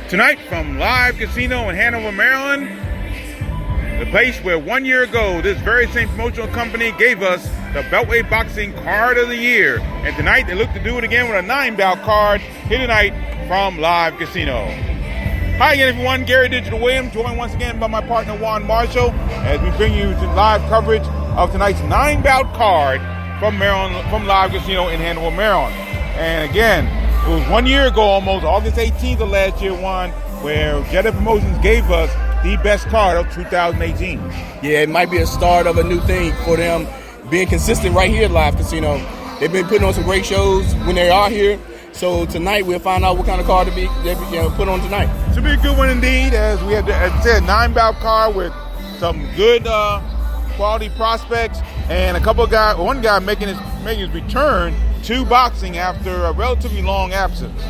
Tonight from Live Casino in Hanover, Maryland, the place where 1 year ago this very same promotional company gave us the Beltway Boxing Card of the Year. And tonight they look to do it again with a 9-bout card here tonight from Live Casino. Hi again everyone, Gary Digital Williams, joined once again by my partner Juan Marshall as we bring you to live coverage of tonight's 9-bout card from Maryland, from Live Casino in Hanover, Maryland. And again, it was 1 year ago almost, August 18th of last year, Juan, where Jedi Promotions gave us the best card of 2018. Yeah, it might be a start of a new thing for them, being consistent right here at Live Casino. They've been putting on some great shows when they are here. So tonight we'll find out what kind of card they put on tonight. Should be a good one indeed, as we had, as I said, 9-bout card with some good quality prospects and one guy making his return to boxing after a relatively long absence.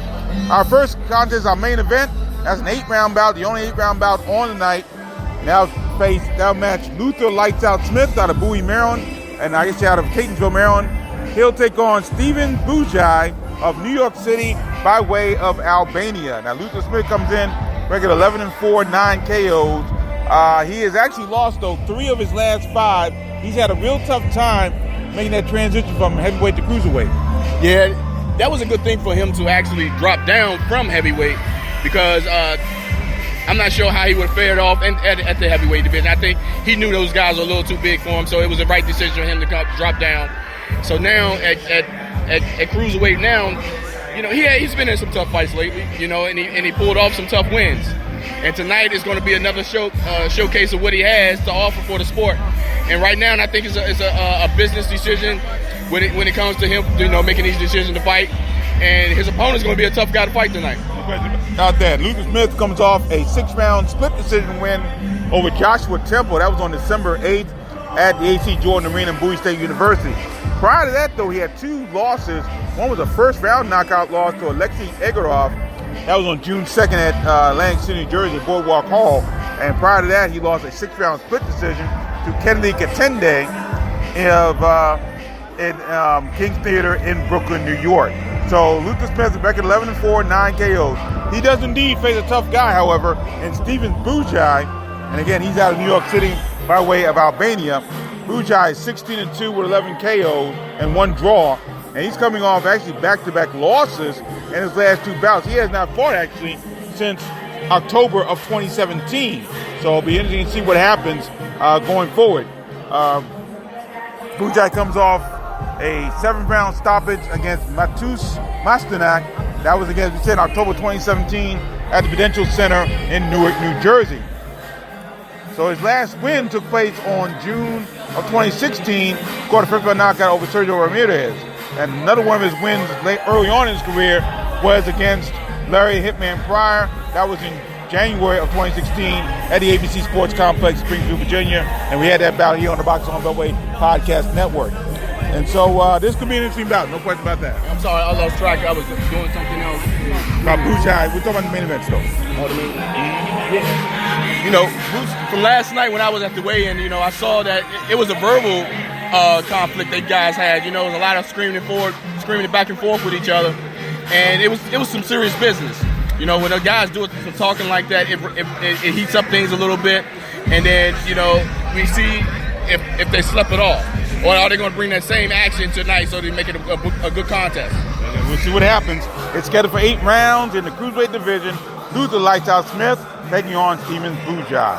Our first contest, our main event, that's an 8-round bout, the only 8-round bout on the night. Now match Luther Lights Out Smith out of Bowie, Maryland, and I guess out of Catonsville, Maryland. He'll take on Stephen Bujai of New York City by way of Albania. Now Luther Smith comes in record 11-4, 9 KOs. He has actually lost though 3 of his last 5. He's had a real tough time making that transition from heavyweight to cruiserweight. Yeah, that was a good thing for him to actually drop down from heavyweight, because I'm not sure how he would have fared off at the heavyweight division. I think he knew those guys were a little too big for him, so it was the right decision for him to drop down. So now at cruiserweight now, you know, he's been in some tough fights lately, you know, and he pulled off some tough wins. And tonight is going to be another showcase of what he has to offer for the sport. And right now, I think it's a business decision when it comes to him, you know, making these decisions to fight. And his opponent's going to be a tough guy to fight tonight. Not that. Luther Smith comes off a 6-round split decision win over Joshua Temple. That was on December 8th at the A.C. Jordan Arena in Bowie State University. Prior to that, though, he had 2 losses. One was a first-round knockout loss to Alexei Egorov. That was on June 2nd at Atlantic City, New Jersey, at Boardwalk Hall. And prior to that, he lost a 6-round split decision to Kennedy Katende in King's Theater in Brooklyn, New York. So Luther Smith is record 11-4, 9 KOs. He does indeed face a tough guy, however, in Stephen Bujai. And again, he's out of New York City by way of Albania. Bujai is 16-2 with 11 KOs and 1 draw. And he's coming off actually back-to-back losses in his last 2 bouts. He has not fought actually since October of 2017. So it'll be interesting to see what happens going forward. Bujai comes off a 7th-round stoppage against Matus Mastanak. That was against, we said, October 2017 at the Prudential Center in Newark, New Jersey. So his last win took place on June of 2016, scored a first-round knockout over Sergio Ramirez. And another one of his wins early on in his career was against Larry Hitman Pryor. That was in January of 2016 at the ABC Sports Complex, Springfield, Virginia. And we had that bout here on the Boxing on Beltway Podcast Network. And so this could be an interesting bout, no question about that. I'm sorry, I lost track. I was doing something else. About Bujai, we're talking about the main event still. Oh, the main event. Yeah. You know, from last night when I was at the weigh-in, you know, I saw that it was a verbal conflict that guys had. You know, there was a lot of screaming back and forth with each other, and it was some serious business. You know, when the guys do it for talking like that, it heats up things a little bit, and then, you know, we see if they slip it off, or are they going to bring that same action tonight so they make it a good contest? We'll see what happens. It's scheduled for 8 rounds in the cruiserweight division. Luther Lights Out Smith taking on Stephen Bujai.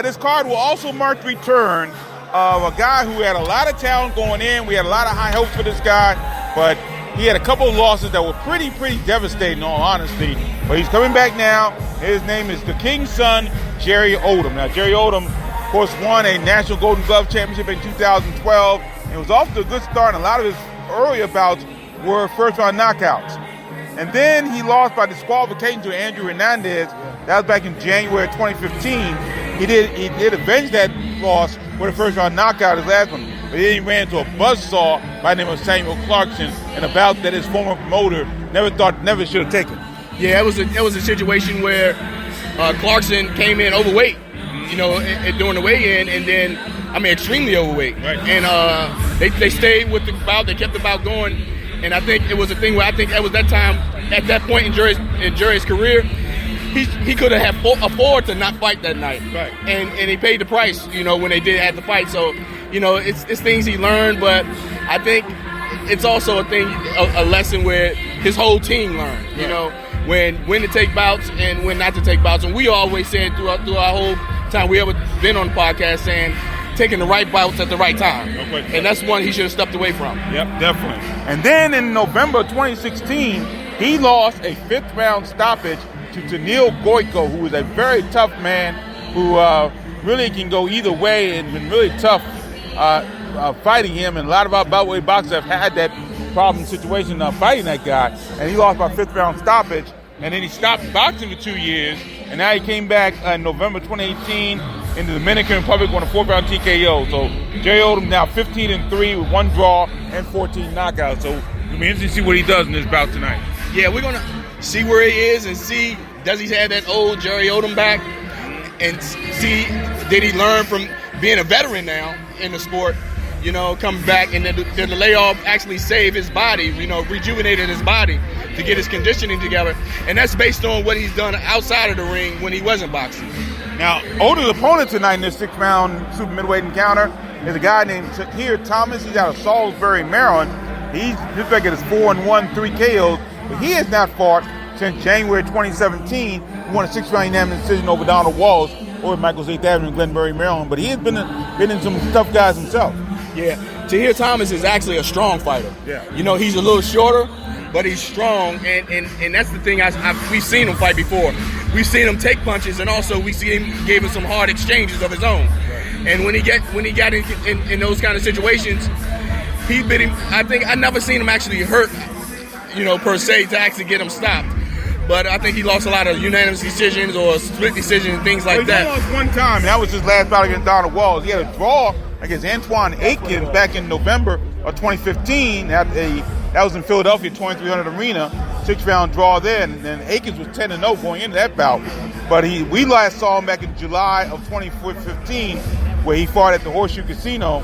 This card will also mark the return of a guy who had a lot of talent going in. We had a lot of high hopes for this guy, but he had a couple of losses that were pretty devastating, in all honesty. But he's coming back now. His name is the King's son, Jerry Odom. Now, Jerry Odom, of course, won a National Golden Glove Championship in 2012. And was off to a good start, and a lot of his earlier bouts were first-round knockouts. And then he lost by disqualification to Andrew Hernandez. That was back in January 2015. He did avenge that loss with a first-round knockout, his last one. But then he ran into a buzzsaw by the name of Samuel Clarkson in a bout that his former promoter never should have taken. Yeah, it was a situation where Clarkson came in overweight, you know, during the weigh-in, and then, extremely overweight. Right. And they stayed with the bout. They kept the bout going. And I think it was a thing where I think that was that time, at that point in Jerry's career, he could have afford to not fight that night. Right. And he paid the price, when they did have the fight. So, it's things he learned, but I think it's also a lesson where his whole team learned, when to take bouts and when not to take bouts. And we always said through our whole time we ever been on the podcast saying taking the right bouts at the right time. Okay. And that's one he should have stepped away from. Yep, definitely. And then in November 2016, he lost a 5th round stoppage to Tennille Goyko, who is a very tough man who really can go either way and been really tough fighting him. And a lot of our Beltway boxers have had that problem situation fighting that guy. And he lost by 5th round stoppage. And then he stopped boxing for 2 years. And now he came back in November 2018 in the Dominican Republic on a 4th round TKO. So Jerry Odom now 15-3 with 1 draw and 14 knockouts. So it'll be interesting to see what he does in this bout tonight. Yeah, we're going to see where he is and see, does he have that old Jerry Odom back? And see, did he learn from being a veteran now in the sport, coming back, and then did the layoff actually save his body, rejuvenated his body to get his conditioning together. And that's based on what he's done outside of the ring when he wasn't boxing. Now, Odom's opponent tonight in this 6th round super middleweight encounter is a guy named Tahir Thomas. He's out of Salisbury, Maryland. His record is 4-1, 3 KOs, but he has not fought since January 2017. He won a 6th round unanimous decision over Donald Walls over Michael's 8th Avenue in Glenbury, Maryland. But he has been in some tough guys himself. Yeah, Tahir Thomas is actually a strong fighter. Yeah. He's a little shorter, but he's strong, and that's the thing. We've seen him fight before. We've seen him take punches, and also we see him gave him some hard exchanges of his own. Right. And when he got in those kind of situations, he bit him. I think I never seen him actually hurt, per se, to actually get him stopped. But I think he lost a lot of unanimous decisions or split decisions and things like that. He lost one time, and that was his last bout against Donald Walls. He had a draw against Antoine Aikens back in November of 2015. That was in Philadelphia, 2300 Arena, 6th round draw there. And then Aikens was 10-0 going into that bout. But we last saw him back in July of 2015, where he fought at the Horseshoe Casino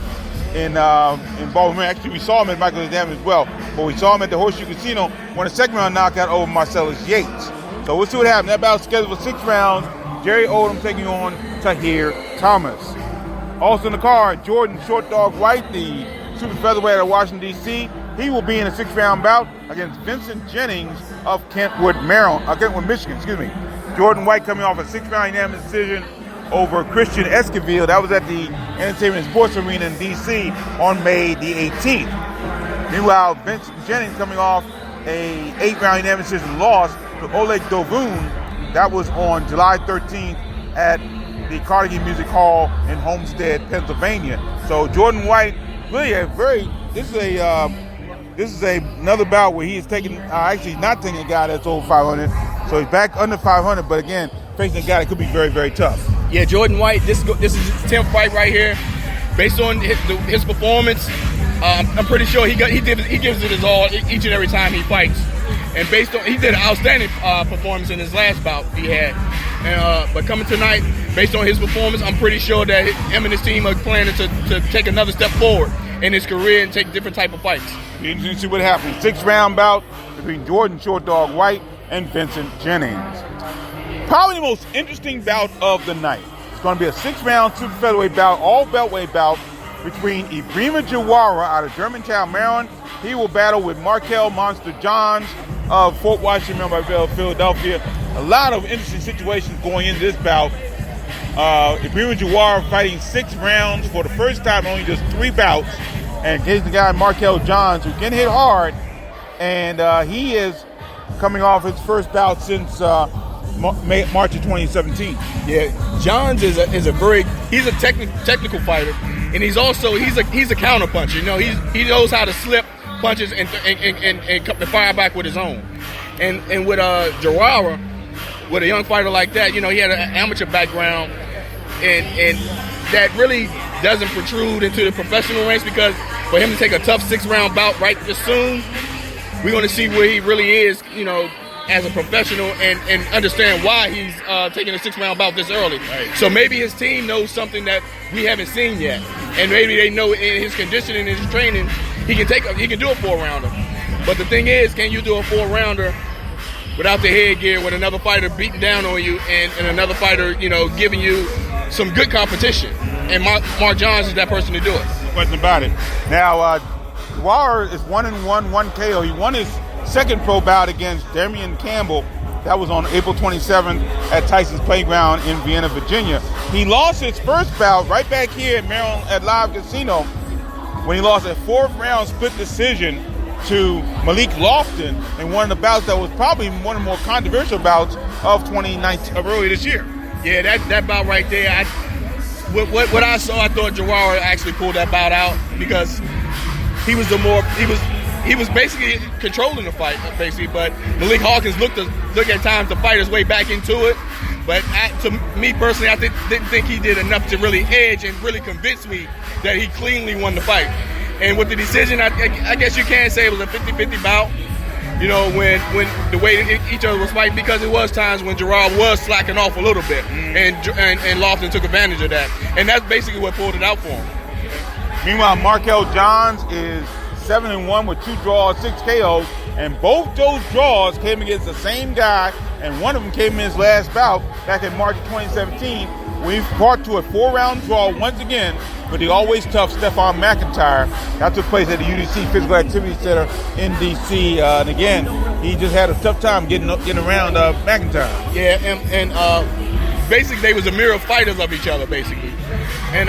in Baltimore. Actually, we saw him at Michael's Avenue as well. But we saw him at the Horseshoe Casino, won a 2nd round knockout over Marcellus Yates. So we'll see what happens. That bout's scheduled for 6 rounds. Jerry Odom taking on Tahir Thomas. Also in the card, Jordan Short Dog White, the super featherweight out of Washington, D.C. He will be in a 6th round bout against Vincent Jennings of Kentwood, Michigan. Jordan White coming off a 6th round unanimous decision over Christian Esquivel. That was at the Entertainment and Sports Arena in D.C. on May the 18th. Meanwhile, Vincent Jennings coming off a 8th round unanimous decision loss to Oleg Dovun. That was on July 13th at the Carnegie Music Hall in Homestead, Pennsylvania. So Jordan White, really this is another bout where he is actually not taking a guy that's over 500. So he's back under 500, but again, facing a guy that could be very, very tough. Yeah, Jordan White, this is his 10th fight right here. Based on his performance, I'm pretty sure he gives it his all each and every time he fights. And he did an outstanding performance in his last bout he had. But coming tonight, based on his performance, I'm pretty sure that him and his team are planning to take another step forward in his career and take different type of fights. You can see what happens. 6th round bout between Jordan Short Dog White and Vincent Jennings. Probably the most interesting bout of the night. It's going to be a 6th round super featherweight bout, all Beltway bout between Ibrahima Jawara out of Germantown, Maryland. He will battle with Markel Monster Johns of Fort Washington, Philadelphia. A lot of interesting situations going into this bout. Ibrahima Jawara fighting 6 rounds for the first time, only just 3 bouts, and against the guy Markel Johns, who can hit hard, and he is coming off his first bout since March of 2017. Yeah, Johns is a technical fighter, and he's a counter puncher. He knows how to slip punches and fire back with his own. And with Jawara, with a young fighter like that, he had an amateur background, and that really doesn't protrude into the professional ranks, because for him to take a tough 6-round bout right this soon, we're going to see where he really is, as a professional, and understand why he's taking a 6-round bout this early. Right. So maybe his team knows something that we haven't seen yet, and maybe they know in his conditioning and his training he can do a 4-rounder. But the thing is, can you do a 4-rounder without the headgear, with another fighter beating down on you, and another fighter, giving you some good competition? And Mark Johns is that person to do it. No question about it. Now, Jawar is 1-1, 1 KO. He won his second pro bout against Damian Campbell. That was on April 27th at Tyson's Playground in Vienna, Virginia. He lost his first bout right back here at Maryland at Live Casino when he lost a 4th round split decision to Malik Lofton in one of the bouts that was probably one of the more controversial bouts of 2019, of earlier this year. Yeah, that bout right there, what I saw, I thought Jawar actually pulled that bout out because he was basically controlling the fight, basically. But Malik Hawkins looked at times to fight his way back into it. But to me personally, I didn't think he did enough to really edge and really convince me that he cleanly won the fight. And with the decision, I guess you can say it was a 50-50 bout. When the way each other was fighting, because it was times when Gerard was slacking off a little bit, and Lofton took advantage of that, and that's basically what pulled it out for him. Meanwhile, Markel Johns is 7-1 with 2 draws, 6 KOs, and both those draws came against the same guy, and one of them came in his last bout back in March of 2017 when he brought to a 4-round draw once again with the always tough Stephon McIntyre. That took place at the UDC Physical Activity Center in D.C. And again, he just had a tough time getting around McIntyre. Yeah, and basically they was a mirror fighters of each other, basically. And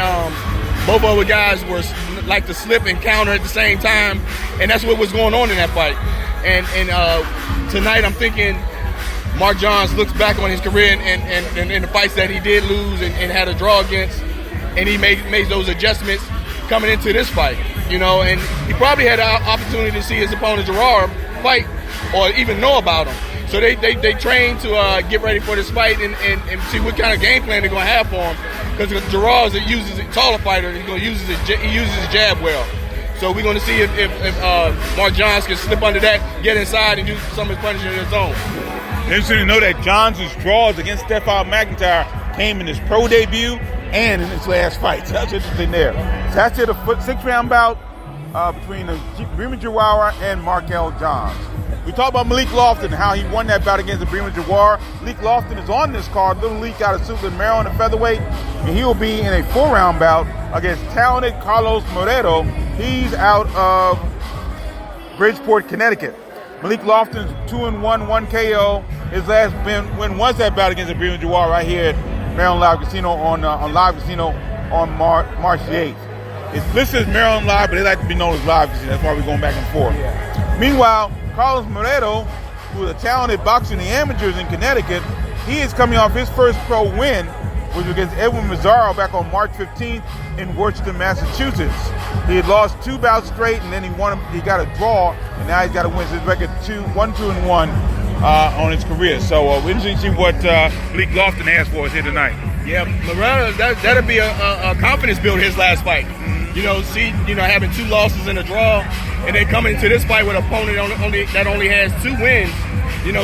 both of the guys were like to slip and counter at the same time, and that's what was going on in that fight. And tonight I'm thinking Mark Johns looks back on his career and the fights that he did lose and had a draw against, and he made those adjustments coming into this fight, and he probably had an opportunity to see his opponent Gerard fight or even know about him. So they trained to get ready for this fight and see what kind of game plan they're going to have for him, because Gerard uses a taller fighter, he uses his jab well. So we're going to see if Mark Johns can slip under that, get inside, and do some of his punishing in his own. Interesting to know that Johns' draws against Stephon McIntyre came in his pro debut and in his last fight. So that's interesting there. So that's it, a 6-round bout between Bremen Jawara and Markel Johns. We talked about Malik Lofton and how he won that bout against the Bremen Jawara. Malik Lofton is on this card, little leak out of Suitland, Maryland, at featherweight, and he will be in a 4-round bout against talented Carlos Moreto. He's out of Bridgeport, Connecticut. Malik Lofton's 2-1, 1 KO. His last win was that bout against the Bremen Jawara right here at Maryland Live Casino on Live Casino on March the 8th. It's listed as Maryland Live, but they like to be known as Live Casino. That's why we're going back and forth. Yeah. Meanwhile, Carlos Moreto, who is a talented boxer in the amateurs in Connecticut, he is coming off his first pro win, which was against Edwin Mazzaro back on March 15th in Worcester, Massachusetts. He had lost 2 bouts straight, and then he got a draw, and now he's got to win his record 1-2-1 on his career. So we're interested to see what Malik Lofton has for us here tonight. Yeah, Moreto, that'll be a confidence builder his last fight. Having 2 losses and a draw, and then coming into this fight with an opponent that only has 2 wins.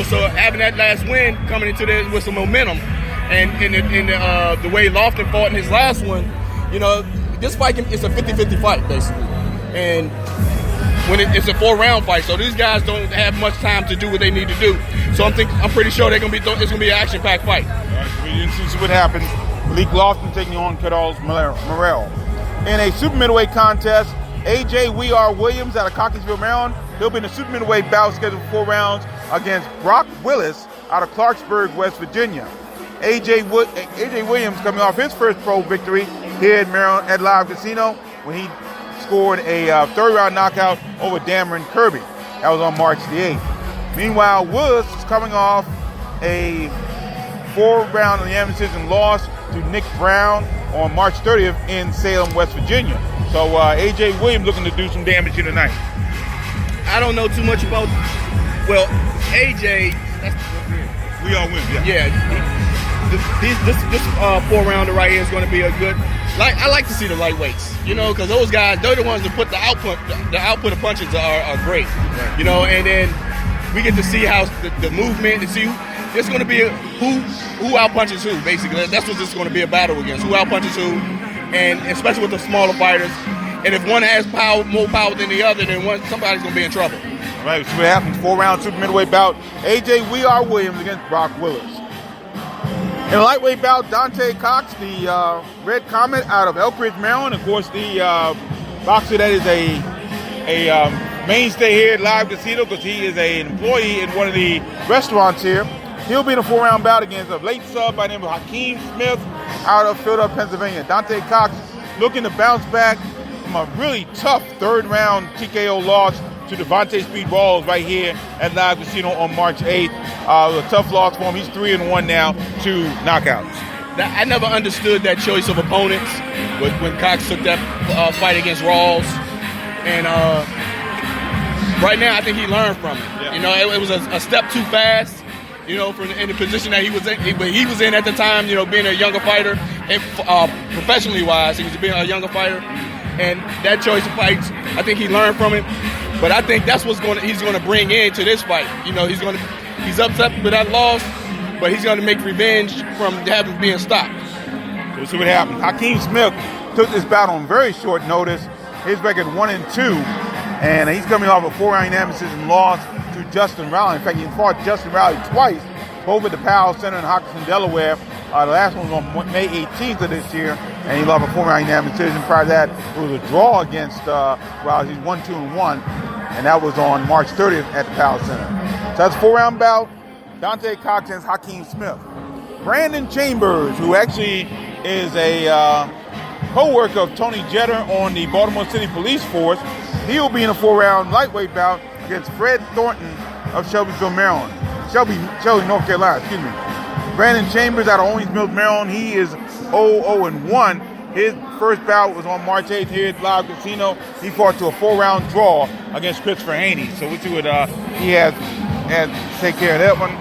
So having that last win coming into this with some momentum, and the way Lofton fought in his last one, this fight is a 50-50 fight basically, and when it's a 4-round fight, so these guys don't have much time to do what they need to do. So I'm pretty sure it's gonna be an action-packed fight. All right, so we're interested to see what happens. Malik Lofton taking on Carlos Morel. In a super middleweight contest, A.J. We Are Williams out of Cockeysville, Maryland. He'll be in a super middleweight bout scheduled for 4 rounds against Brock Willis out of Clarksburg, West Virginia. A.J. Williams coming off his first pro victory here at Maryland at Live Casino when he scored a 3rd-round knockout over Dameron Kirby. That was on March the 8th. Meanwhile, Willis is coming off a 4-round unanimous loss to Nick Brown on March 30th in Salem, West Virginia. So A.J. Williams looking to do some damage here tonight. I don't know too much about, A.J. We Are Williams, yeah. Yeah, this 4-rounder right here is going to be a good. I like to see the lightweights, because those guys, they're the ones that put the output of punches are great, right. And then we get to see how the movement, and see it's going to be who outpunches who, basically. That's what this is going to be a battle against, who outpunches who, and especially with the smaller fighters. And if one has more power than the other, then somebody's going to be in trouble. Right, see what happens. 4-round super middleweight bout. AJ "We Are" Williams against Brock Willis. In a lightweight bout, Dante Cox, the Red Comet out of Elk Ridge, Maryland. Of course, the boxer that is a mainstay here at Live Casino because he is an employee in one of the restaurants here. He'll be in a 4-round bout against a late sub by the name of Hakeem Smith out of Philadelphia, Pennsylvania. Dante Cox looking to bounce back from a really tough 3rd-round TKO loss to Devontae Speed Balls right here at Live Casino on March 8th. A tough loss for him. He's 3-1 now, 2 knockouts. I never understood that choice of opponents when Cox took that fight against Rawls. And right now, I think he learned from it. Yeah. You know, it was a step too fast, you know, in the position that he was in at the time, you know, being a younger fighter. And professionally-wise, he was being a younger fighter. And that choice of fights, I think he learned from it. But I think that's what he's going to bring into this fight. You know, he's upset with that loss, but he's going to make revenge from being stopped. We'll see what happens. Hakeem Smith took this bout on very short notice. His record 1-2, and he's coming off a 4-round unanimous loss to Justin Riley. In fact, he fought Justin Riley twice, both at the Powell Center in Hockinson, Delaware. The last one was on May 18th of this year, and he lost a 4-round unanimous decision. Prior to that, it was a draw against Riley. He's 1-2-1, and that was on March 30th at the Powell Center. So that's a 4-round bout. Dante Cox against Hakeem Smith. Brandon Chambers, who actually is a co-worker of Tony Jeter on the Baltimore City Police Force, he will be in a 4-round lightweight bout against Fred Thornton of Shelbyville, Maryland. Shelby, North Carolina, excuse me. Brandon Chambers out of Owings Mills, Maryland. He is 0-1. His first bout was on March 8th here at Live Casino. He fought to a 4-round draw against Christopher Haney. So we'll see what he has to take care of that one.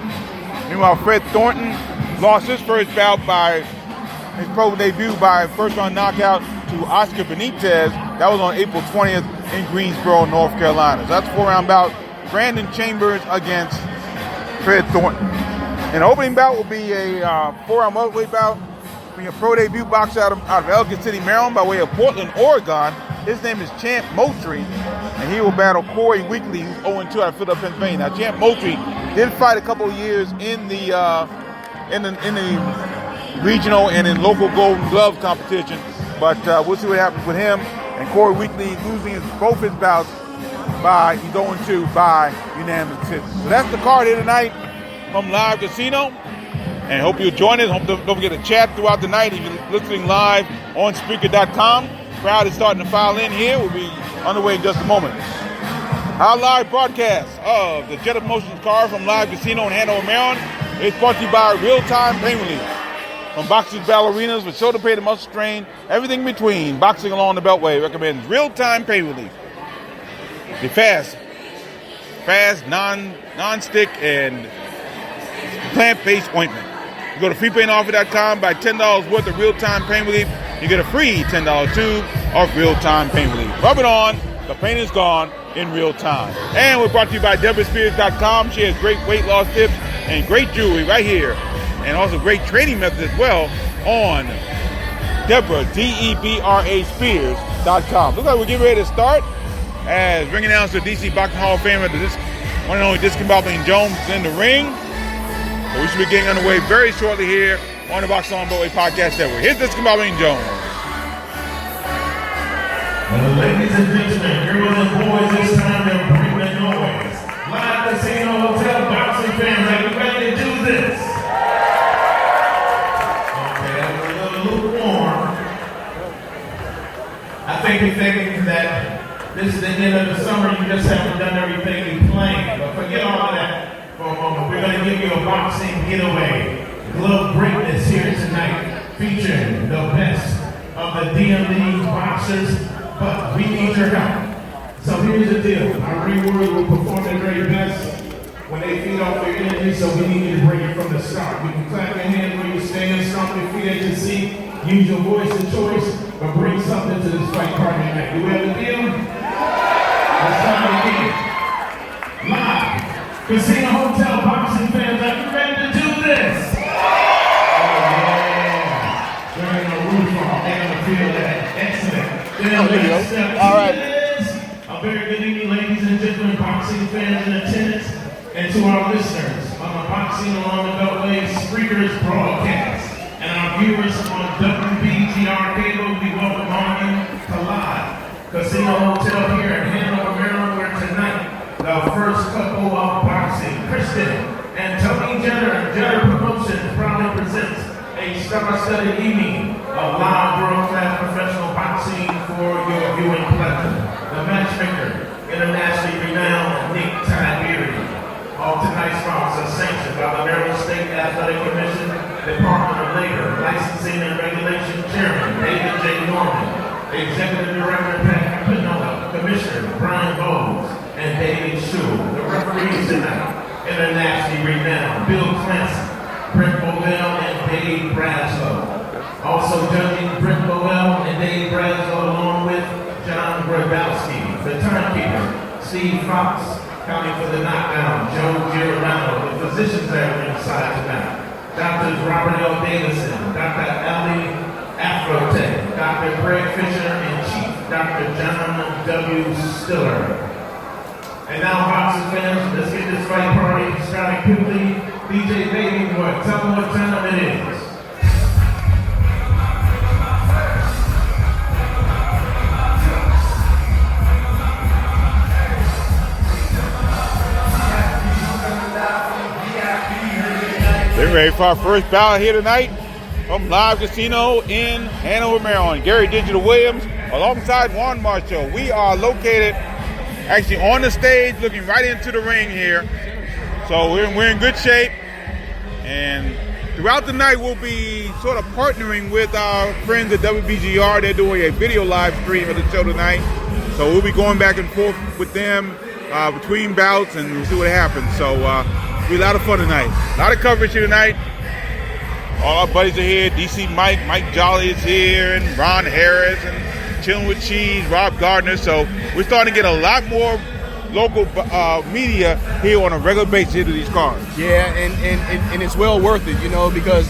Meanwhile, Fred Thornton lost his first bout by his pro debut by first-round knockout to Oscar Benitez. That was on April 20th in Greensboro, North Carolina. So that's a 4-round bout. Brandon Chambers against Fred Thornton. And the opening bout will be a 4-round welterweight bout. Being a pro debut boxer out of Ellicott City, Maryland, by way of Portland, Oregon. His name is Champ Moultrie, and he will battle Corey Weekly, who's 0-2 out of Philadelphia, Pennsylvania. Now, Champ Moultrie did fight a couple of years in the regional and in local Golden Glove competition, but we'll see what happens with him. And Corey Weekly losing both his bouts he's 0-2 by unanimous decision. So that's the card here tonight from Live Casino. And hope you'll join us. Don't forget to chat throughout the night if you're listening live on Spreaker.com. Crowd is starting to file in here. We'll be underway in just a moment. Our live broadcast of the Jet of Motions card from Live Casino in Hanover, Maryland is brought to you by Real Time Pain Relief. From boxers, ballerinas, with shoulder pain and muscle strain, everything in between, Boxing Along the Beltway recommends Real Time Pain Relief. The fast, non-stick, and plant-based ointment. You go to freepainoffer.com, buy $10 worth of real-time pain relief. You get a free $10 tube of real-time pain relief. Rub it on. The pain is gone in real time. And we're brought to you by DeborahSpears.com. She has great weight loss tips and great jewelry right here. And also great training methods as well on Deborah, D-E-B-R-A Spears.com. Looks like we're getting ready to start as ring announcer, DC Boxing Hall of Famer, one and only Discombobulating Jones is in the ring. So we should be getting underway very shortly here on the Boxing on Beltway Podcast Network. Here's Discombobulating Jones. Well, ladies and gentlemen, girls and boys, it's time to bring the noise. Live Casino Hotel boxing fans, are you ready to do this? Okay, that was a little lukewarm. I think you're thinking that this is the end of the summer, you just haven't done everything you planned. But forget all of that for a moment. We're going to give you a boxing getaway. Glove greatness here tonight, featuring the best of the DMD boxers, but we need your help. So here's the deal. Our ring warriors will perform their very best when they feed off their energy, so we need you to bring it from the start. You can clap your hands where you stand, stomp your feet as you see, use your voice and choice, but bring something to this fight party tonight. Do we have a deal? Let's start again. Live Casino Hotel boxing fans, are you ready to do this? Oh yeah. There ain't no roof off. They're going to feel that. Excellent. Then All right. A very good evening, ladies and gentlemen, boxing fans. boxing along the Beltway Speakers broadcast. And our viewers on WBGR cable, we welcome all you to Live Casino Hotel here in Hanover, Maryland, where tonight the first couple of boxing, Kristen and Tony Jenner, Jenner Promotions proudly presents a star-studded evening of live world-class professional boxing for your viewing pleasure. The matchmaker, internationally renowned Nick Tiberi. All tonight's fights are sanctioned by the Maryland State Athletic Commission, Department of Labor, Licensing and Regulation Chairman David J. Norman, Executive Director Pat Pinola, Commissioner Brian Bowles, and David Shule. The referees tonight, internationally renowned Bill Clancy, Brent Bowell, and Dave Bradlow. Also judging Brent Bowell and Dave Bradlow, along with John Grabowski, the timekeeper, Steve Fox, counting for the knockdown, Joe Giordano, the physicians that are inside tonight. Doctors Robert L. Davison, Dr. Ali Afrotech, Dr. Greg Fisher, and Chief Dr. John W. Stiller. And now, boxing fans, let's get this fight party starting quickly. DJ Baby Boy, tell them what time it is. We're ready for our first bout here tonight from Live Casino in Hanover, Maryland. Gary Digital Williams alongside Juan Marshall. We are located actually on the stage looking right into the ring here. So we're in good shape. And throughout the night we'll be sort of partnering with our friends at WBGR. They're doing a video live stream of the show tonight. So we'll be going back and forth with them between bouts and we'll see what happens. So it'll be a lot of fun tonight. A lot of coverage here tonight. All our buddies are here. DC Mike Jolly is here, and Ron Harris, and Chilling with Cheese, Rob Gardner. So we're starting to get a lot more local media here on a regular basis into these cards. Yeah, and it's well worth it, you know, because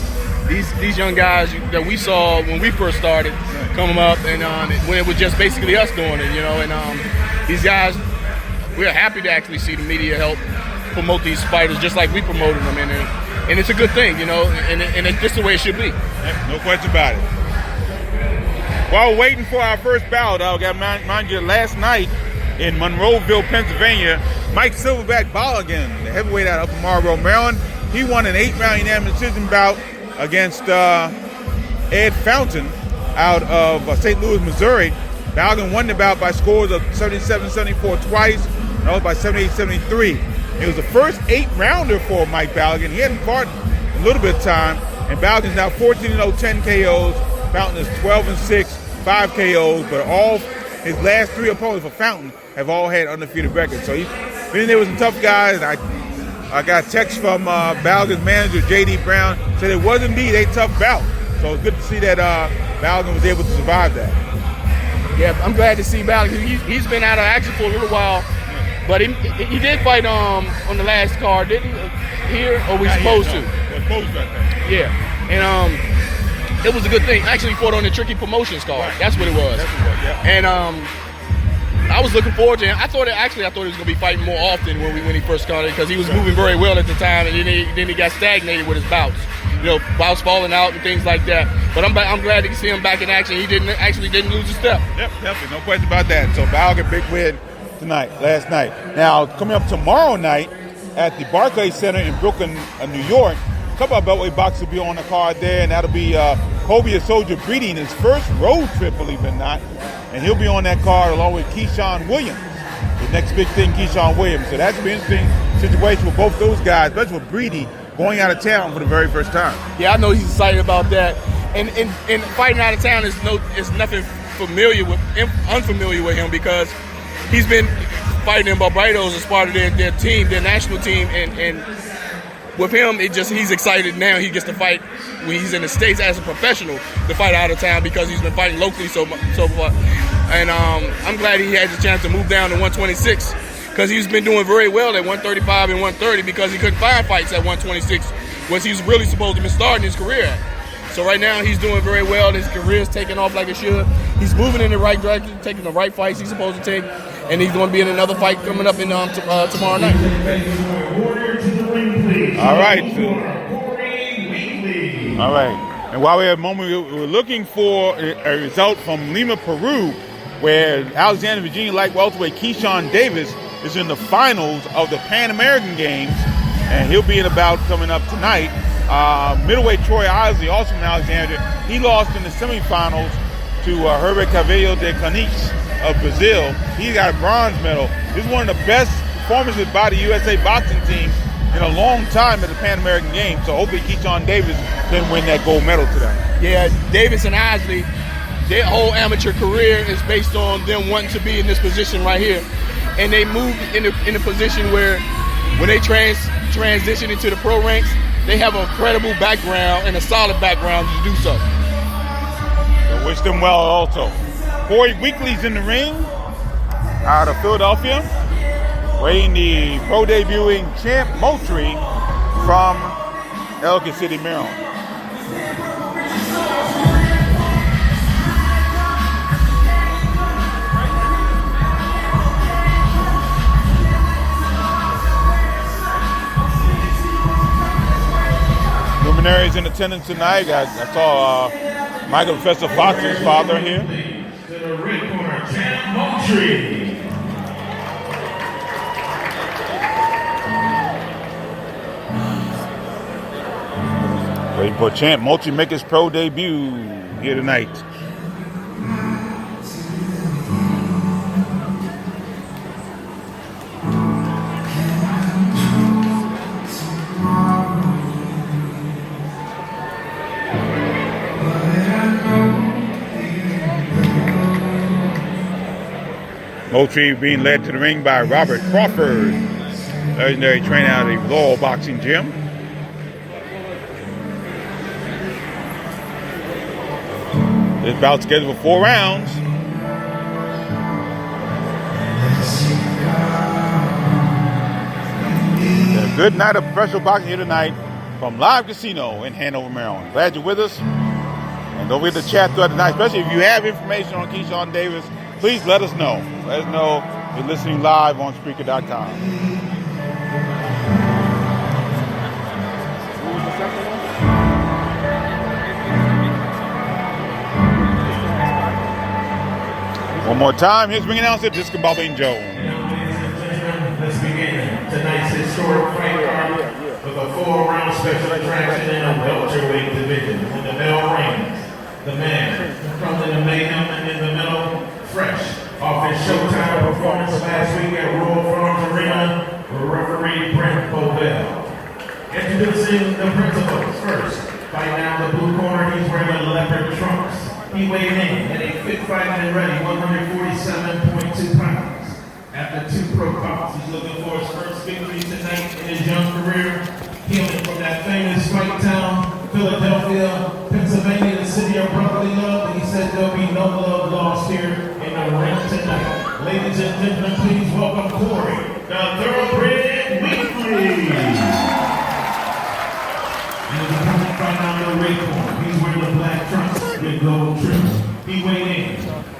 these young guys that we saw when we first started coming up, and when it was just basically us doing it, you know, and these guys, we're happy to actually see the media help promote these fighters just like we promoted them, and it's a good thing, you know, and it's just the way it should be. Yep, no question about it. While we're waiting for our first bout, I got to mind you, last night in Monroeville, Pennsylvania, Mike Silverback Bolligan, the heavyweight out of Marlboro, Maryland, he won an 8-round unanimous decision bout against Ed Fountain out of St. Louis, Missouri. Bolligan won the bout by scores of 77-74 twice, and also by 78-73. It was the first 8-rounder for Mike Bolligan. He hadn't fought a little bit of time, and Bolligan's now 14-0, 10 KOs. Fountain is 12-6, 5 KOs, but all his last 3 opponents for Fountain have all had undefeated records. So he's been in there with some tough guys. I got a text from Bolligan's manager, J.D. Brown, said it was indeed a tough bout. So it's good to see that Bolligan was able to survive that. Yeah, I'm glad to see Bolligan. He's been out of action for a little while. But he did fight on the last card, didn't he? Here, or we supposed to? We're supposed to, I think. Yeah, and it was a good thing. Actually, he fought on the Tricky Promotions card. Right. That's what it was. That's what it was, yeah. And I was looking forward to him. I thought he was going to be fighting more often when he first started because he was moving very well at the time, and then he got stagnated with his bouts. You know, bouts falling out and things like that. But I'm glad to see him back in action. He didn't lose a step. Yep, definitely, no question about that. So Bolligan, big win last night. Now, coming up tomorrow night at the Barclays Center in Brooklyn, New York, a couple of Beltway boxers will be on the card there, and that'll be Kobe Soldier Breedy in his first road trip, believe it or not, and he'll be on that card along with Keyshawn Williams, the next big thing, Keyshawn Williams. So that's an interesting situation with both those guys, especially with Breedy going out of town for the very first time. Yeah, I know he's excited about that, and fighting out of town is nothing unfamiliar with him because he's been fighting in Barbados as part of their team, their national team, and with him, he's excited now. He gets to fight when he's in the States as a professional to fight out of town because he's been fighting locally so far. And I'm glad he had the chance to move down to 126 because he's been doing very well at 135 and 130 because he couldn't find fights at 126, which he's really supposed to be starting his career at. So right now he's doing very well. His career's taking off like it should. He's moving in the right direction, taking the right fights he's supposed to take, and he's going to be in another fight coming up in tomorrow night. Warrior to the ring, please. All right. Corey Weekly. All right. And while we have a moment, we're looking for a result from Lima, Peru, where Alexander, Virginia light welterweight Keyshawn Davis is in the finals of the Pan American Games, and he'll be in a bout coming up tonight. Middleweight Troy Isley, also from Alexandria, he lost in the semifinals to Herbert Cavallo de Caniche of Brazil. He got a bronze medal. This is one of the best performances by the USA boxing team in a long time at the Pan American Games. So hopefully Keyshawn Davis can win that gold medal today. Yeah, Davis and Isley, their whole amateur career is based on them wanting to be in this position right here. And they moved in a position where when they transition into the pro ranks, they have a credible background and a solid background to do so. So wish them well also. Corey Weekly's in the ring out of Philadelphia, weighing the pro debuting Champ Moultrie from Ellicott City, Maryland. Luminaries in attendance tonight. I saw Michael Professor Fox's father here. To the red corner, Champ Moultrie. Waiting for Champ Moultrie make his pro debut here tonight. Moultrie being led to the ring by Robert Crawford, legendary trainer out of the Laurel Boxing Gym. This bout scheduled for 4 rounds. A good night of professional boxing here tonight from Live Casino in Hanover, Maryland. Glad you're with us. And don't forget to chat throughout the night, especially if you have information on Keyshawn Davis. Please let us know. Let us know if you're listening live on Spreaker.com. One more time, here's ring announcer, Discombobby Jones. Let's begin tonight's historic fight card with a 4-round special attraction in a welterweight division. When the bell rings, the man from the mayhem and in the middle, fresh off his Showtime performance last week at Royal Farms Arena, referee Brent Bovell. Introducing the principals first. Fighting out the blue corner, he's wearing the leopard trunks. He weighed in at a fit fighting and ready, 147.2 pounds. After 2 pro bouts, he's looking for his first victory tonight in his young career. Hailing from that famous fight town, Philadelphia, Pennsylvania, the city of brotherly love. And he said there'll be no love lost here in the ring tonight. Ladies and gentlemen, please welcome Corey, the Thoroughbred Weekly. And the opponent right now in the red corner, he's wearing the black trunks with gold trim. He weighed in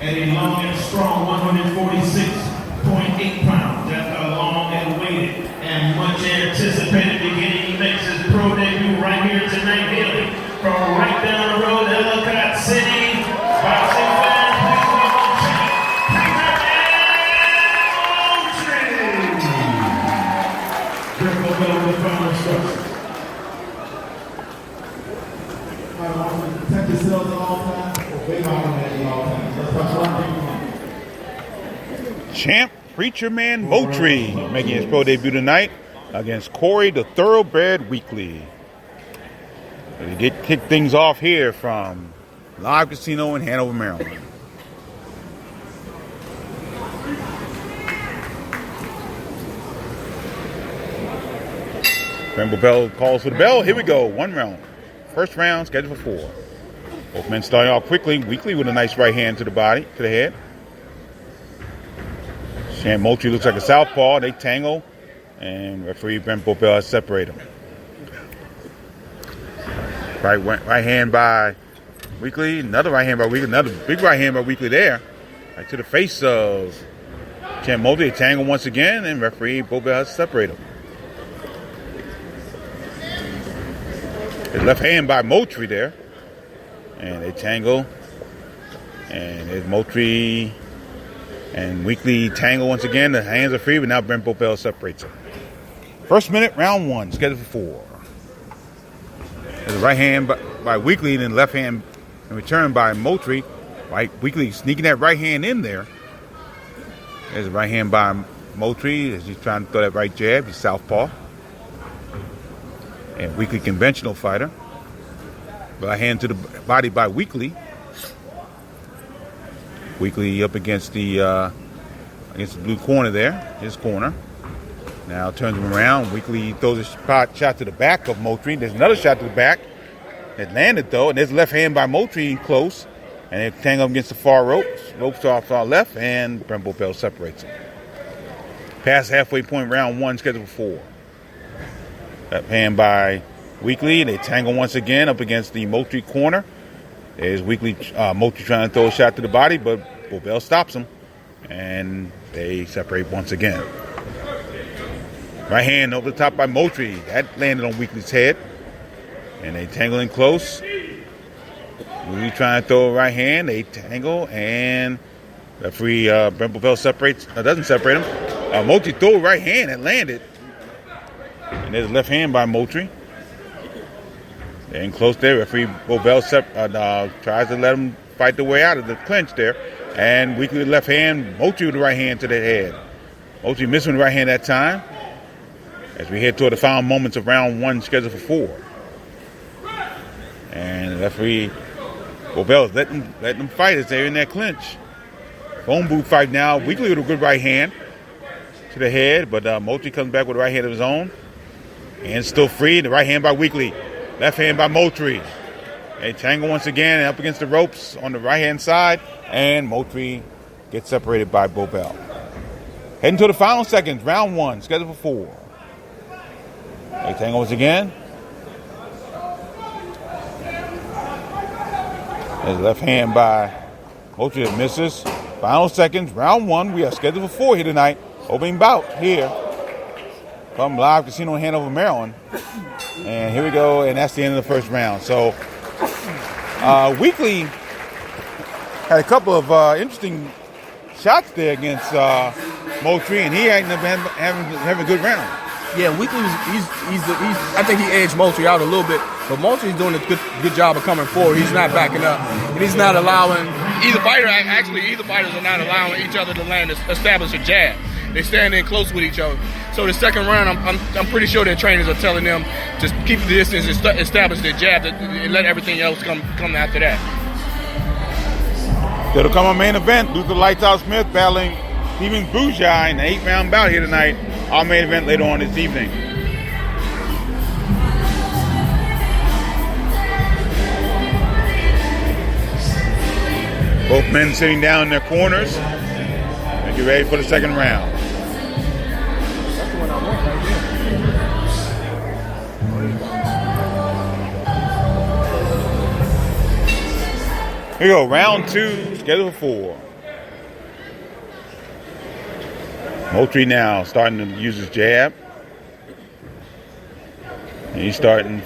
at a long and strong 146.8 pounds. After a long and waited and much anticipated beginning, he makes his pro debut right here tonight, hailing from right down the road, Ellicott City. Boxing fans, please welcome Champ Moultrie. Triple bell with final instructions. Protect yourselves at all times. Obey my command at all times. Let's touch one thing. Champ Preacher Man Moultrie making his pro debut tonight against Corey, the Thoroughbred Weekly. We kick things off here from Live Casino in Hanover, Maryland. Brent Bell calls for the bell. Here we go. 1 round. First round scheduled for 4. Both men starting off quickly. Weekly with a nice right hand to the body, to the head. Champ Moultrie looks like a southpaw. They tangle, and referee Brent Bell has separated them. Right hand by Weekly. Another right hand by Weekly. Another big right hand by Weekly there. Right to the face of Champ Moultrie. They tangle once again, and referee Bell has separated them. His left hand by Moultrie there. And they tangle. And there's Moultrie and Weekly tangle once again. The hands are free, but now Brent Bobel separates them. First minute, round 1, scheduled for 4. There's a right hand by Weekly, and then left hand in return by Moultrie. Right, Weekly sneaking that right hand in there. There's a right hand by Moultrie as he's trying to throw that right jab. He's southpaw. And Weekly conventional fighter. Right hand to the body by Weekly. Weekly up against the blue corner there, his corner. Now turns him around. Weekly throws a shot to the back of Moultrie. There's another shot to the back. It landed though, and there's left hand by Moultrie close. And they tangle against the far ropes. Ropes off far left, and Brent Bobel separates them. Past halfway point, round 1, scheduled for 4. Left hand by Weekly. They tangle once again up against the Moultrie corner. There's Weekly, Moultrie trying to throw a shot to the body, but Bobel stops him. And they separate once again. Right hand over the top by Moultrie. That landed on Weekly's head. And they tangle in close. Weekly trying to throw a right hand. They tangle, and referee Brent Bobel doesn't separate him. Moultrie threw a right hand that landed. And there's a left hand by Moultrie. They're in close there. Referee Bobel tries to let him fight the way out of the clinch there. And Weekly with the left hand, Moultrie with the right hand to the head. Moultrie missing the right hand that time. As we head toward the final moments of round 1, scheduled for 4. And referee Bobel is letting them fight as they're in that clinch. Phone booth fight now. Weekly with a good right hand to the head, but Moultrie comes back with a right hand of his own. And still free. The right hand by Weekly. Left hand by Moultrie. They tangle once again up against the ropes on the right-hand side. And Moultrie gets separated by Bobel. Heading to the final seconds. Round 1. Scheduled for 4. They tangle once again. There's left hand by Moultrie that misses. Final seconds. Round 1. We are scheduled for 4 here tonight. Opening bout here from Live Casino in Hanover, Maryland. And here we go, and that's the end of the first round. So, Weekly had a couple of interesting shots there against Moultrie, and he ain't having a good round. Yeah, Weekly I think he edged Moultrie out a little bit, but Moultrie's doing a good job of coming forward. He's not backing up, and he's not allowing either fighters are not allowing each other to establish a jab. They stand in close with each other. So the second round, I'm pretty sure their trainers are telling them to keep the distance, establish their jab, and let everything else come after that. That'll come on main event. Luther Lights Out Smith battling Steven Bujai in the 8-round bout here tonight. Our main event later on this evening. Both men sitting down in their corners and get ready for the second round. That's the one I want right there. Here we go, round 2, scheduled for 4. Moultrie now starting to use his jab. And he's starting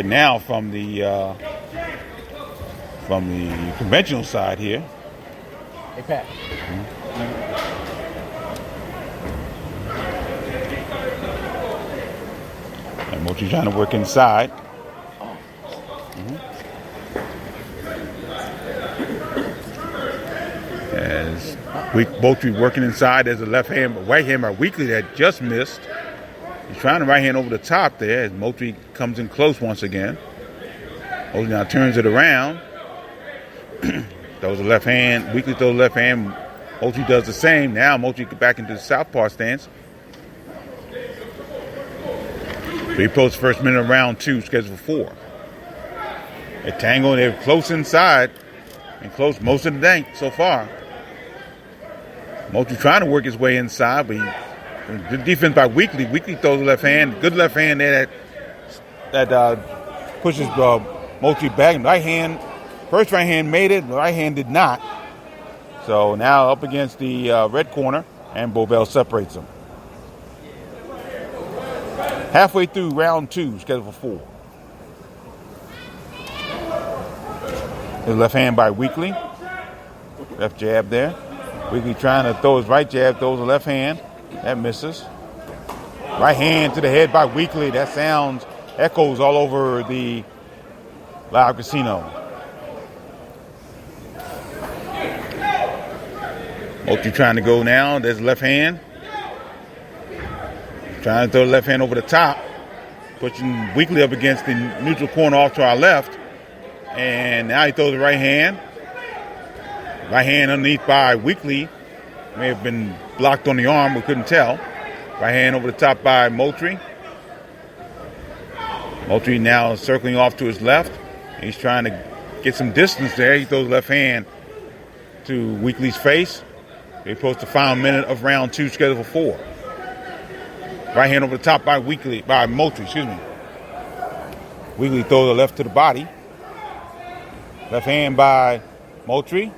now from the conventional side here. Hey, Pat. And Moultrie trying to work inside. As Moultrie working inside, there's a right hand by Weekly that just missed. He's trying to right hand over the top there as Moultrie comes in close once again. Moultrie now turns it around. Throws a left hand. Weekly throws a left hand. Moultrie does the same. Now Moultrie get back into the southpaw stance. So he approaches first minute of round 2, scheduled for 4. They tangle. They're close inside and close most of the day so far. Moultrie trying to work his way inside, but good defense by Weekly. Weekly throws a left hand. Good left hand there that pushes Moultrie back. First right hand made it. The right hand did not. So now up against the red corner, and Bobel separates them. Halfway through round 2, scheduled for 4. His left hand by Weekly. Left jab there. Weekly trying to throw his right jab, throws the left hand. That misses. Right hand to the head by Weekly. That sounds, echoes all over the live casino. Moultrie trying to go now. There's left hand. Trying to throw the left hand over the top. Pushing Weekly up against the neutral corner off to our left. And now he throws the right hand. Right hand underneath by Weekly. May have been blocked on the arm, we couldn't tell. Right hand over the top by Moultrie. Moultrie now circling off to his left. He's trying to get some distance there. He throws left hand to Weekly's face. They approach the final minute of round 2, scheduled for 4. Right hand over the top by Moultrie, Weekly throws the left to the body. Left hand by Moultrie.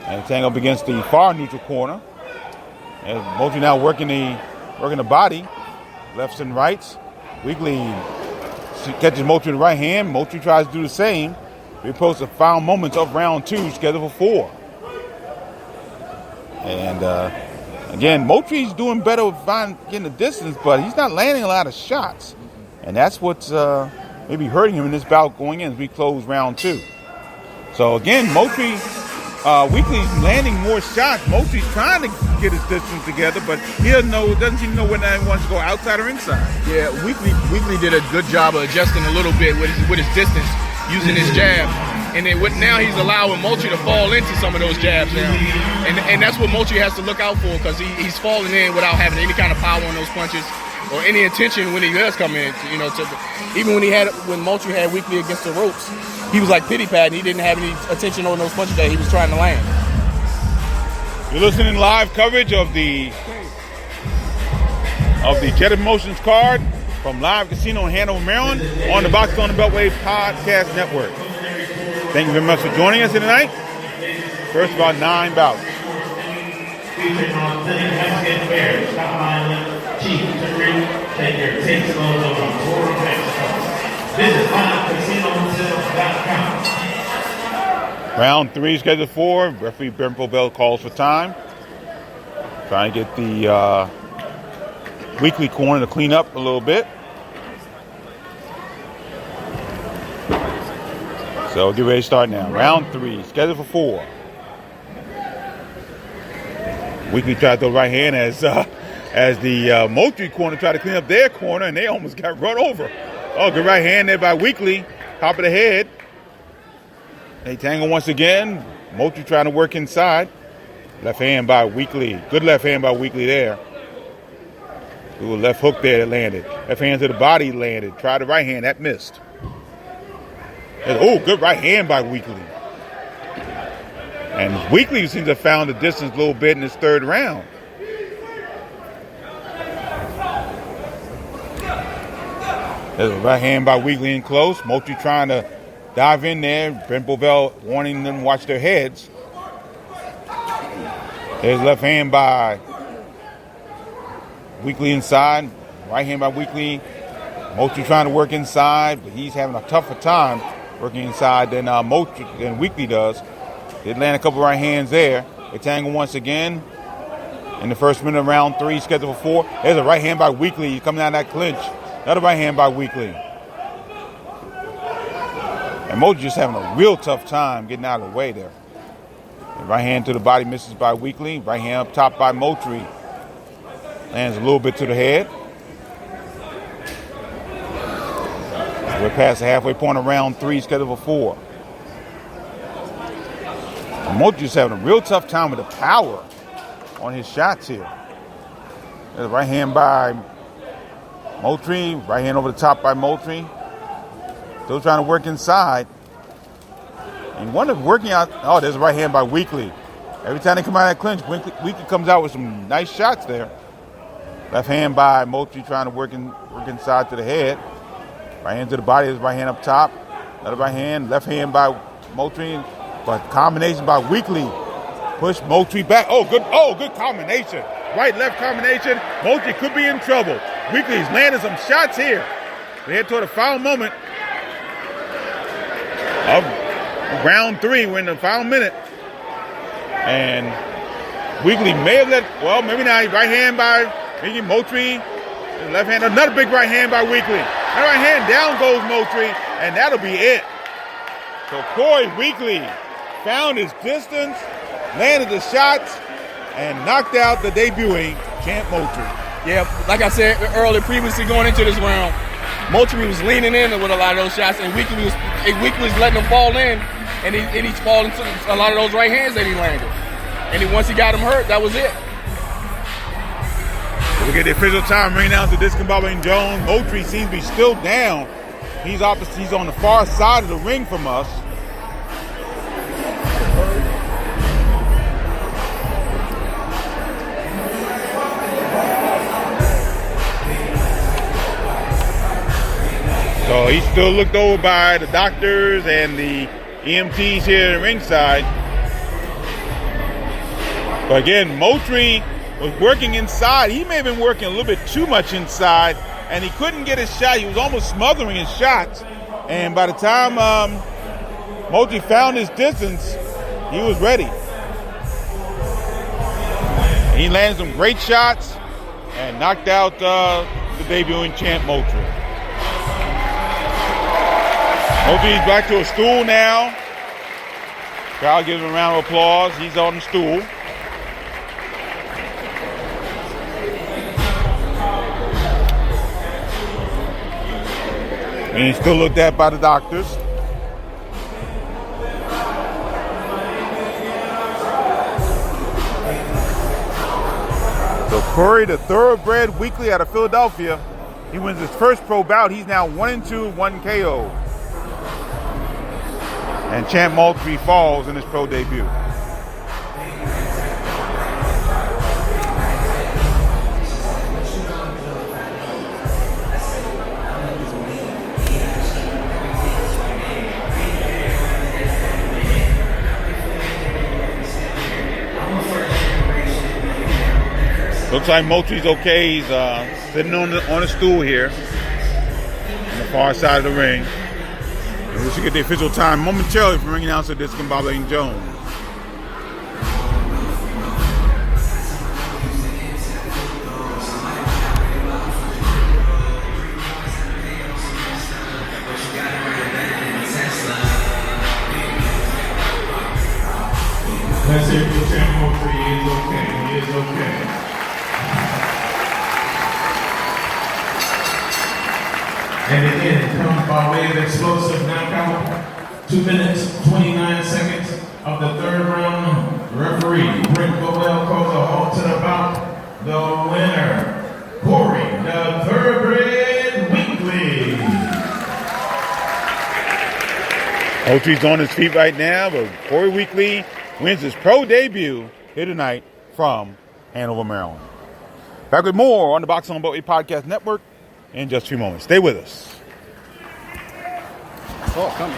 And it's up against the far neutral corner. And Moultrie now working the body. Lefts and rights. Weekly catches Moultrie with the right hand. Moultrie tries to do the same. We approach the final moments of round 2, scheduled for 4. And again, Moultrie's doing better with getting the distance, but he's not landing a lot of shots. And that's what's maybe hurting him in this bout going in as we close round 2. So again, Moultrie, Weekly's landing more shots. Moultrie's trying to get his distance together, but he doesn't seem to know when he wants to go outside or inside. Yeah, Weekly did a good job of adjusting a little bit with his distance, using his jab. And then now he's allowing Moultrie to fall into some of those jabs now. And that's what Moultrie has to look out for, because he's falling in without having any kind of power on those punches or any intention when he does come in. Even when Moultrie had Weekly against the ropes, he was like pity patting. He didn't have any attention on those punches that he was trying to land. You're listening live coverage of the Cheddar Promotions card from Live Casino in Hanover, Maryland, on the Box on the Beltway Podcast Network. Thank you very much for joining us here tonight. First about 9 bouts. Round 3 scheduled for 4. Referee Brent Bell calls for time. Trying to get the Weekly corner to clean up a little bit. So get ready to start now. Round 3, scheduled for 4. Weekly tried to throw right hand as the Moultrie corner tried to clean up their corner, and they almost got run over. Oh, good right hand there by Weekly. Top of the head. They tangle once again. Moultrie trying to work inside. Left hand by Weekly. Good left hand by Weekly there. Ooh, left hook there that landed. Left hand to the body landed. Tried the right hand. That missed. Oh, good right hand by Weekly. And Weekly seems to have found the distance a little bit in this third round. There's a right hand by Weekly in close. Moultrie trying to dive in there. Brent Bovell warning them to watch their heads. There's left hand by Weekly inside. Right hand by Weekly. Moultrie trying to work inside, but he's having a tougher time working inside than Weekly does. Did land a couple right hands there. They tangle once again. In the first minute of round 3, scheduled for 4. There's a right hand by Weekly. He's coming out of that clinch. Another right hand by Weekly. And Moultrie just having a real tough time getting out of the way there. The right hand to the body misses by Weekly. Right hand up top by Moultrie. Lands a little bit to the head. We're past the halfway point of round 3, scheduled for 4. Moultrie's having a real tough time with the power on his shots here. There's a right hand by Moultrie. Right hand over the top by Moultrie. Still trying to work inside. And one of working out. Oh, there's a right hand by Weekly. Every time they come out of that clinch, Weekly comes out with some nice shots there. Left hand by Moultrie trying to work inside to the head. Right hand to the body. There's right hand up top. Another right hand. Left hand by Moultrie. But combination by Weekly. Push Moultrie back. Oh, good combination. Right-left combination. Moultrie could be in trouble. Weekly's landing some shots here. We head toward the final moment of round 3. We're in the final minute. And Weekly may have maybe not. Right hand by Moultrie. Left hand, another big right hand by Weekly. That right hand, down goes Moultrie, and that'll be it. So Corey Weekly found his distance, landed the shots, and knocked out the debuting Champ Moultrie. Yeah, like I said earlier, previously going into this round, Moultrie was leaning in with a lot of those shots, and Weekly was letting them fall in, and he's falling to a lot of those right hands that he landed. And once he got him hurt, that was it. We get the official time ring out to discombobulating Jones. Moultrie seems to be still down. He's on the far side of the ring from us. So he's still looked over by the doctors and the EMTs here at the ringside. But again, Moultrie was working inside. He may have been working a little bit too much inside, and he couldn't get his shot. He was almost smothering his shots. And by the time Moultrie found his distance, he was ready. And he landed some great shots and knocked out the debuting Champ Moultrie. Moultrie's back to a stool now. Crowd gives him a round of applause. He's on the stool. And he's still looked at by the doctors. So Corey, the thoroughbred Weekly out of Philadelphia, he wins his first pro bout. He's now 1-2, 1 KO. And Champ Moultrie falls in his pro debut. Looks like Moultrie's okay. He's sitting on a stool here on the far side of the ring. And we should get the official time momentarily from ring announcer Discombobulating Jones. Let's hear for Champ Moultrie. He is okay. He is okay. And again, it comes by way of explosive knockout. 2 minutes, 29 seconds of the third round. Referee Brent Gowell calls a halt to the bout. The winner, Corey, the thoroughbred Weekly. Moultrie's on his feet right now, but Corey Weekly wins his pro debut here tonight from Hanover, Maryland. Back with more on the Boxing on Beltway Podcast Network in just a few moments. Stay with us. Oh, coming.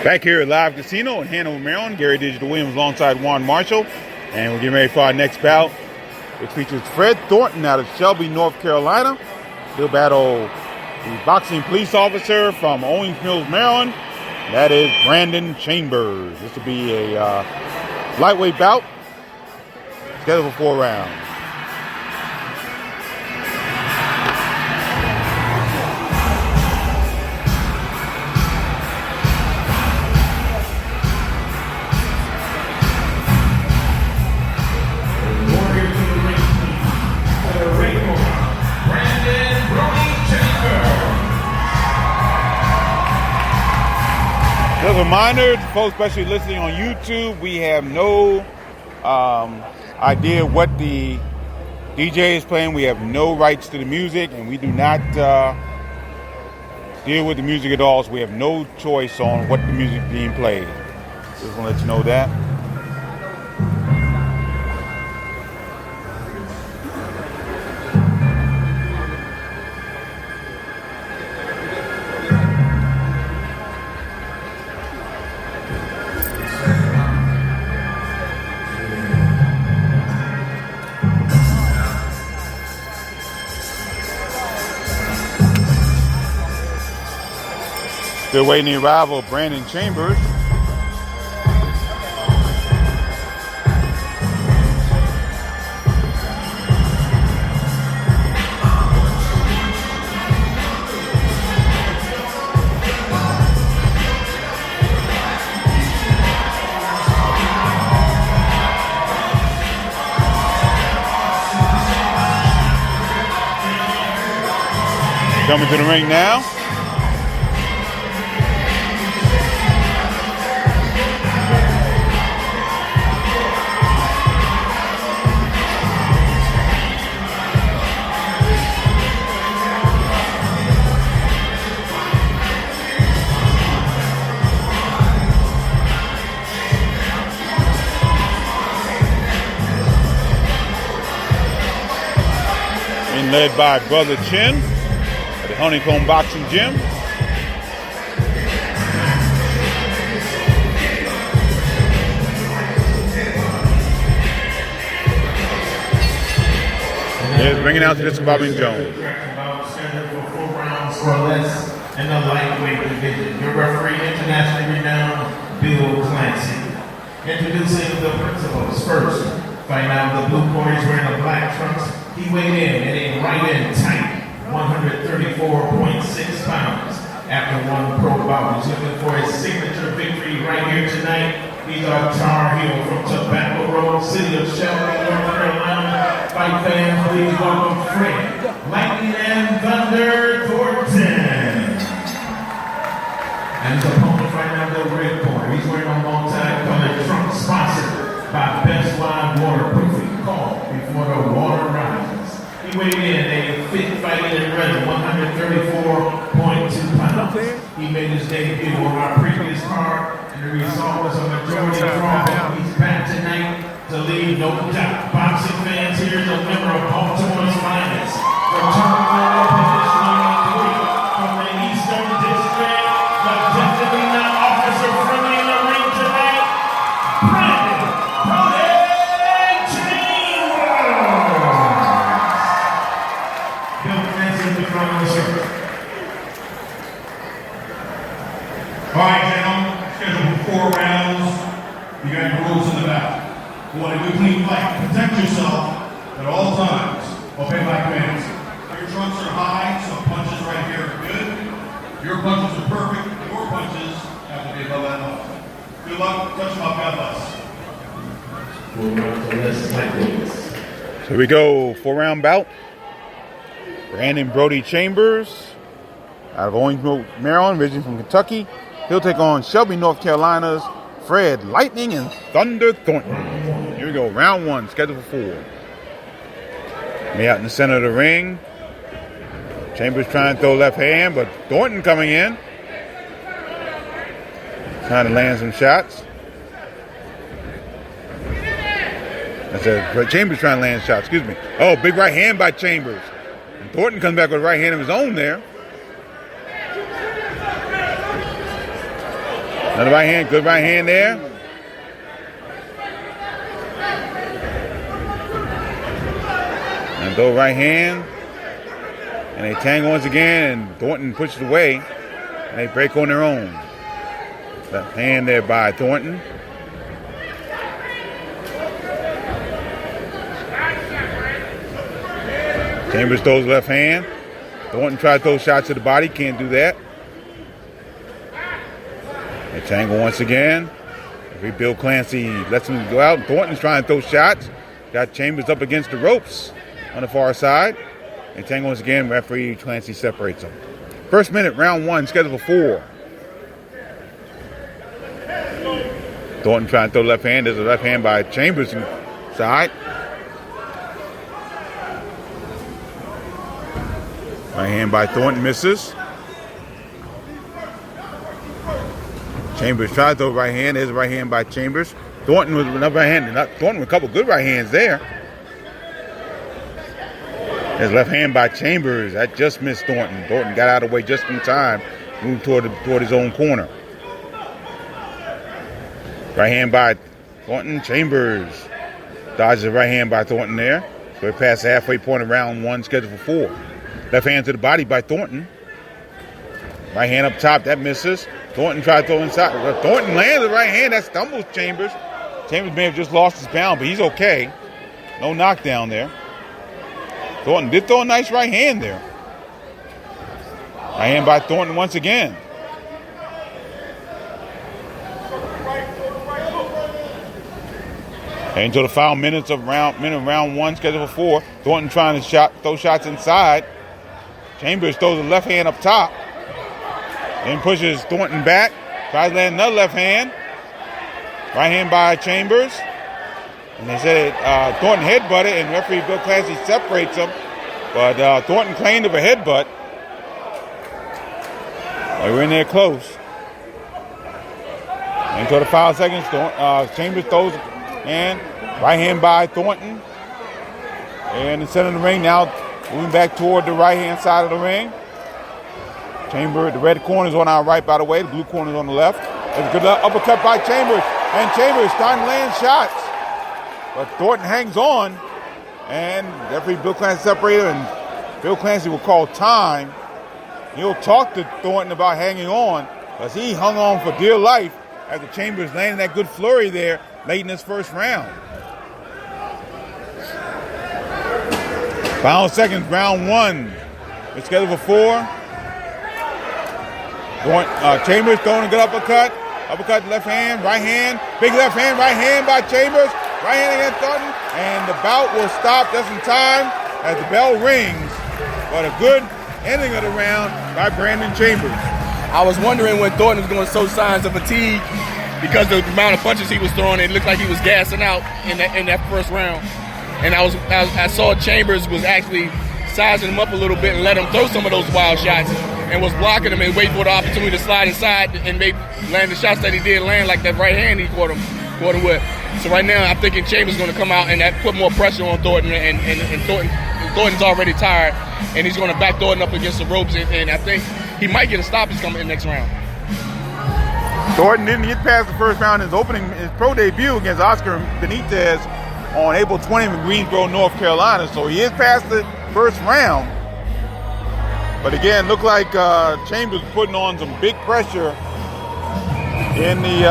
Back here at Live Casino in Hanover, Maryland, Gary Digital Williams alongside Juan Marshall. And we're getting ready for our next bout, which features Fred Thornton out of Shelby, North Carolina. He'll battle the boxing police officer from Owings Mills, Maryland. That is Brandon Chambers. This will be a lightweight bout, scheduled for 4 rounds. As a reminder to folks, especially listening on YouTube, we have no idea what the DJ is playing. We have no rights to the music, and we do not deal with the music at all, so we have no choice on what the music is being played. Just want to let you know that. Still waiting the arrival of Brandon Chambers. Coming to the ring now. Led by Brother Chin at the Honeycomb Boxing Gym. Here's bringing out to this Bobby Jones. Scheduled for 4 rounds or less in the lightweight division. Your referee, internationally renowned Bill Clancy. Introducing the principals first. Fighting out the blue corner, he's wearing the black trunks. He weighed in at a right-in tight 134.6 pounds after one pro bout. He's looking for his signature victory right here tonight. He's our Tar Heel from Tobacco Road, city of Shelby, North Carolina. Fight fans, please welcome Fred Lightning and Thunder Thornton. And his opponent right now, the red corner. He's wearing a long-time colored trunk sponsored by Best Line Waterproofing. Call before the water rises. He weighed in a fit fighting and ready 134.2 pounds. He made his debut on our previous card, and the result was a majority draw. He's back tonight to leave no doubt. Boxing fans, here's a member of Baltimore's finest. Returning opposition from the Eastern District, but definitely not officer friendly in the ring tonight. Brandon All right, gentlemen, scheduled for 4 rounds. You got your rules in the back. You want a good clean fight. Protect yourself at all times. Obey my commands. Your trunks are high, so punches right here are good. Your punches are perfect. Your punches have to be above that line. Good luck. Touch them up. God bless. So here we go, 4-round bout. Brandon Brody Chambers out of Owings Mills, Maryland, originally from Kentucky. He'll take on Shelby, North Carolina's Fred Lightning and Thunder Thornton. Here we go, round 1, scheduled for 4. Me out in the center of the ring. Chambers trying to throw left hand, but Thornton coming in. Trying to land some shots. I said Chambers trying to land shots, excuse me. Oh, big right hand by Chambers. And Thornton comes back with a right hand of his own there. Another right hand, good right hand there. And throw right hand. And they tangle once again, and Thornton pushes away. And they break on their own. Left hand there by Thornton. Chambers throws left hand. Thornton tried to throw shots to the body, can't do that. They tangle once again. Bill Clancy lets him go out. Thornton's trying to throw shots. Got Chambers up against the ropes on the far side. They tangle once again. Referee Clancy separates them. First minute, round 1, scheduled for 4. Thornton trying to throw left hand. There's a left hand by Chambers side. Right hand by Thornton misses. Chambers tried to throw right hand. There's a right hand by Chambers. Thornton with another right hand. Thornton with a couple good right hands there. There's left hand by Chambers. That just missed Thornton. Thornton got out of the way just in time. Moved toward his own corner. Right hand by Thornton. Chambers dodges the right hand by Thornton there. So we're past the halfway point of round 1, scheduled for 4. Left hand to the body by Thornton. Right hand up top, that misses. Thornton tried to throw inside. Thornton lands the right hand, that stumbles Chambers. Chambers may have just lost his pound, but he's okay. No knockdown there. Thornton did throw a nice right hand there. Right hand by Thornton once again. Until the final minutes of round 1, scheduled for 4. Thornton trying to throw shots inside. Chambers throws a left hand up top. Then pushes Thornton back. Tries to land another left hand. Right hand by Chambers. And they said Thornton headbutted, and referee Bill Clancy separates them. But Thornton claimed of a headbutt. They were in there close. Until the final seconds, Chambers throws and right hand by Thornton. And the center of the ring now moving back toward the right-hand side of the ring. Chambers, the red corner is on our right, by the way. The blue corner is on the left. There's a good uppercut by Chambers. And Chambers starting to land shots. But Thornton hangs on. And referee Bill Clancy separated. And Bill Clancy will call time. He'll talk to Thornton about hanging on, because he hung on for dear life after Chambers landed that good flurry there late in this first round. Final seconds, round 1. It's scheduled for 4. Chambers throwing a good uppercut. Uppercut, left hand, right hand. Big left hand, right hand by Chambers. Right hand against Thornton. And the bout will stop just in time as the bell rings. But a good ending of the round by Brandon Chambers. I was wondering when Thornton was going to show signs of fatigue because of the amount of punches he was throwing. It looked like he was gassing out in that first round. And I saw Chambers was actually sizing him up a little bit and let him throw some of those wild shots, and was blocking him and waiting for the opportunity to slide inside and maybe land the shots that he did land, like that right hand he caught him with. So right now I'm thinking Chambers is going to come out and that put more pressure on Thornton, and Thornton's already tired, and he's going to back Thornton up against the ropes, and I think he might get a stoppage coming in the next round. Thornton didn't get past the first round in his pro debut against Oscar Benitez on April 20th in Greensboro, North Carolina. So he is past the first round. But again, looked like Chambers putting on some big pressure in the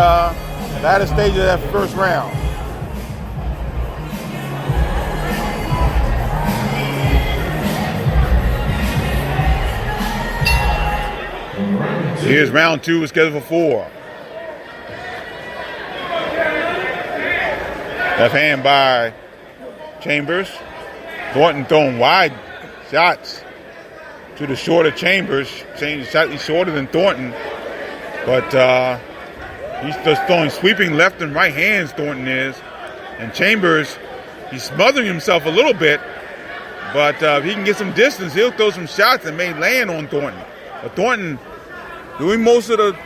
latter stage of that first round. Here's round 2, scheduled for 4. Left hand by Chambers. Thornton throwing wide shots to the shorter Chambers. Slightly shorter than Thornton. But he's just throwing sweeping left and right hands, Thornton is. And Chambers, he's smothering himself a little bit. But if he can get some distance, he'll throw some shots that may land on Thornton. But Thornton doing most of the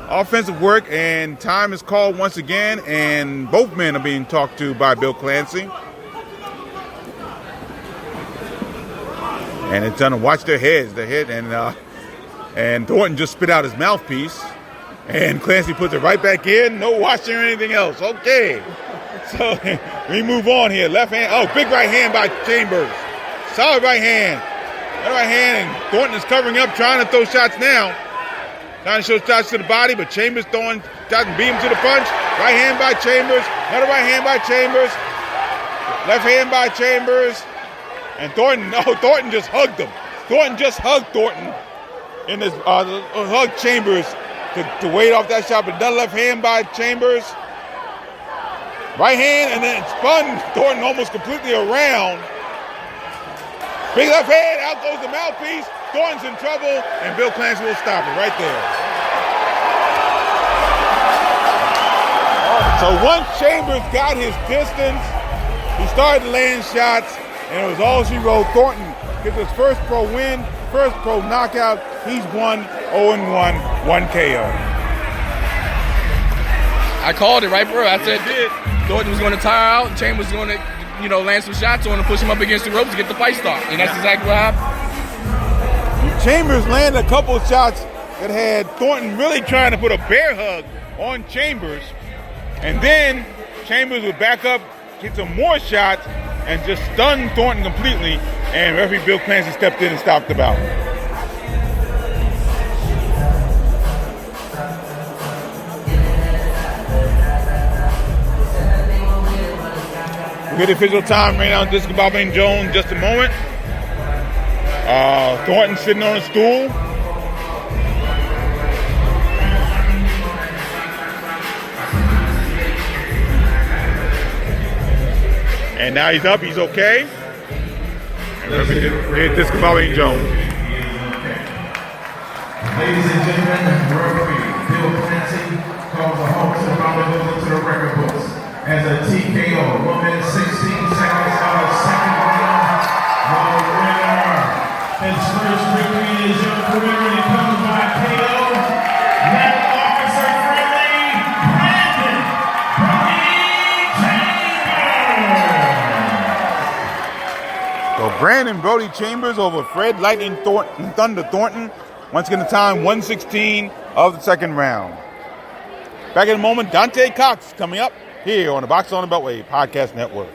offensive work, and time is called once again, and both men are being talked to by Bill Clancy. And it's time to watch their heads. And Thornton just spit out his mouthpiece. And Clancy puts it right back in. No washing or anything else. Okay. So we move on here. Left hand. Oh, big right hand by Chambers. Solid right hand. That right hand. And Thornton is covering up, trying to throw shots now. Trying to show shots to the body, but Chambers throwing shots and beat him to the punch. Right hand by Chambers. Another right hand by Chambers. Left hand by Chambers. And Thornton just hugged him. Thornton just hugged Thornton. In this, hugged Chambers to wait off that shot. But another left hand by Chambers. Right hand, and then it spun Thornton almost completely around. Big left hand, out goes the mouthpiece. Thornton's in trouble, and Bill Clancy will stop it right there. So once Chambers got his distance, he started laying shots, and it was all she wrote. Thornton gets his first pro win, first pro knockout. He's 1-0-1, 1 KO. I called it, right, bro? I said Thornton was going to tire out. Chambers was going to, land some shots on him, push him up against the ropes to get the fight started. And that's exactly what happened. Chambers landed a couple of shots that had Thornton really trying to put a bear hug on Chambers. And then Chambers would back up, get some more shots, and just stun Thornton completely. And referee Bill Clancy stepped in and stopped the bout. Good official time right now, Disco Bobby and Jones, just a moment. Thornton sitting on a stool. And now he's up, he's okay. And here's Disco Bobby and Jones. Ladies and gentlemen, referee Bill Clancy calls the Hawks and to the record books as a TKO, 1 minute 16 seconds of the second round. The winner, his first victory in his young career, and it comes by KO. Medical officer friendly, Brandon Brody Chambers over Fred Lightning Thunder Thornton. Once again, the time 1:16 of the second round. Back in a moment, Dante Cox coming up here on the Box on the Beltway Podcast Network.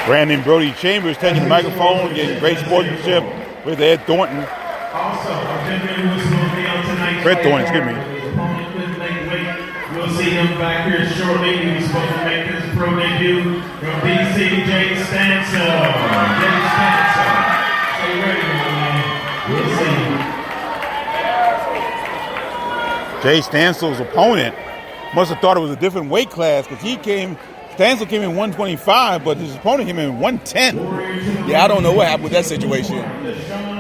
Brandon Brody Chambers taking the microphone, getting great sportsmanship with Ed Thornton. Also, tonight. Fred Thornton, excuse me. We'll see him back here shortly. He's supposed to make his pro debut from DC, Jay Stansel. Jay Stansel. Stay ready, man. We'll see. Jay Stansel's opponent must have thought it was a different weight class because he came Stansel came in 125, but his opponent came in 110. Yeah, I don't know what happened with that situation.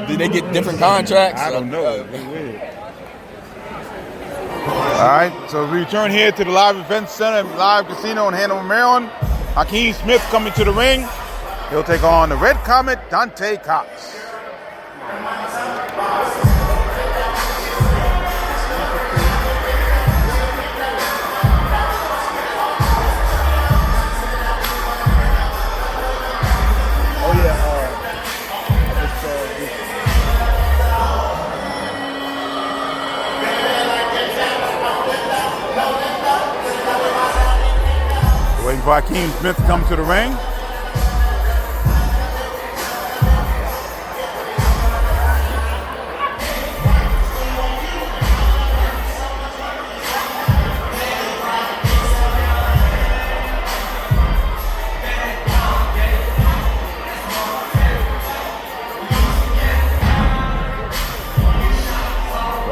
Did they get different contracts? I don't know. All right, so we return here to the Live Event Center, Live Casino in Hanover, Maryland. Hakeem Smith coming to the ring. He'll take on the Red Comet, Dante Cox. Waiting for Hakeem Smith to come to the ring.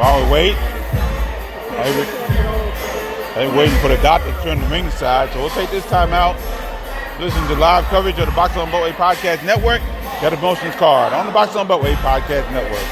While we wait, I'm waiting for the doctor to turn the ringside, so we'll take this time out. Listen to live coverage of the Boxing on Beltway Podcast Network. Got a promotions card on the Boxing on Beltway Podcast Network.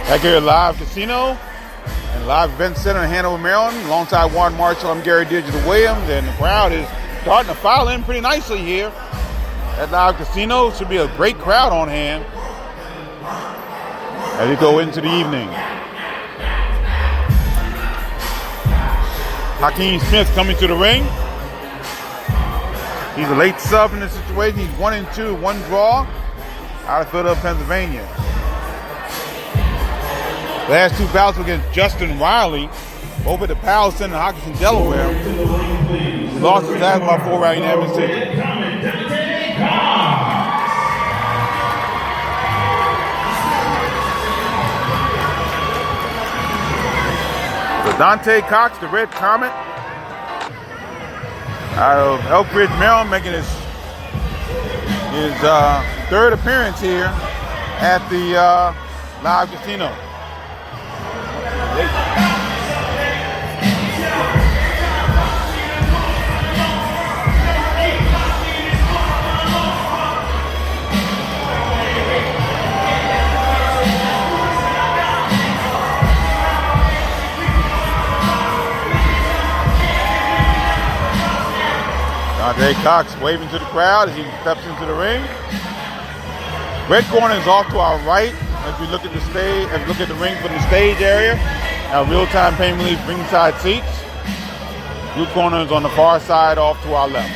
Back here at Live Casino and Live Event Center in Hanover, Maryland. Alongside Juan Marshall, I'm Gary Digital Williams, and the crowd is starting to file in pretty nicely here at Live Casino. Should be a great crowd on hand as we go into the evening. Hakeem Smith coming to the ring. He's a late sub in this situation. He's 1-2, one draw out of Philadelphia, Pennsylvania. Last two bouts were against Justin Riley, both at the Powell Center in Hockinson, Delaware. He lost his last by 4-round unanimous decision. So Dante Cox, the Red Comet, out of Elk Ridge, Maryland, making his third appearance here at the Live Casino. Dante Cox waving to the crowd as he steps into the ring. Red corner is off to our right as we look at the stage, as we look at the ring from the stage area. Our real-time payment relief ringside seats. Blue corner is on the far side off to our left.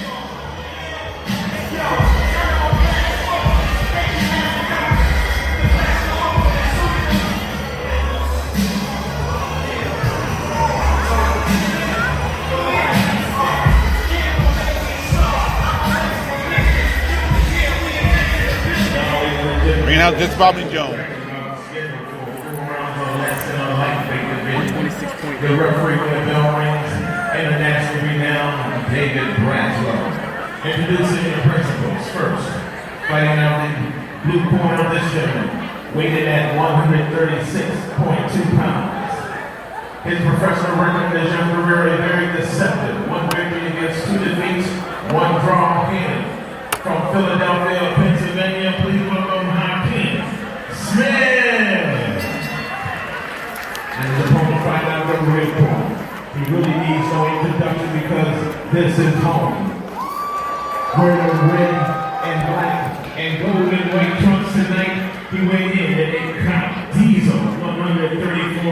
Ring out just Bobby Jones. 126.8. The referee with the bell rings, internationally renowned David Braswell. Introducing the principals first. Fighting out the blue corner of this gentleman, weighted at 136.2 pounds. His professional record in his young career is very deceptive. One victory against 2 defeats, 1 draw hand. From Philadelphia, Pennsylvania, please welcome Hakeem Smith. And his opponent fighting out of the red corner. He really needs no introduction because this is home. Where the red and black and golden white trunks tonight. He weighed in at a cop diesel, 134.2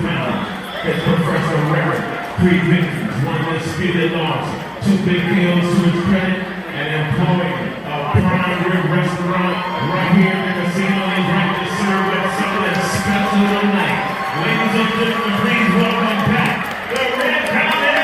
pounds. His professional record, 3 victories, 1 disputed loss, 2 big deals to his credit, and employed a prime rib restaurant right here in the casino. He's right to serve up something special tonight. Ladies and gentlemen, please welcome back the Red Carpet.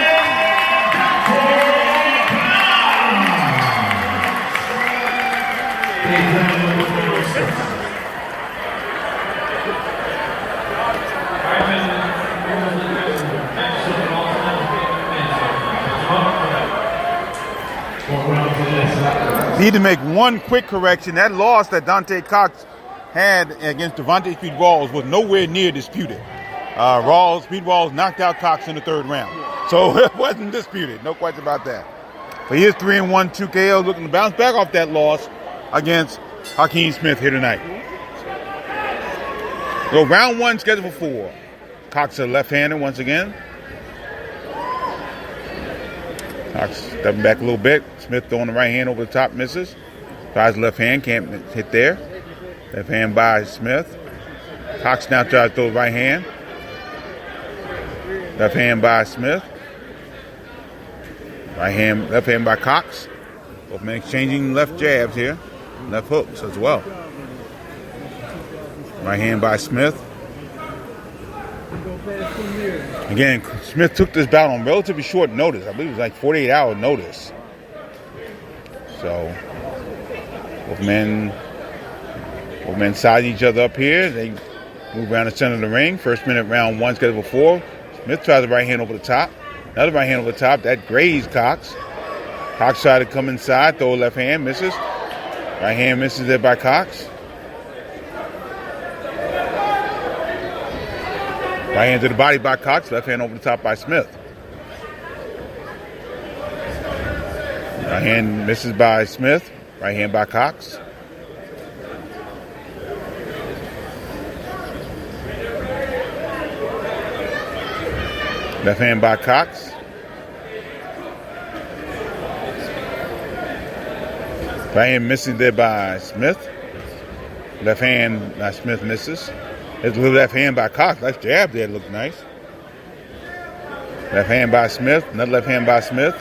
Need to make one quick correction. That loss that Dante Cox had against Devontae Speed Rawls was nowhere near disputed. Speed Rawls knocked out Cox in the 3rd round. So it wasn't disputed. No question about that. But he is 3-1, 2 KO, looking to bounce back off that loss against Hakeem Smith here tonight. So round 1 scheduled for 4. Cox a left-hander once again. Cox stepping back a little bit. Smith throwing the right hand over the top, misses. Tries left hand, can't hit there. Left hand by Smith. Cox now tries to throw the right hand. Left hand by Smith. Left hand by Cox. Both men exchanging left jabs here. Left hooks as well. Right hand by Smith. Again, Smith took this bout on relatively short notice. I believe it was like 48-hour notice. So, both men size each other up here. They move around the center of the ring. First minute, round 1 scheduled for 4. Smith tries the right hand over the top. Another right hand over the top. That grazed Cox. Cox tried to come inside, throw a left hand, misses. Right hand misses there by Cox. Right hand to the body by Cox. Left hand over the top by Smith. Right hand misses by Smith. Right hand by Cox. Left hand by Cox. Right hand misses there by Smith. Left hand by Smith misses. There's a little left hand by Cox. Nice jab there, looked nice. Left hand by Smith. Another left hand by Smith.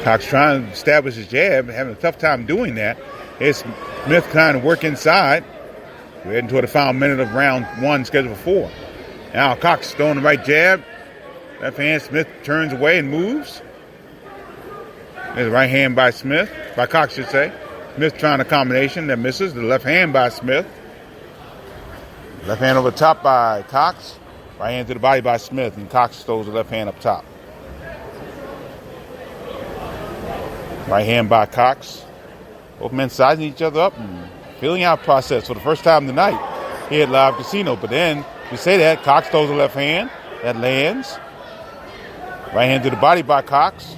Cox trying to establish his jab, having a tough time doing that. Here's Smith trying to work inside. We're heading toward the final minute of round 1, scheduled for 4. Now Cox throwing the right jab. Left hand, Smith turns away and moves. There's a right hand by Smith, by Cox, should say. Smith trying a combination that misses. The left hand by Smith. Left hand over the top by Cox. Right hand to the body by Smith, and Cox throws the left hand up top. Right hand by Cox. Both men sizing each other up and feeling out process for the first time tonight here at Live Casino. But then, we say that, Cox throws the left hand. That lands. Right hand to the body by Cox.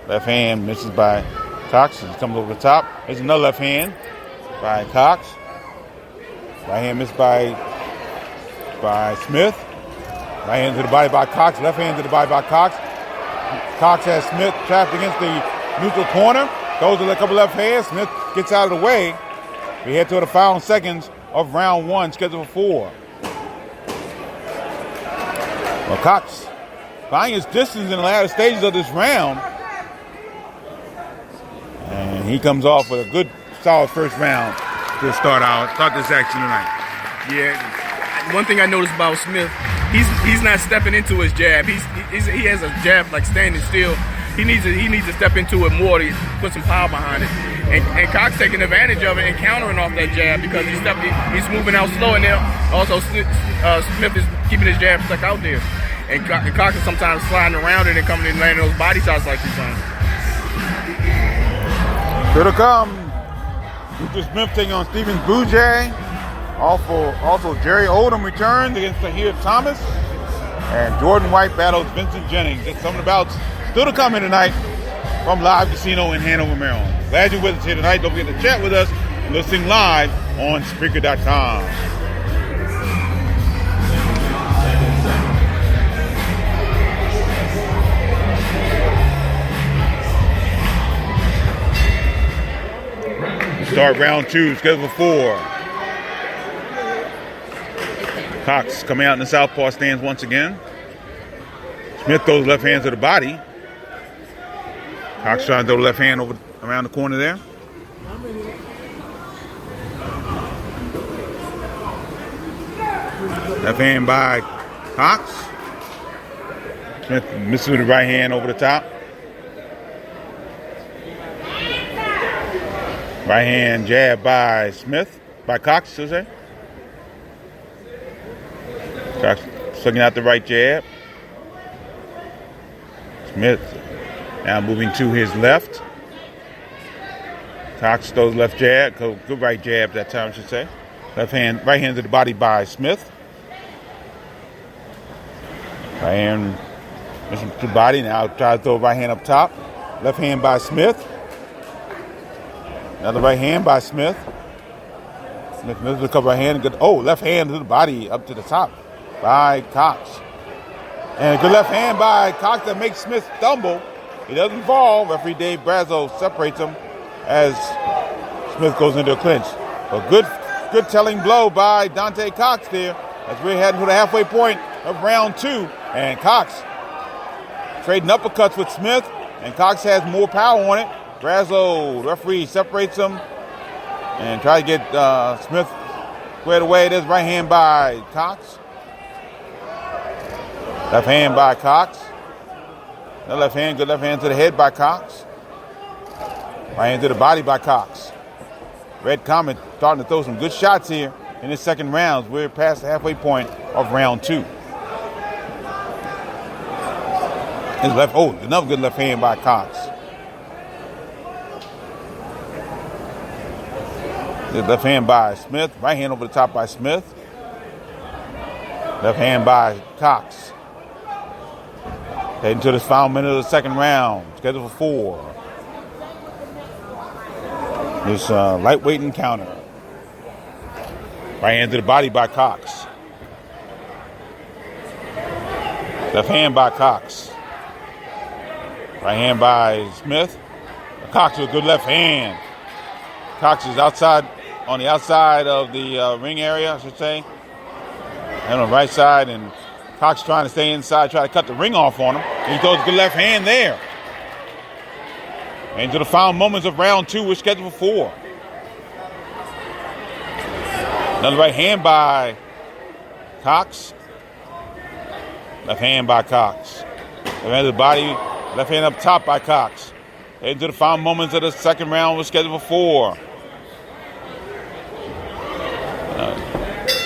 Left hand misses by Cox. He comes over the top. There's another left hand by Cox. Right hand missed by Smith. Right hand to the body by Cox. Left hand to the body by Cox. Cox has Smith trapped against the neutral corner. Throws a couple left hands. Smith gets out of the way. We head to the final seconds of round 1, scheduled for 4. Well, Cox finding his distance in the latter stages of this round. And he comes off with a good, solid first round to start this action tonight. Yeah, one thing I noticed about Smith, he's not stepping into his jab. He has a jab like standing still. He needs to step into it more to put some power behind it. And Cox taking advantage of it and countering off that jab because he's moving out slow, and then also Smith is keeping his jab stuck out there. And Cox is sometimes sliding around it and coming in and landing those body shots like he's done. Still to come, Lucas Smith taking on Steven Bouget. Also, Jerry Oldham returns against Tahir Thomas. And Jordan White battles Vincent Jennings. That's some of the bouts still to come in tonight from Live Casino in Hanover, Maryland. Glad you're with us here tonight. Don't forget to chat with us and listen live on Spreaker.com. start round 2, scheduled for 4. Cox coming out in the southpaw stance once again. Smith throws left hand to the body. Cox trying to throw the left hand over around the corner there. Left hand by Cox. Smith misses with the right hand over the top. Right hand jab by Smith, by Cox, should I say. Cox slugging out the right jab. Smith now moving to his left. Cox throws left jab, good right jab that time, I should say. Right hand to the body by Smith. Right hand to the body, now try to throw right hand up top. Left hand by Smith. Another right hand by Smith. Smith misses the cover right hand. Good. Oh, left hand to the body up to the top by Cox. And a good left hand by Cox that makes Smith stumble. He doesn't fall. Referee Dave Brazo separates him as Smith goes into a clinch. A good telling blow by Dante Cox there as we're heading to the halfway point of round 2. And Cox trading uppercuts with Smith, and Cox has more power on it. Brazo, the referee, separates him and tries to get Smith squared away. There's right hand by Cox. Left hand by Cox. The left hand, good left hand to the head by Cox. Right hand to the body by Cox. Red Comet starting to throw some good shots here in this second round. We're past the halfway point of round 2. His left, another good left hand by Cox. His left hand by Smith. Right hand over the top by Smith. Left hand by Cox. Heading to the final minute of the second round. Scheduled for 4. This lightweight encounter. Right hand to the body by Cox. Left hand by Cox. Right hand by Smith. Cox with a good left hand. Cox is on the outside of the ring area, I should say. And on the right side, and Cox trying to stay inside, try to cut the ring off on him. And he throws a good left hand there. And to the final moments of round 2, we're scheduled for 4. Another right hand by Cox. Left hand by Cox. Left hand to the body. Left hand up top by Cox. Into the final moments of the second round, we're scheduled for 4.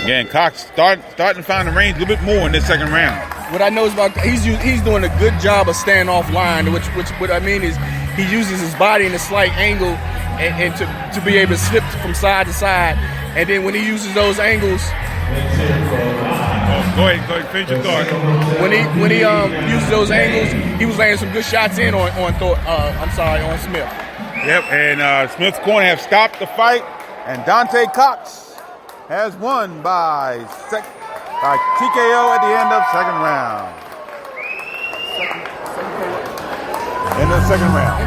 Again, Cox starting to find the range a little bit more in this second round. What I know is about he's doing a good job of staying offline, which what I mean is he uses his body in a slight angle and to be able to slip from side to side. And then when he uses those angles, Go ahead, finish your thought. When he uses those angles, he was laying some good shots in on Smith. Yep, and Smith's corner have stopped the fight, and Dante Cox has won by TKO at the end of second round. End of the second round.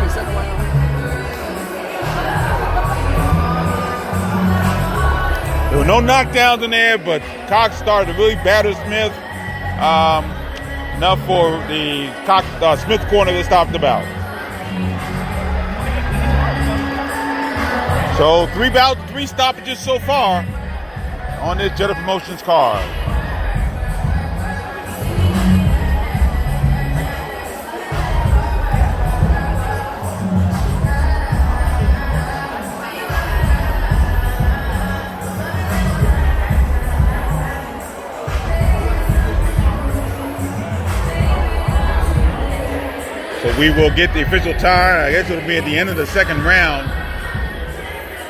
There were no knockdowns in there, but Cox started to really batter Smith. Enough for the Smith corner to stop the bout. So 3 stoppages so far on this Jetta Promotions card. So we will get the official time. I guess it'll be at the end of the second round.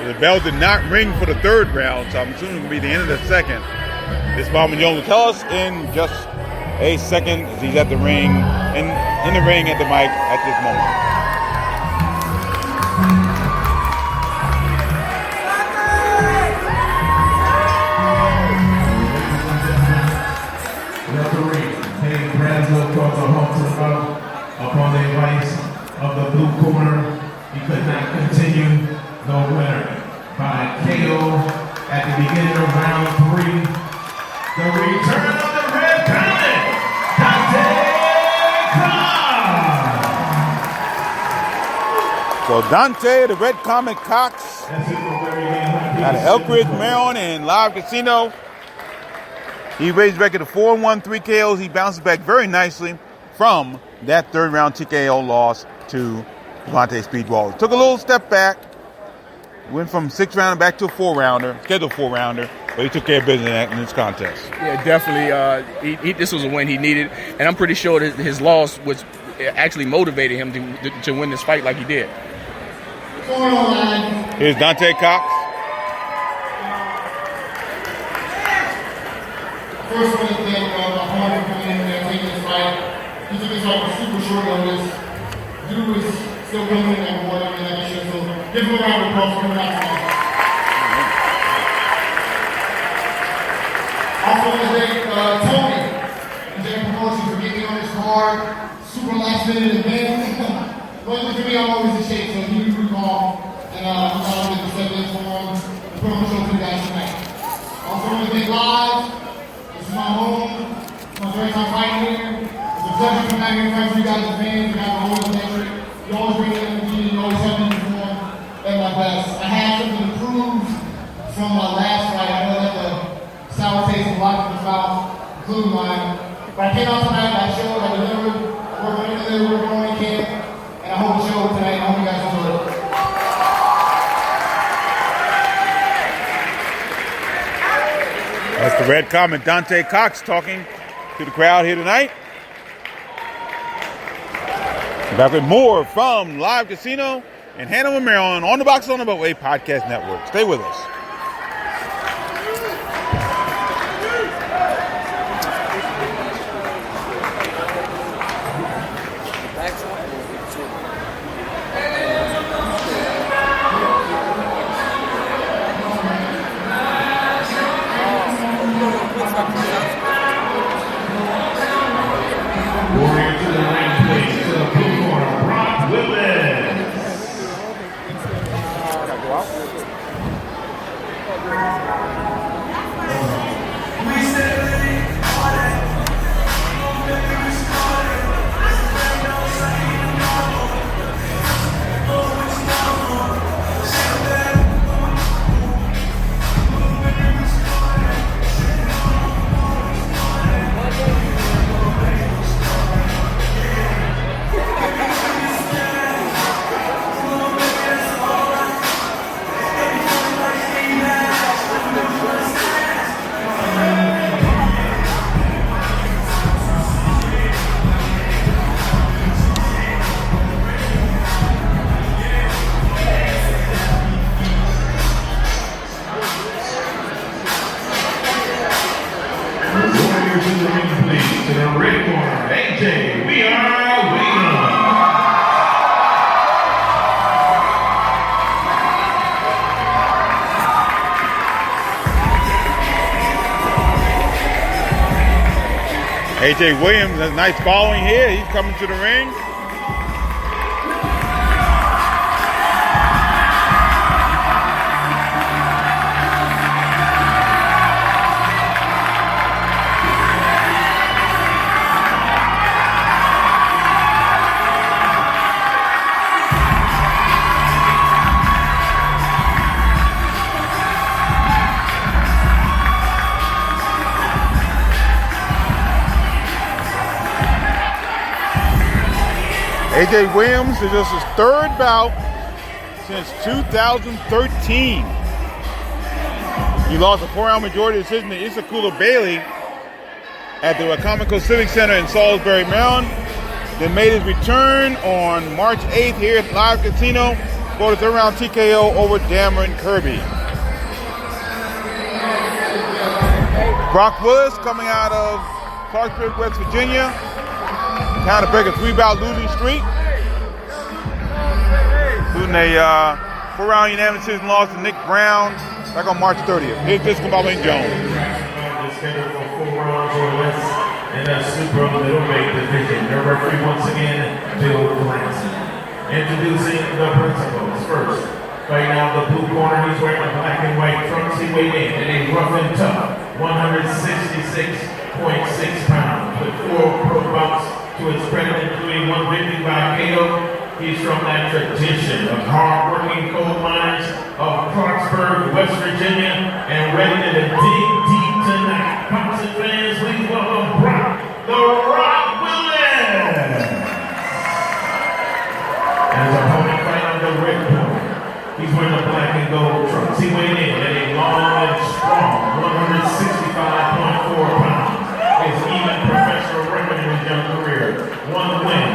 The bell did not ring for the third round, so I'm assuming it'll be the end of the second. This Marvin Jones will tell us in just a second as he's at the ring, in the ring at the mic at this moment. Dave Brazo calls a halt to the bout upon the advice of the blue corner. He could not continue. No winner. TKO at the beginning of round 3. The return of the red comet, Dante Cox. So Dante, the Red Comet Cox, out of Elk Ridge, Maryland, and Live Casino. He raised back at a 4-1, 3 KOs. He bounces back very nicely from that third round TKO loss to Devontae Speedwaller. Took a little step back, went from 6-rounder back to a 4-rounder, scheduled 4-rounder, but he took care of business in this contest. Yeah, definitely. This was a win he needed, and I'm pretty sure that his loss was actually motivated him to win this fight like he did. Here's Dante Cox. First, I want to thank my opponent for coming in and taking this fight. He took this fight with super short notice. Dude was still coming in at one and that shit, so give him a round of applause for coming out tonight. Also want to thank Tony and J Promotions for getting me on this card. Super last minute event. Luckily for me, I'm always in shape, so he was calm. And I'm trying to get the 7 days for him. Put on the show for you guys tonight. Also want to thank Live. This is my home. It's my first time fighting here. It's a pleasure to come back here in front of you guys as fans. You guys are always electric. You always bring the energy. You always help me perform at my best. I had something to prove from my last fight. I know that the sour taste of life in the mouth, including mine. But I came out tonight. I showed. I delivered. We're going to deliver. We're going to camp. And I hope the show tonight. I hope you guys enjoy it. That's the Red Comet, Dante Cox, talking to the crowd here tonight. Back with more from Live Casino in Hanover, Maryland, on the Box on the Beltway Podcast Network. Stay with us. Warrior to the ring, please. To the blue corner, Brock Willis. Warrior to the ring, please. To the red corner, AJ. We are Williams. AJ Williams has a nice following here. He's coming to the ring. AJ Williams is just his third bout since 2013. He lost a 4-round majority decision to Isakula Bailey at the Wacomico Civic Center in Salisbury, Maryland. Then made his return on March 8th here at Live Casino for the 3rd-round TKO over Dameron Kirby. Brock Willis coming out of Clarksburg, West Virginia. Trying to break a 3-bout losing streak. Including a 4-round unanimous decision loss to Nick Brown back on March 30th. Here's Jessica Bowling Jones. Scheduled for 4 rounds or less in the super middleweight division. Their referee once again, Bill Clancy. Introducing the principals. First, Right now, the blue corner, he's wearing a black and white trunks. He weighed in at a rough and tough 166.6 pounds with 4 pro bumps to his credit, including one victory by KO. He's from that tradition of hard-working coal miners of Clarksburg, West Virginia, and ready to dig deep tonight. Pops and fans, please welcome Brock the Rock Willis. And his opponent right on the red corner. He's wearing the black and gold trunks. He weighed in at a long and strong 165.4 pounds. His even professional record in his young career. 1 win,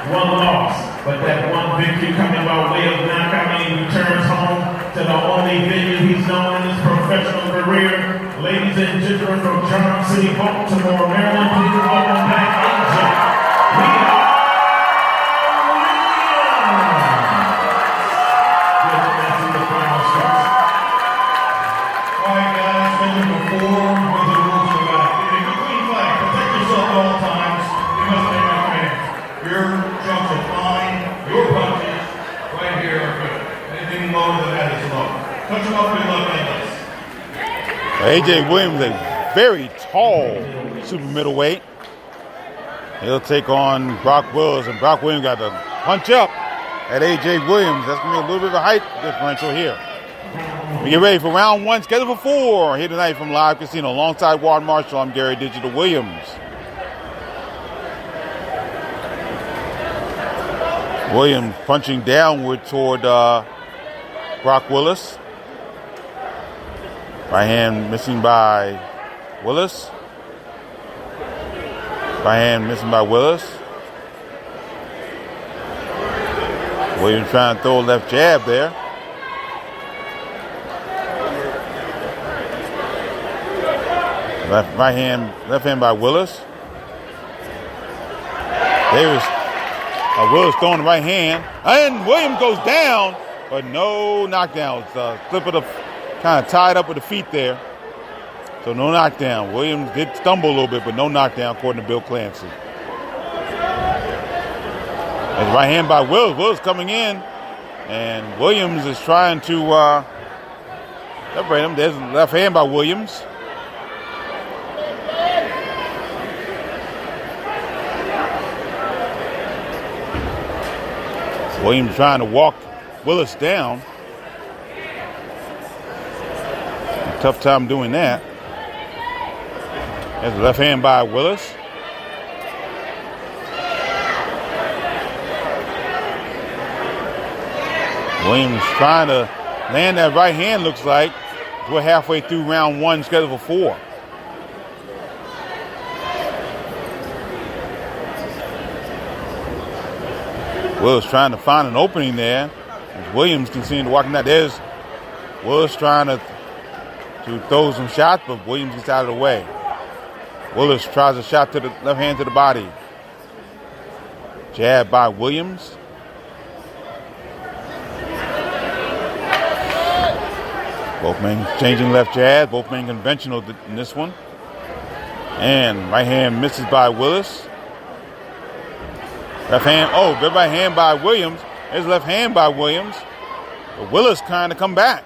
1 loss, but that 1 victory coming by way of knockout, and he returns home to the only venue he's known in his professional career. Ladies and gentlemen from Charm City, Baltimore, Maryland, please welcome back AJ. AJ Williams, a very tall super middleweight. He'll take on Brock Willis, and Brock Williams got to punch up at AJ Williams. That's going to be a little bit of a height differential here. We get ready for round 1, scheduled for 4 here tonight from Live Casino. Alongside Juan Marshall, I'm Gary Digital Williams. Williams punching downward toward Brock Willis. Right hand missing by Willis. Right hand missing by Willis. Williams trying to throw a left jab there. Left hand by Willis. Davis. Willis throwing the right hand. And Williams goes down, but no knockdown. It's a slip of the kind of tied up with the feet there. So no knockdown. Williams did stumble a little bit, but no knockdown according to Bill Clancy. There's right hand by Willis. Willis coming in. And Williams is trying to separate him. There's left hand by Williams. Williams trying to walk Willis down. Tough time doing that. There's a left hand by Willis. Williams trying to land that right hand, looks like. We're halfway through round 1, scheduled for 4. Willis trying to find an opening there. As Williams continuing to walk in that. There's Willis trying to throw some shots, but Williams gets out of the way. Willis tries a shot to the left hand to the body. Jab by Williams. Both men changing left jab, both men conventional in this one. And right hand misses by Willis. Left hand, good right hand by Williams. There's left hand by Williams. But Willis kind of come back.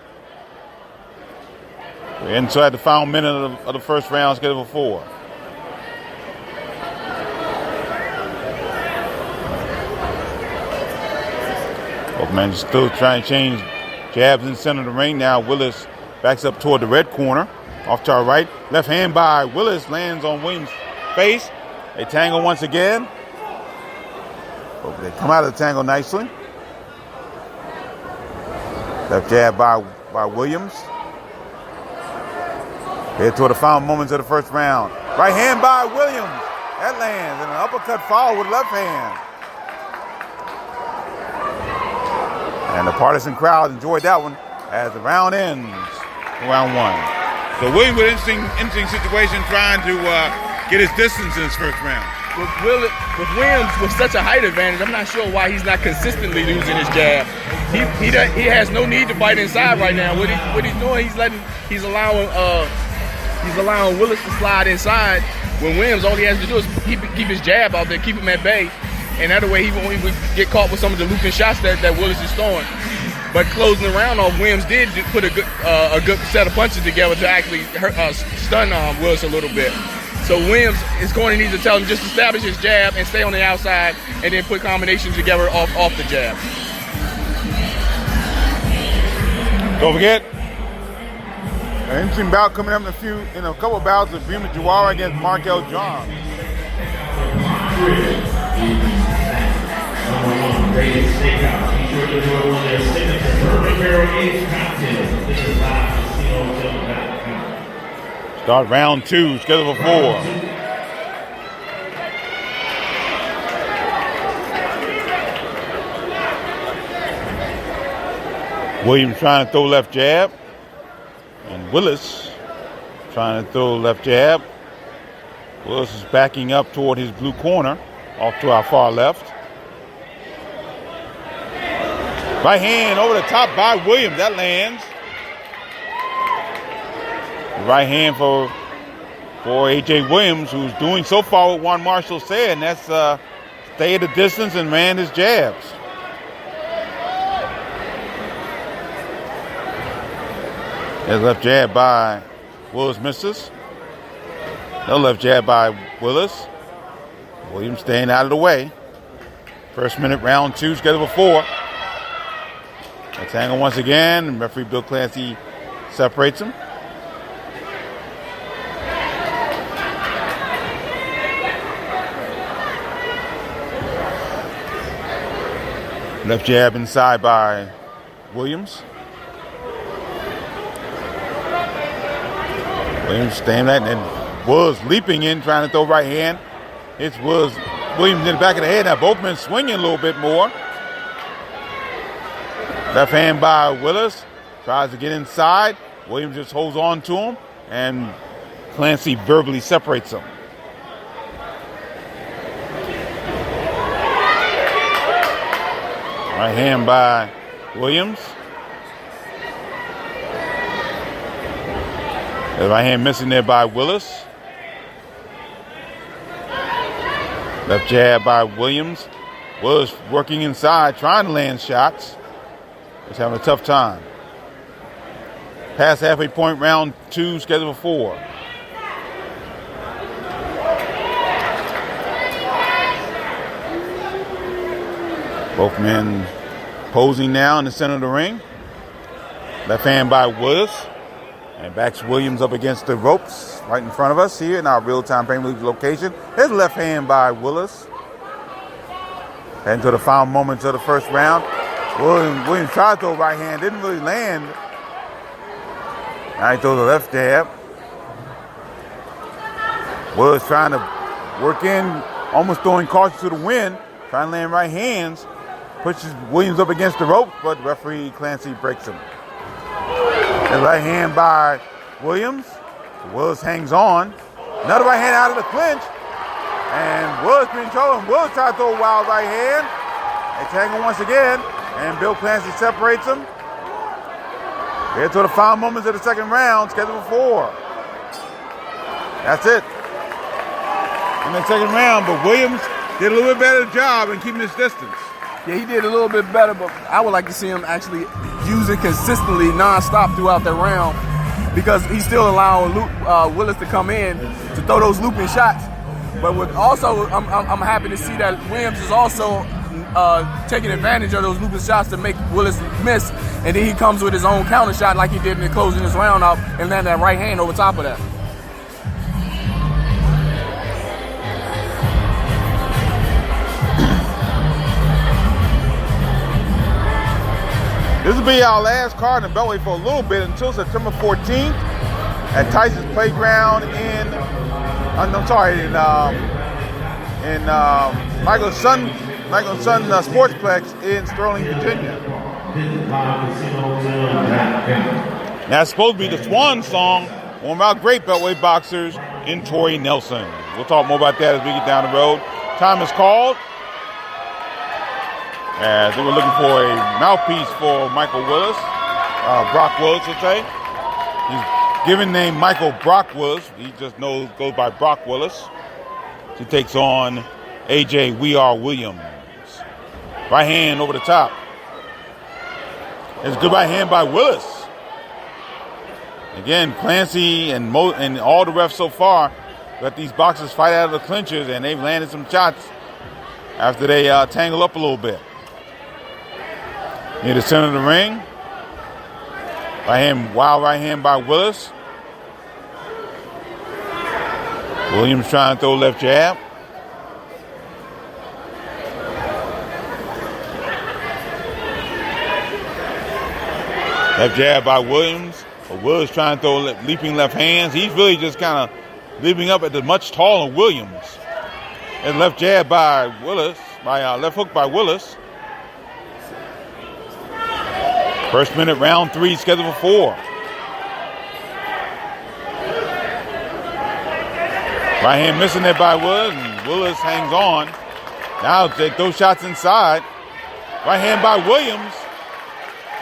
We're inside the final minute of the first round, scheduled for 4. Both men still trying to change jabs in the center of the ring. Now Willis backs up toward the red corner. Off to our right. Left hand by Willis lands on Williams' face. They tangle once again. They come out of the tangle nicely. Left jab by Williams. Head toward the final moments of the first round. Right hand by Williams. That lands, and an uppercut followed with left hand. And the partisan crowd enjoyed that one as the round ends. Round 1. So Williams with an interesting situation trying to get his distance in his first round. With Williams with such a height advantage, I'm not sure why he's not consistently using his jab. He has no need to fight inside right now. What he's doing, he's allowing Willis to slide inside. When Williams, all he has to do is keep his jab out there, keep him at bay, and that way he won't even get caught with some of the looping shots that Willis is throwing. But closing the round off, Williams did put a good set of punches together to actually stun Willis a little bit. So Williams is going to need to tell him just establish his jab and stay on the outside, and then put combinations together off the jab. Don't forget, an interesting bout coming up in a couple of bouts with Bhima Jawara against Markel John. Start round 2, scheduled for 4. Williams trying to throw left jab, and Willis trying to throw left jab. Willis is backing up toward his blue corner, off to our far left. Right hand over the top by Williams, that lands. Right hand for A.J. Williams, who's doing so far what Juan Marshall said, and that's stay at a distance and man his jabs. There's left jab by Willis, misses. No left jab by Willis. Williams staying out of the way. First minute, round 2, scheduled for 4. Let's angle once again. Referee Bill Clancy separates him. Left jab inside by Williams. Williams staying that, and then Williams leaping in, trying to throw right hand. It's Williams in the back of the head. Now both men swinging a little bit more. Left hand by Willis. Tries to get inside. Williams just holds on to him, and Clancy verbally separates him. Right hand by Williams. The right hand missing there by Willis. Left jab by Williams. Willis working inside, trying to land shots. He's having a tough time. Past halfway point, round 2, scheduled for 4. Both men posing now in the center of the ring. Left hand by Willis. And backs Williams up against the ropes right in front of us here in our real-time Premier League location. Here's a left hand by Willis. And to the final moments of the first round. Williams tried to throw right hand, didn't really land. Now he throws the left jab. Willis trying to work in, almost throwing caution to the wind, trying to land right hands. Pushes Williams up against the ropes, but referee Clancy breaks him. The right hand by Williams. Willis hangs on. Another right hand out of the clinch. And Willis being chosen. Willis tries to throw a wild right hand. They tangle once again. And Bill Clancy separates them. Here to the final moments of the second round, scheduled for 4. That's it. In the second round, but Williams did a little bit better job in keeping his distance. Yeah, he did a little bit better, but I would like to see him actually use it consistently, nonstop throughout the round, because he's still allowing Willis to come in to throw those looping shots. But I'm happy to see that Williams is also taking advantage of those looping shots to make Willis miss, and then he comes with his own counter shot like he did in the closing this round out and land that right hand over top of that. This will be our last card in the Beltway for a little bit until September 14th at Tyson's Playground in Michael Sun Sportsplex in Sterling, Virginia. That's supposed to be the swan song one of our great Beltway boxers in Tori Nelson. We'll talk more about that as we get down the road. Time is called. As they were looking for a mouthpiece for Michael Willis, Brock Willis, I should say. He's given name Michael Brock Willis. He just goes by Brock Willis. He takes on A.J. We Are Williams. Right hand over the top. It's a good right hand by Willis. Again, Clancy and all the refs so far let these boxers fight out of the clinches, and they've landed some shots after they tangle up a little bit. Near the center of the ring. Wild right hand by Willis. Williams trying to throw left jab. Left jab by Williams. But Willis trying to throw leaping left hands. He's really just kind of leaping up at the much taller Williams. And left jab by Willis, left hook by Willis. First minute, round 3, scheduled for 4. Right hand missing there by Willis, and Willis hangs on. Now they throw shots inside. Right hand by Williams,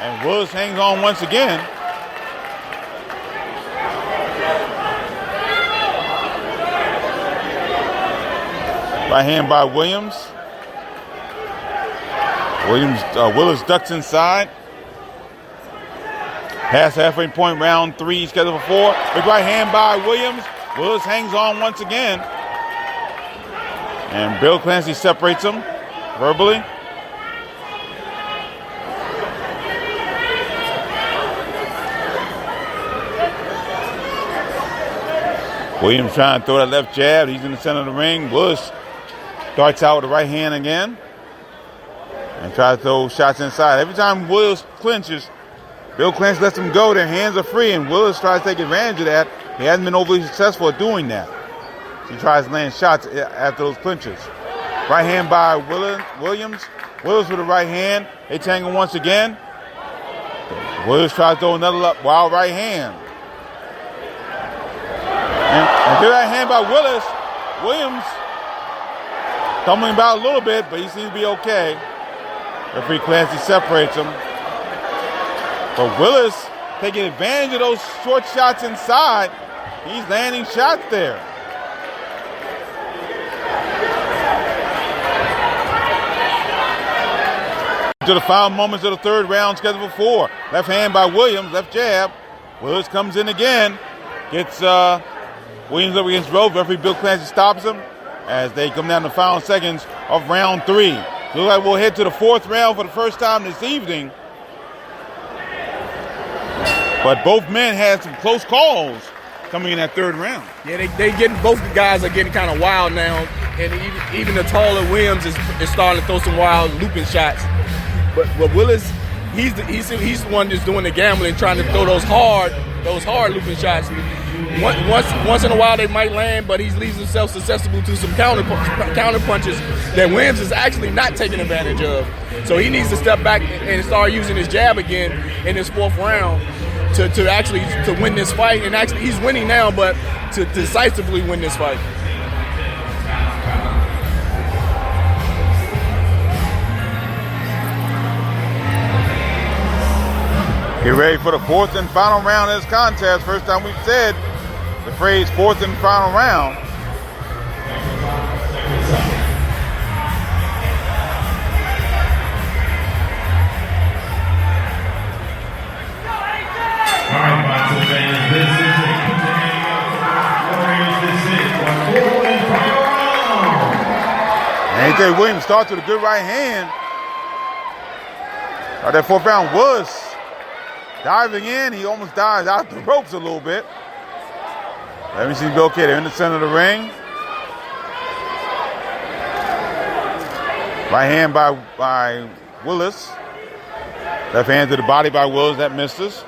and Willis hangs on once again. Right hand by Williams. Willis ducks inside. Past halfway point, round 3, scheduled for 4. Big right hand by Williams. Willis hangs on once again. And Bill Clancy separates him verbally. Williams trying to throw that left jab. He's in the center of the ring. Willis starts out with the right hand again and tries to throw shots inside. Every time Willis clinches, Bill Clancy lets him go. Their hands are free, and Willis tries to take advantage of that. He hasn't been overly successful at doing that. He tries to land shots after those clinches. Right hand by Williams. Willis with the right hand. They tangle once again. Willis tries to throw another wild right hand. And good right hand by Willis. Williams tumbling about a little bit, but he seems to be okay. Referee Clancy separates him. But Willis taking advantage of those short shots inside. He's landing shots there. To the final moments of the third round, scheduled for 4. Left hand by Williams, left jab. Willis comes in again. Gets Williams up against the rope. Referee Bill Clancy stops him as they come down to the final seconds of round 3. Looks like we'll head to the 4th round for the first time this evening. But both men had some close calls coming in that 3rd round. Yeah, both the guys are getting kind of wild now, and even the taller Williams is starting to throw some wild looping shots. But Willis, he's the one that's doing the gambling, trying to throw those hard looping shots. Once in a while they might land, but he leaves himself susceptible to some counter punches that Williams is actually not taking advantage of. So he needs to step back and start using his jab again in this 4th round. To actually win this fight, and actually he's winning now, but to decisively win this fight. Get ready for the 4th and final round of this contest. First time we've said the phrase 4th and final round. All right, boxing fans, this is a Warriors. This is the 4th and final round. AJ Williams starts with a good right hand. That 4th round was diving in. He almost dives out the ropes a little bit. Let me see Bill K. They're in the center of the ring. Right hand by Willis. Left hand to the body by Willis. That misses.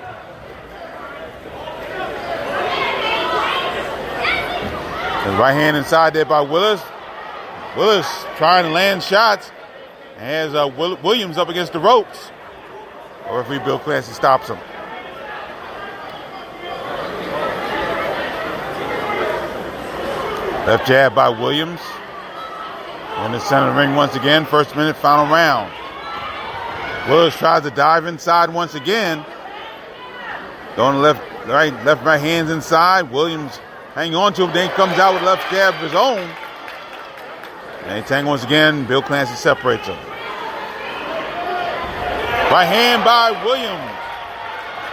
His right hand inside there by Willis. Willis trying to land shots. And has Williams up against the ropes. Referee Bill Clancy stops him. Left jab by Williams. In the center of the ring once again. 1st minute, final round. Willis tries to dive inside once again. Throwing right hands inside. Williams hang on to him, then he comes out with left jab of his own. And he tangle once again. Bill Clancy separates him. Right hand by Williams.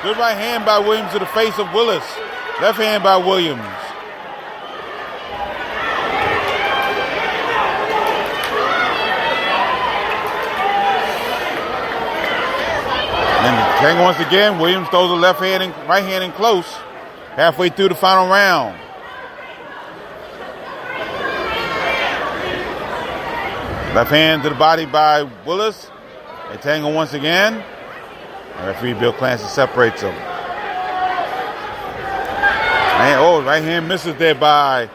Good right hand by Williams to the face of Willis. Left hand by Williams. And tango once again. Williams throws the left hand and right hand in close. Halfway through the final round. Left hand to the body by Willis. They tangle once again. And referee Bill Clancy separates them. And, right hand misses there by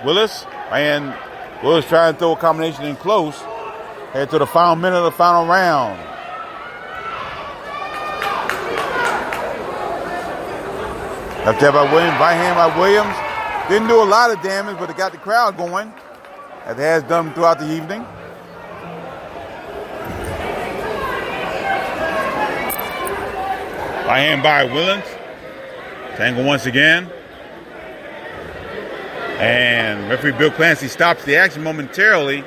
Willis. Right hand, Willis trying to throw a combination in close. Head to the final minute of the final round. Left hand by Williams, right hand by Williams. Didn't do a lot of damage, but it got the crowd going, as it has done throughout the evening. Right hand by Williams. Tangle once again. And referee Bill Clancy stops the action momentarily,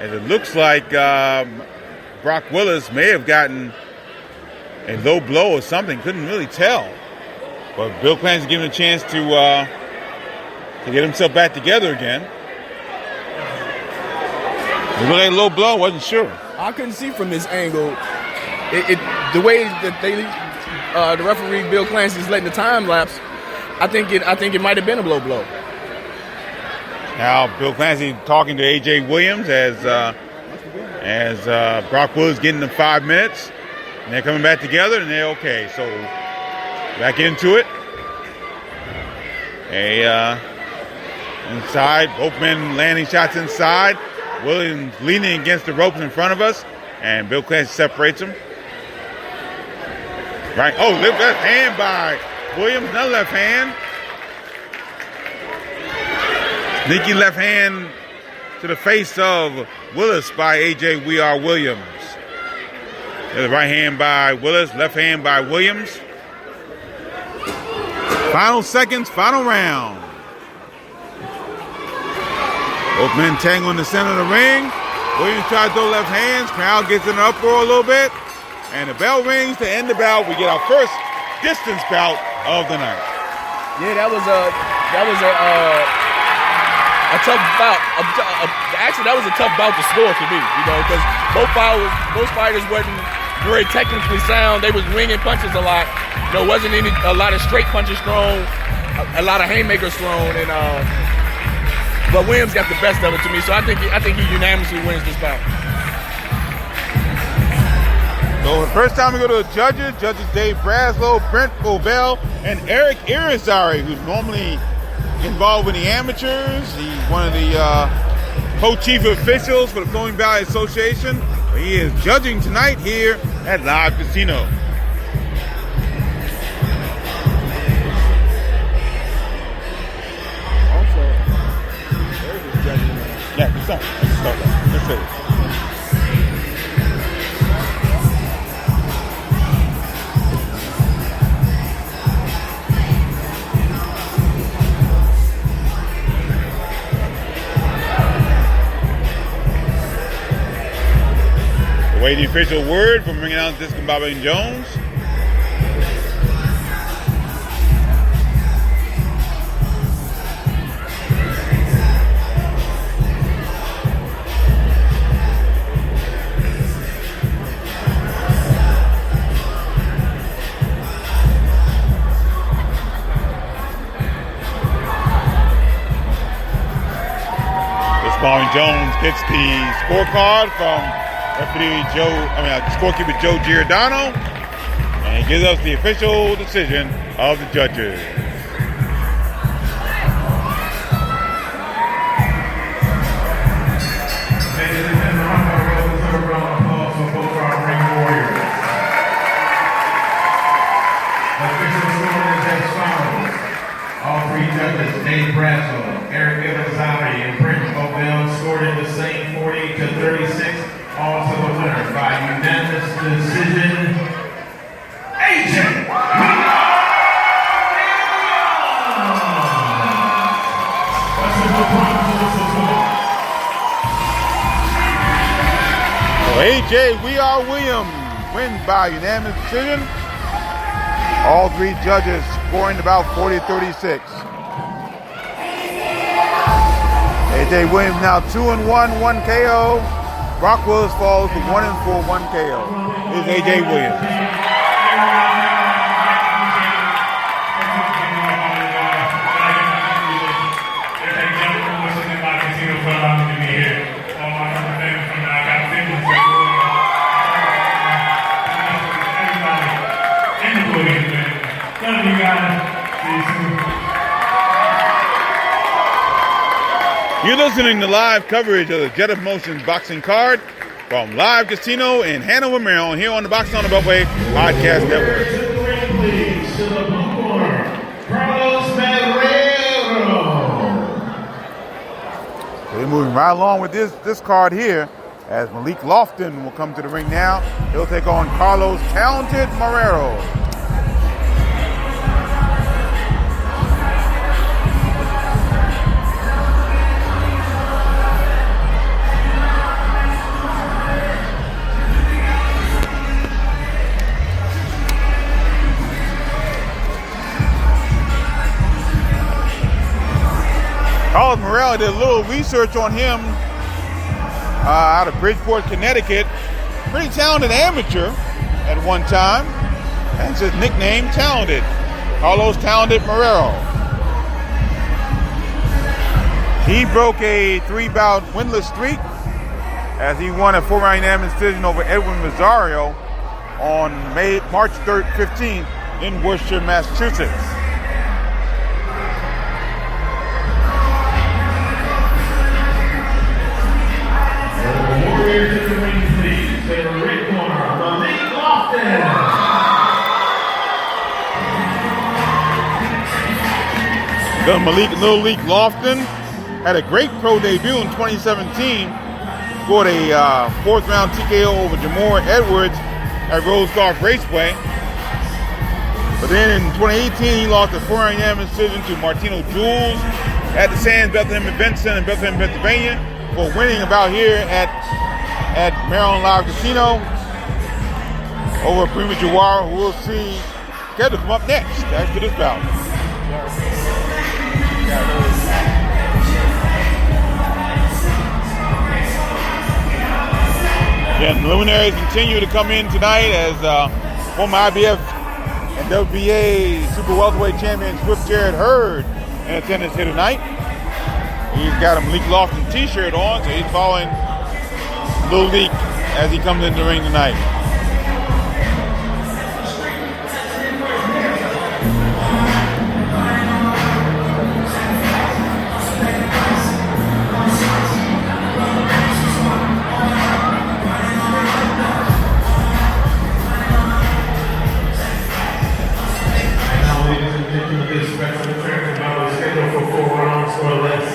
as it looks like Brock Willis may have gotten a low blow or something. Couldn't really tell. But Bill Clancy giving a chance to get himself back together again. It was a low blow, wasn't sure. I couldn't see from this angle. The way that the referee Bill Clancy is letting the time lapse, I think it might have been a low blow. Now Bill Clancy talking to AJ Williams as Brock Willis getting the 5 minutes, and they're coming back together and they're okay. So back into it. Inside, both men landing shots inside. Williams leaning against the ropes in front of us, and Bill Clancy separates them. Right. Oh, left hand by Williams. Another left hand. Sneaky left hand to the face of Willis by AJ Williams. There's right hand by Willis. Left hand by Williams. Final seconds, final round. Both men tangle in the center of the ring. Williams tries to throw left hands. Crowd gets in an uproar a little bit. And the bell rings to end the bout. We get our first distance bout of the night. Yeah, that was a tough bout. Actually, that was a tough bout to score for me, because both fighters wasn't very technically sound. They was winging punches a lot. Wasn't a lot of straight punches thrown, a lot of haymakers thrown, and but Williams got the best of it to me. So I think he unanimously wins this bout. So the first time we go to the judges Dave Braslow, Brent Bovell, and Eric Irizarry, who's normally involved with the amateurs. He's one of the co-chief officials for the Flowing Valley Association. He is judging tonight here at Live Casino. Also, there's his judging. Yeah, let's start that. Let's say it. Awaiting the official word from ring announcer Discombobby Jones. Discombobby Jones gets the scorecard from scorekeeper Joe Giordano, and he gives us the official decision of the judges. Ladies and gentlemen, I'm going to reserve a round of applause for both our ring warriors. The official score is as follows. All three judges, Dave Braslow, Eric Irizarry, and Brent Bovell, scored in the same 48-36. On to the winner by unanimous decision, AJ. AJ Williams wins by unanimous decision. All three judges scoring about 40-36. AJ Williams now 2-1, 1 KO. Brock Willis falls to 1-4, 1 KO. Here's AJ Williams. You're listening to live coverage of the Jet of Motions boxing card from Live Casino in Hanover, Maryland, here on the Boxing on the Beltway Podcast Network. To the blue corner, Carlos Marrero. They're moving right along with this card here as Malik Lofton will come to the ring now. He'll take on Carlos Talented Marrero. Carlos Marrero did a little research on him out of Bridgeport, Connecticut. Pretty talented amateur at one time. Hence his nickname, Talented. Carlos Talented Marrero. He broke a 3-bout winless streak as he won a 4-round unanimous decision over Edwin Rosario on March 15th in Worcester, Massachusetts. Warriors in the ring, please. To the red corner, Malik Lofton. Lil Leak Lofton had a great pro debut in 2017. Scored a 4th round TKO over Jamore Edwards at Rose Golf Raceway. But then in 2018, he lost a 4-round unanimous decision to Martino Jules at the Sands Bethlehem Event Center in Bethlehem, Pennsylvania, for winning about here at Maryland Live Casino over Prima Jawara, who we'll see scheduled to come up next after this bout. Yeah, the luminaries continue to come in tonight as former IBF and WBA Super Welterweight Champion Swift Jared Hurd in attendance here tonight. He's got a Malik Lofton t-shirt on, so he's following Lil Leak as he comes into the ring tonight. Now, ladies and gentlemen, this special track bout is scheduled for 4 rounds or less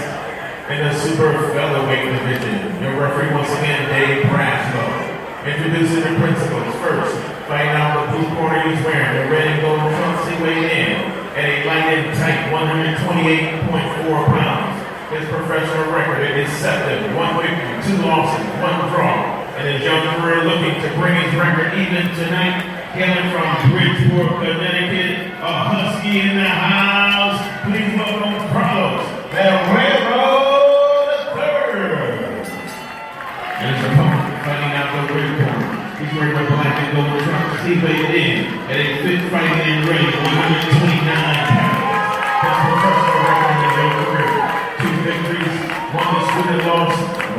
in the super featherweight division. Your referee once again, Dave Brasco. Introducing the principals. First, fighting out the blue corner, he's wearing the red and gold trunks. He weighed in at a light and tight 128.4 pounds. His professional record is 7, 1 victory, 2 losses, 1 draw. And his young career looking to bring his record even tonight. Hailing from Bridgeport, Connecticut, a Husky in the house. Please welcome Carlos Marrero III. And his opponent fighting out the red corner. He's wearing the black and gold trunks. He weighed in at a fit fighting in range, 129 pounds. His professional record in his career: 2 victories, 1 disputed loss,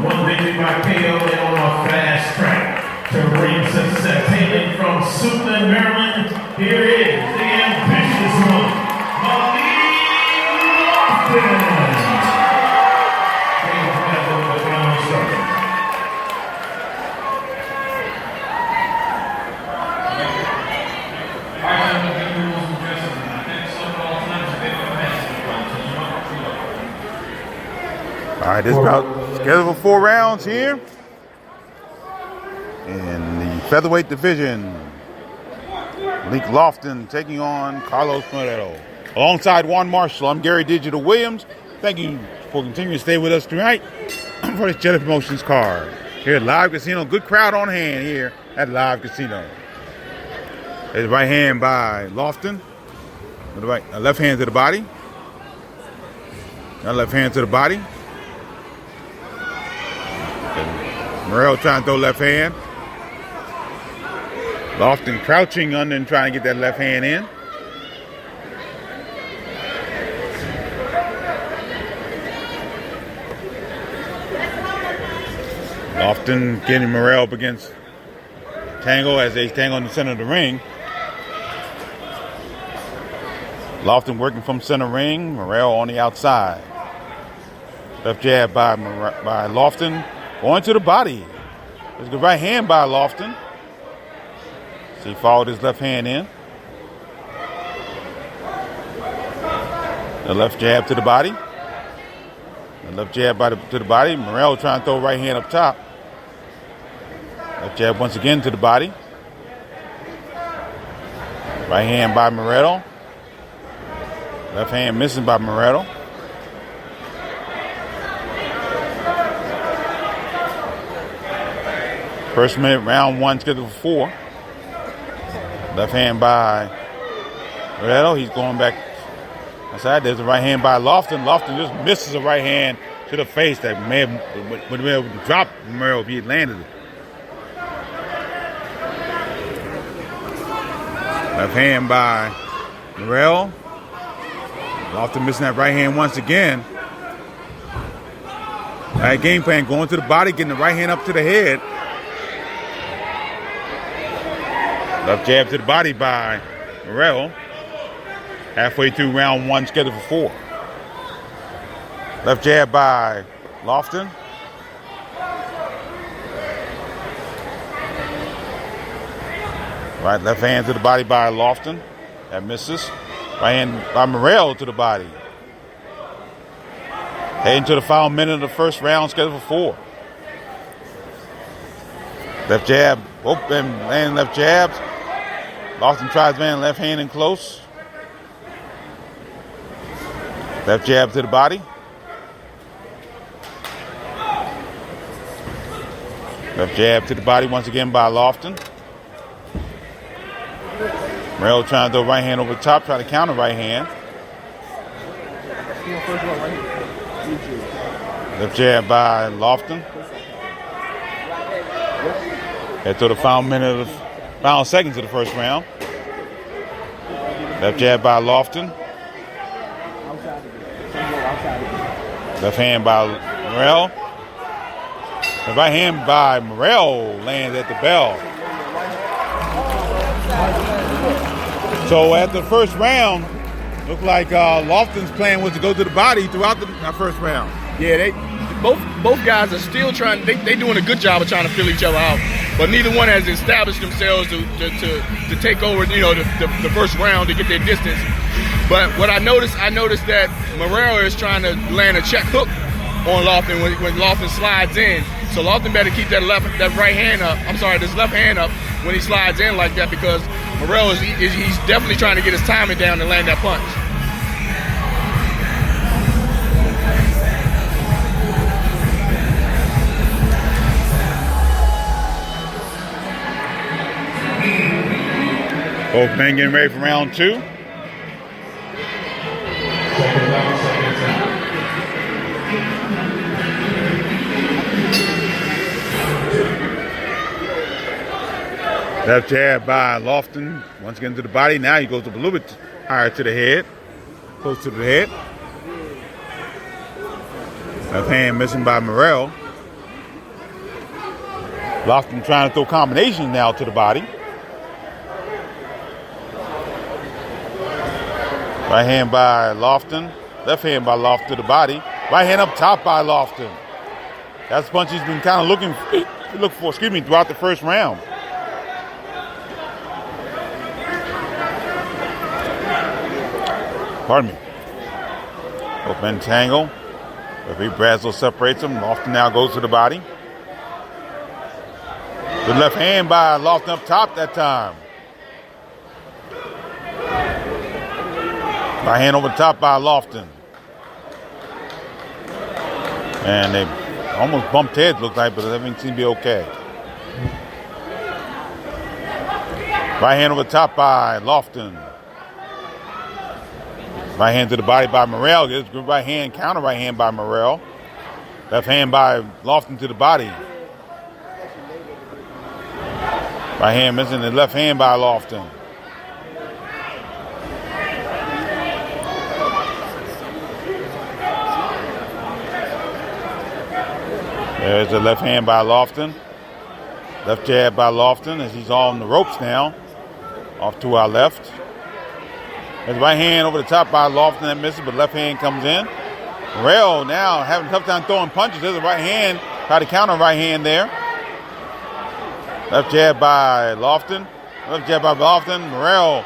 1 victory by KO, and on a fast track to ring success. Hailing from Suitland, Maryland, here is the ambitious one, Malik Lofton. All right, this bout scheduled for 4 rounds here in the featherweight division. Malik Lofton taking on Carlos Marrero. Alongside Juan Marshall, I'm Gary Digital Williams. Thank you for continuing to stay with us tonight for this Jet of Motions card here at Live Casino. Good crowd on hand here at Live Casino. There's right hand by Lofton. With the right, left hand to the body. Now left hand to the body. Morrell trying to throw left hand. Lofton crouching under and trying to get that left hand in. Lofton getting Morrell up against Tango as they tangle in the center of the ring. Lofton working from center ring, Morrell on the outside. Left jab by Lofton, going to the body. There's the right hand by Lofton. So he followed his left hand in. The left jab to the body. The left jab to the body. Morrell trying to throw right hand up top. Left jab once again to the body. Right hand by Morrell. Left hand missing by Morrell. First minute, round one, scheduled for 4. Left hand by Morrell. He's going back outside. There's a right hand by Lofton. Lofton just misses a right hand to the face that may have would have been able to drop Morrell if he had landed it. Left hand by Morrell. Lofton missing that right hand once again. All right, game plan, going to the body, getting the right hand up to the head. Left jab to the body by Morrell. Halfway through round one, scheduled for 4. Left jab by Lofton. Right, left hand to the body by Lofton. That misses. Right hand by Morrell to the body. Heading to the final minute of the first round, scheduled for 4. Left jab, open, landing left jabs. Lofton tries man left hand in close. Left jab to the body. Left jab to the body once again by Lofton. Morrell trying to throw right hand over the top, try to counter right hand. Left jab by Lofton. Head to the final final seconds of the first round. Left jab by Lofton. Left hand by Morrell. The right hand by Morrell lands at the bell. So at the first round, looked like Lofton's plan was to go to the body throughout the first round. Yeah, they both guys are still trying. They doing a good job of trying to fill each other out, but neither one has established themselves to take over. The first round to get their distance. But what I noticed that Morrell is trying to land a check hook on Lofton when Lofton slides in. So Lofton better keep this left hand up when he slides in like that, because Morrell he's definitely trying to get his timing down and land that punch. Both men getting ready for round 2. Left jab by Lofton. Once again to the body. Now he goes up a little bit higher to the head. Close to the head. Left hand missing by Morrell. Lofton trying to throw combinations now to the body. Right hand by Lofton. Left hand by Lofton to the body. Right hand up top by Lofton. That's the punch he's been kind of looking for, throughout the first round. Pardon me. Both men tangle. Referee Bradslow separates them. Lofton now goes to the body. The left hand by Lofton up top that time. Right hand over the top by Lofton. And they almost bumped heads, looked like, but everything seemed to be okay. Right hand over the top by Lofton. Right hand to the body by Morrell. Good right hand, counter right hand by Morrell. Left hand by Lofton to the body. Right hand missing the left hand by Lofton. There's the left hand by Lofton. Left jab by Lofton as he's on the ropes now. Off to our left. His right hand over the top by Lofton that misses, but left hand comes in. Morrell now having a tough time throwing punches. There's a right hand. Try to counter right hand there. Left jab by Lofton. Left jab by Lofton. Morrell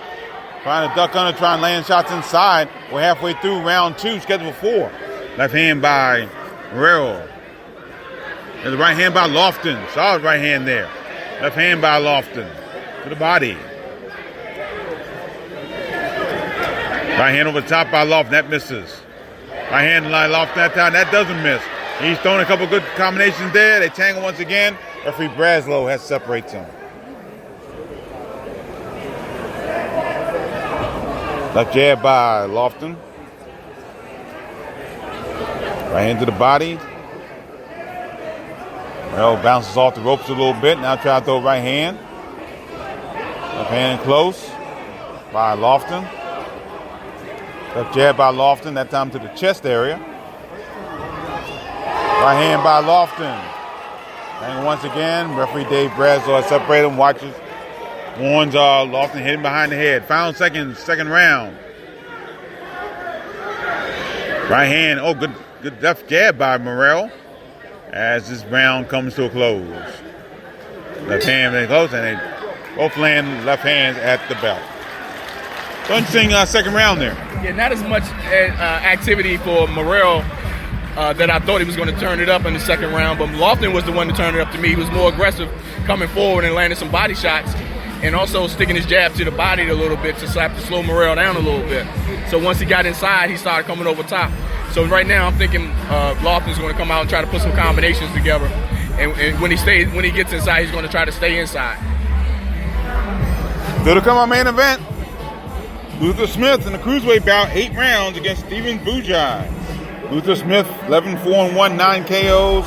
trying to duck under, trying to land shots inside. We're halfway through round 2, scheduled for 4. Left hand by Morrell. There's a right hand by Lofton. Solid right hand there. Left hand by Lofton to the body. Right hand over the top by Lofton. That misses. Right hand by Lofton that time. That doesn't miss. He's thrown a couple good combinations there. They tangle once again. Referee Braslow has to separate them. Left jab by Lofton. Right hand to the body. Well, bounces off the ropes a little bit. Now try to throw right hand. Left hand close by Lofton. Left jab by Lofton, that time to the chest area. Right hand by Lofton. And once again, referee Dave Braslow has separated him, watches. Warns Lofton hitting behind the head. Final second round. Right hand, good left jab by Morrell as this round comes to a close. Left hand very close, and they both land left hands at the belt. So interesting second round there. Yeah, not as much activity for Morrell that I thought he was going to turn it up in the second round, but Lofton was the one to turn it up to me. He was more aggressive coming forward and landing some body shots and also sticking his jab to the body a little bit to slow Morrell down a little bit. So once he got inside, he started coming over top. So right now I'm thinking Lofton's going to come out and try to put some combinations together. And when he gets inside, he's going to try to stay inside. Still to come on main event. Luther Smith in the cruiserweight bout, 8 rounds against Steven Bujai. Luther Smith, 11-4-1, 9 KOs.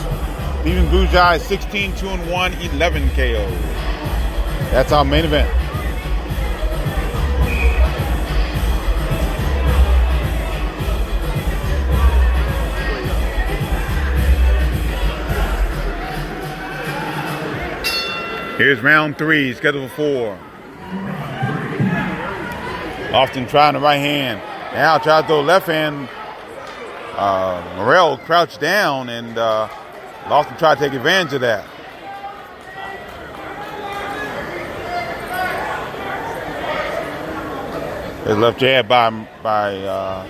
Steven Bujai, 16-2-1, 11 KOs. That's our main event. Here's round 3, scheduled for 4. Lofton trying the right hand. Now try to throw left hand. Morrell crouched down, and Lofton tried to take advantage of that. His left jab by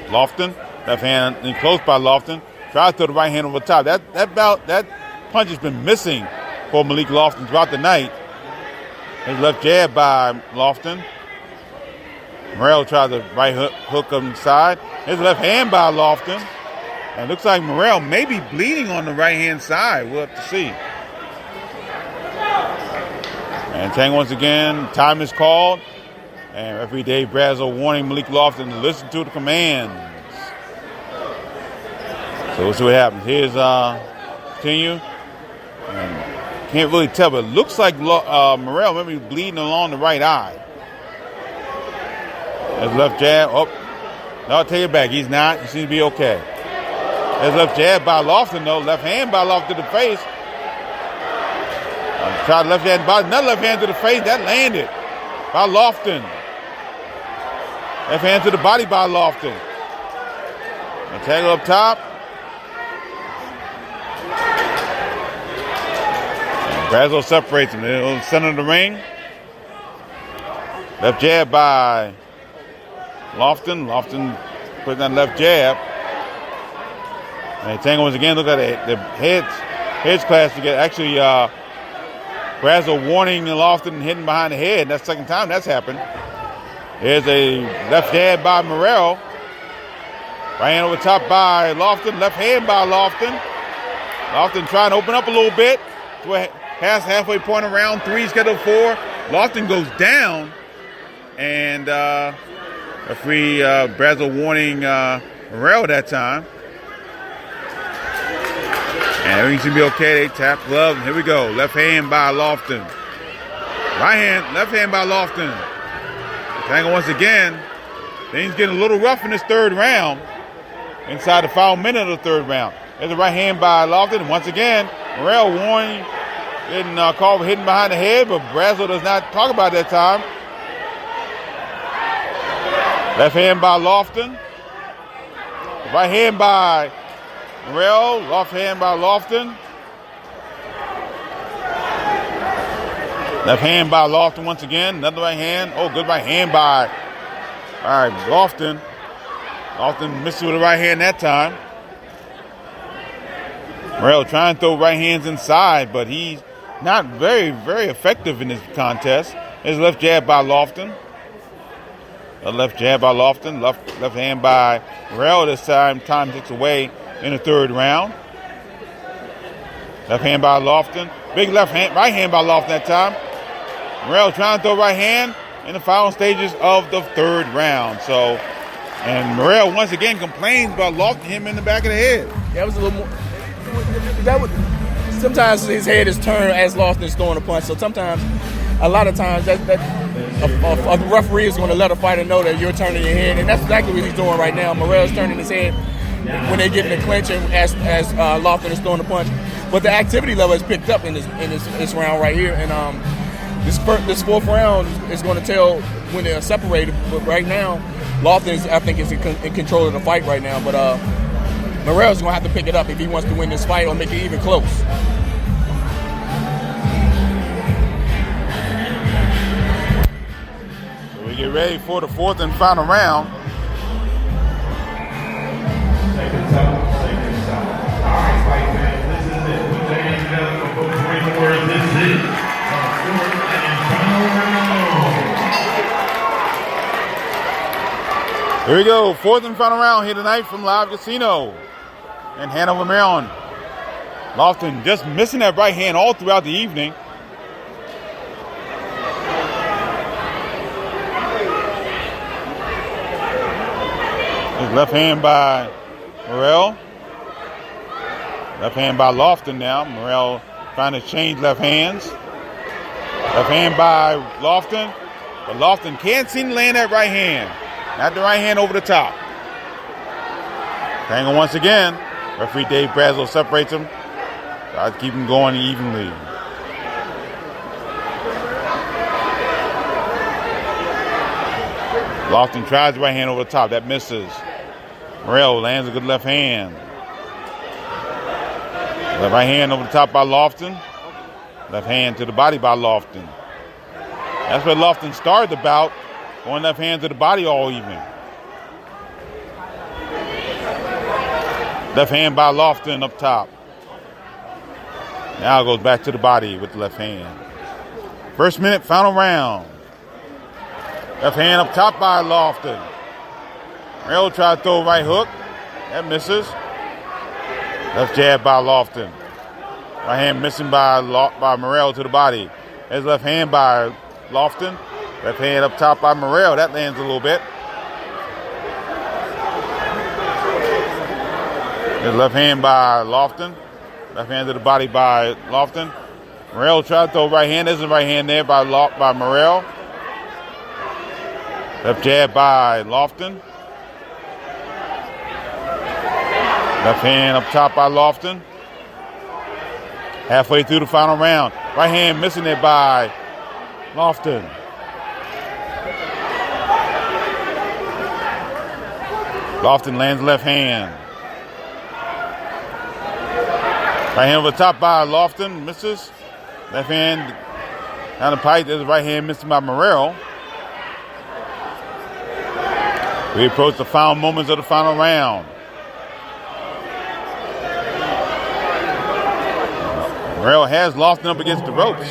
Lofton. Left hand in close by Lofton. Tried to throw the right hand over the top. That punch has been missing for Malik Lofton throughout the night. His left jab by Lofton. Morrell tried the right hook inside. His left hand by Lofton. And it looks like Morrell may be bleeding on the right-hand side. We'll have to see. And Tang once again. Time is called. And referee Dave Braslow warning Malik Lofton to listen to the commands. So we'll see what happens. Here's continue. And can't really tell, but it looks like Morrell may be bleeding along the right eye. There's left jab. Oh, no, I'll take it back. He's not. He seems to be okay. There's left jab by Lofton, though. Left hand by Lofton to the face. Tried left hand by another left hand to the face. That landed by Lofton. Left hand to the body by Lofton. And tangle up top. Braslow separates him. In the center of the ring. Left jab by Lofton. Lofton putting that left jab. And Tango once again, look at the heads clash together. Actually, Braslow warning Lofton and hitting behind the head. That's the second time that's happened. Here's a left jab by Morrell. Right hand over top by Lofton. Left hand by Lofton. Lofton trying to open up a little bit. Past halfway point of round 3, scheduled 4. Lofton goes down. And referee Brazel warning Morrell that time. And everything should be okay. They tap glove. Here we go. Left hand by Lofton. Right hand, left hand by Lofton. Tango once again. Things getting a little rough in this third round. Inside the final minute of the third round. There's a right hand by Lofton. And once again, Morrell warning. Didn't call for hitting behind the head, but Brazel does not talk about that time. Left hand by Lofton. Right hand by Morrell. Left hand by Lofton. Left hand by Lofton once again. Another right hand. Oh, good right hand by, all right, Lofton. Lofton missed with the right hand that time. Morrell trying to throw right hands inside, but he's not very, very effective in this contest. His left jab by Lofton. A left jab by Lofton. Left hand by Morrell this time. Time ticks away in the third round. Left hand by Lofton. Big left hand, right hand by Lofton that time. Morrell trying to throw right hand in the final stages of the third round. So, and Morrell once again complains about Lofton him in the back of the head. That was a little more. That would. Sometimes his head is turned as Lofton is throwing a punch. So sometimes, a lot of times, a referee is going to let a fighter know that you're turning your head, and that's exactly what he's doing right now. Morrell's turning his head when they get in the clinch, and as Lofton is throwing the punch. But the activity level has picked up in this round right here, and this fourth round is going to tell when they're separated. But right now, Lofton I think is in control of the fight right now. But Morrell's going to have to pick it up if he wants to win this fight or make it even close. So we get ready for the fourth and final round. Second time. All right, fight fans, this is it. Put your hands together for both great words. This is it. Fourth and final round. Here we go, fourth and final round here tonight from Live Casino in Hanover, Maryland. Lofton just missing that right hand all throughout the evening. His left hand by Morrell. Left hand by Lofton now. Morrell trying to change left hands. Left hand by Lofton. But Lofton can't seem to land that right hand. Not the right hand over the top. Tango once again. Referee Dave Brazel separates him. Tries to keep him going evenly. Lofton tries the right hand over the top. That misses. Morrell lands a good left hand. Left right hand over the top by Lofton. Left hand to the body by Lofton. That's where Lofton started the bout. Going left hand to the body all evening. Left hand by Lofton up top. Now goes back to the body with the left hand. First minute, final round. Left hand up top by Lofton. Morrell tried to throw a right hook. That misses. Left jab by Lofton. Right hand missing by Morrell to the body. There's left hand by Lofton. Left hand up top by Morrell. That lands a little bit. There's left hand by Lofton. Left hand to the body by Lofton. Morrell tried to throw right hand. There's a right hand there by Morrell. Left jab by Lofton. Left hand up top by Lofton. Halfway through the final round. Right hand missing it by Lofton. Lofton lands left hand. Right hand over the top by Lofton. Misses. Left hand down the pipe. There's a right hand missing by Morrell. We approach the final moments of the final round. Morrell has Lofton up against the ropes.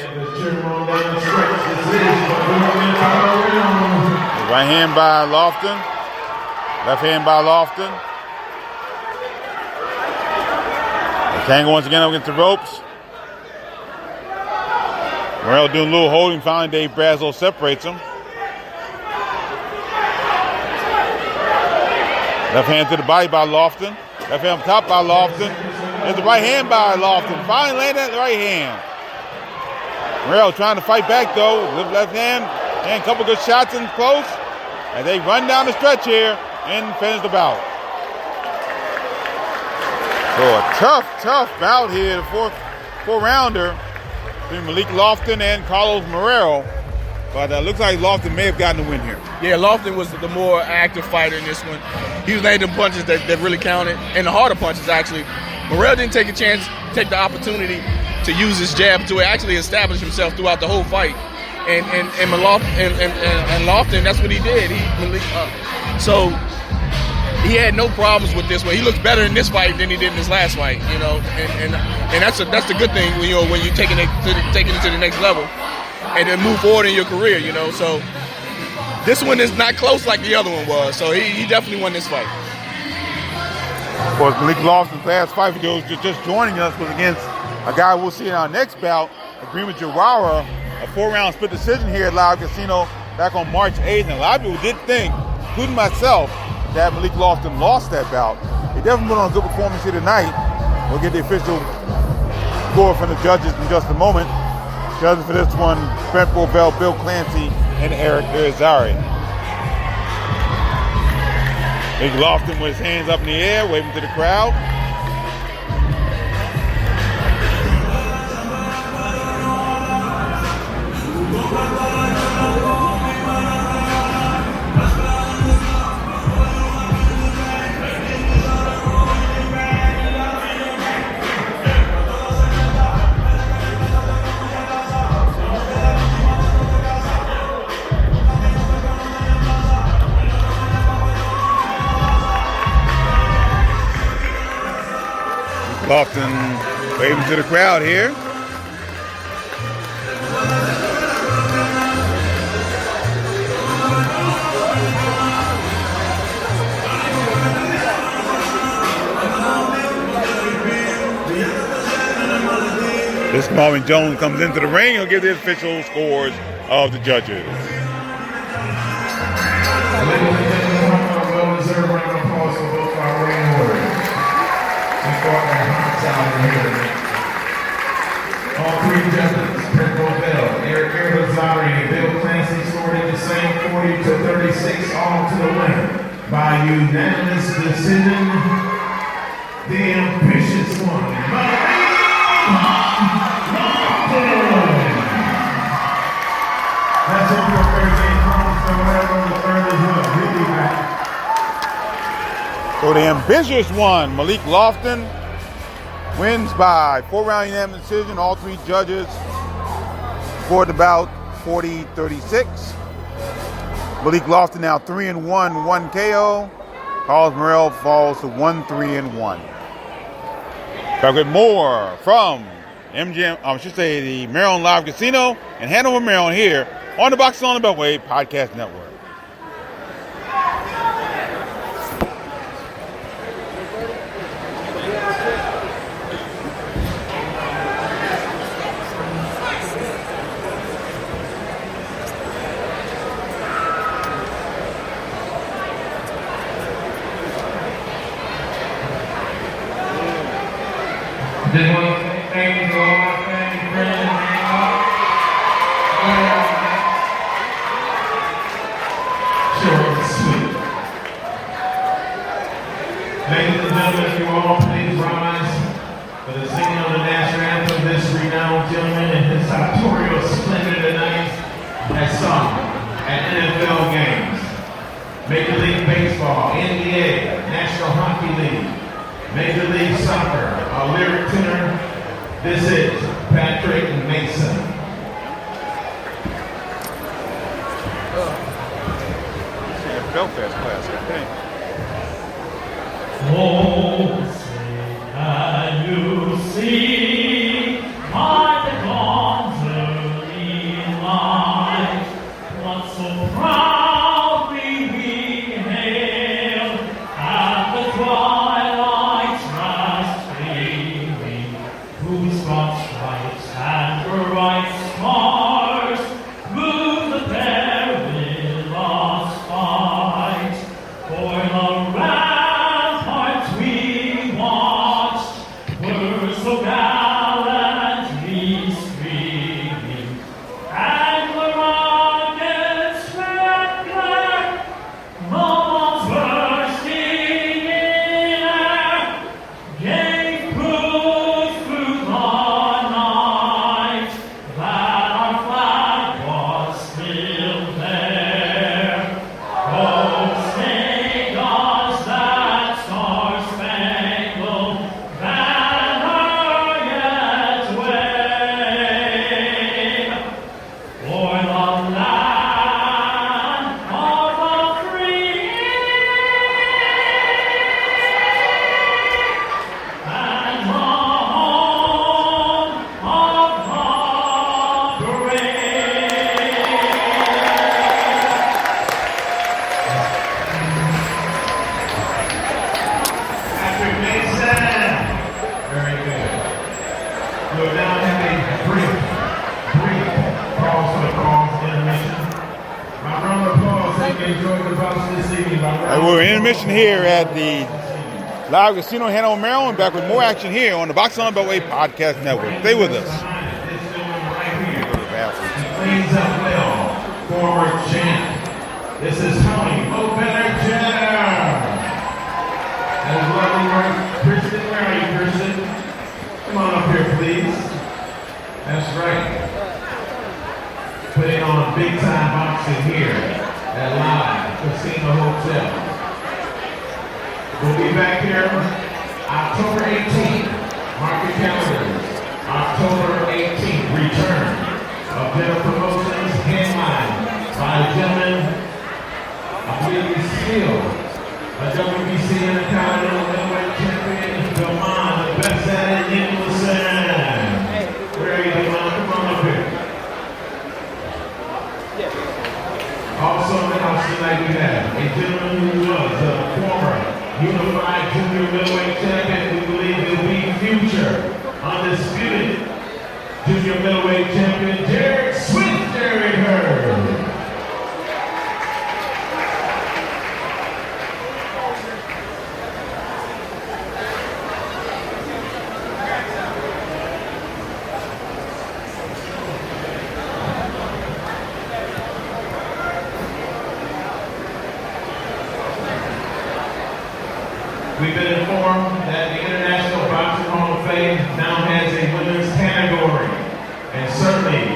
Right hand by Lofton. Left hand by Lofton. Tango once again up against the ropes. Morrell doing a little holding. Finally, Dave Brazel separates him. Left hand to the body by Lofton. Left hand up top by Lofton. There's the right hand by Lofton. Finally landed at the right hand. Morrell trying to fight back though. Left hand. And a couple good shots in close. And they run down the stretch here and finish the bout. So a tough bout here. The four rounder between Malik Lofton and Carlos Morrell. But looks like Lofton may have gotten the win here. Yeah, Lofton was the more active fighter in this one. He was landing punches that really counted, and the harder punches, actually. Morrell didn't take the opportunity to use his jab to actually establish himself throughout the whole fight. And Lofton, that's what he did. So he had no problems with this one. He looks better in this fight than he did in his last fight, you know. And that's the good thing when you're taking it to the next level and then move forward in your career, you know. So this one is not close like the other one was. So he definitely won this fight. Of course, Malik Lofton's last fight, for those just joining us, was against a guy we'll see in our next bout, Agreement Jawara, a 4-round split decision here at Live Casino back on March 8th. And a lot of people did think, including myself, that Malik Lofton lost that bout. He definitely put on a good performance here tonight. We'll get the official score from the judges in just a moment. Judges for this one, Brent Bovell, Bill Clancy, and Eric Irizarry. Malik Lofton with his hands up in the air, waving to the crowd. Lofton waving to the crowd here. This Marvin Jones comes into the ring. He'll give the official scores of the judges. Well-deserved round of applause for both our reigning orders. All three judges, Brent Bovell, Eric Irizarry, and Bill Clancy scored in the same 40-36, all to the winner by unanimous decision. The ambitious one, that's it for Thursday. On the third as well. We'll be back. So the ambitious one, Malik Lofton, wins by 4-round unanimous decision. All three judges scored about 40-36. Malik Lofton now 3-1, 1 KO. Carlos Morrell falls to 1-3-1. Back with more from the Maryland Live Casino in Hanover, Maryland, here on the Boxing on the Beltway Podcast Network. Just want to say thank you to all my family, friends, short and sweet. Ladies and gentlemen, if you all please rise for the singing of the national anthem. This renowned gentleman and his sartorial splendor tonight has sung at NFL games, Major League Baseball, NBA, National Hockey League, Major League Soccer, our lyric tenor, this is Patrick Mason. Belfast class, I think. Oh, say, can you see my the dawn's early light, what so proudly we hailed at the twilight's last gleaming, whose broad stripes and bright stars move the perilous fight for the We're in intermission here at the Live Casino in Hanover, Maryland. Back with more action here on the Boxing on the Beltway Podcast Network. Stay with us. Cleans up well, former champ. This is Tony Better Jenner. That is lovely work. Kristen, where are you, Kristen? Come on up here, please. That's right. Putting on big time boxing here at Live Casino Hotel. We'll be back here October 18th. Mark your calendars. October 18th, return of Jenner Promotions, headline by a gentleman, I believe he's still a WBC Intercontinental Middleweight Champion, Delmon, the best at it, Nicholson. Where are you, Delmon? Come on up here. Also in the house tonight we have a gentleman who was a former unified junior middleweight champion. We believe he'll be future undisputed junior middleweight champion, Jared Swift, Jared Hurd. We've been informed that the International Boxing Hall of Fame now has a women's category. And certainly,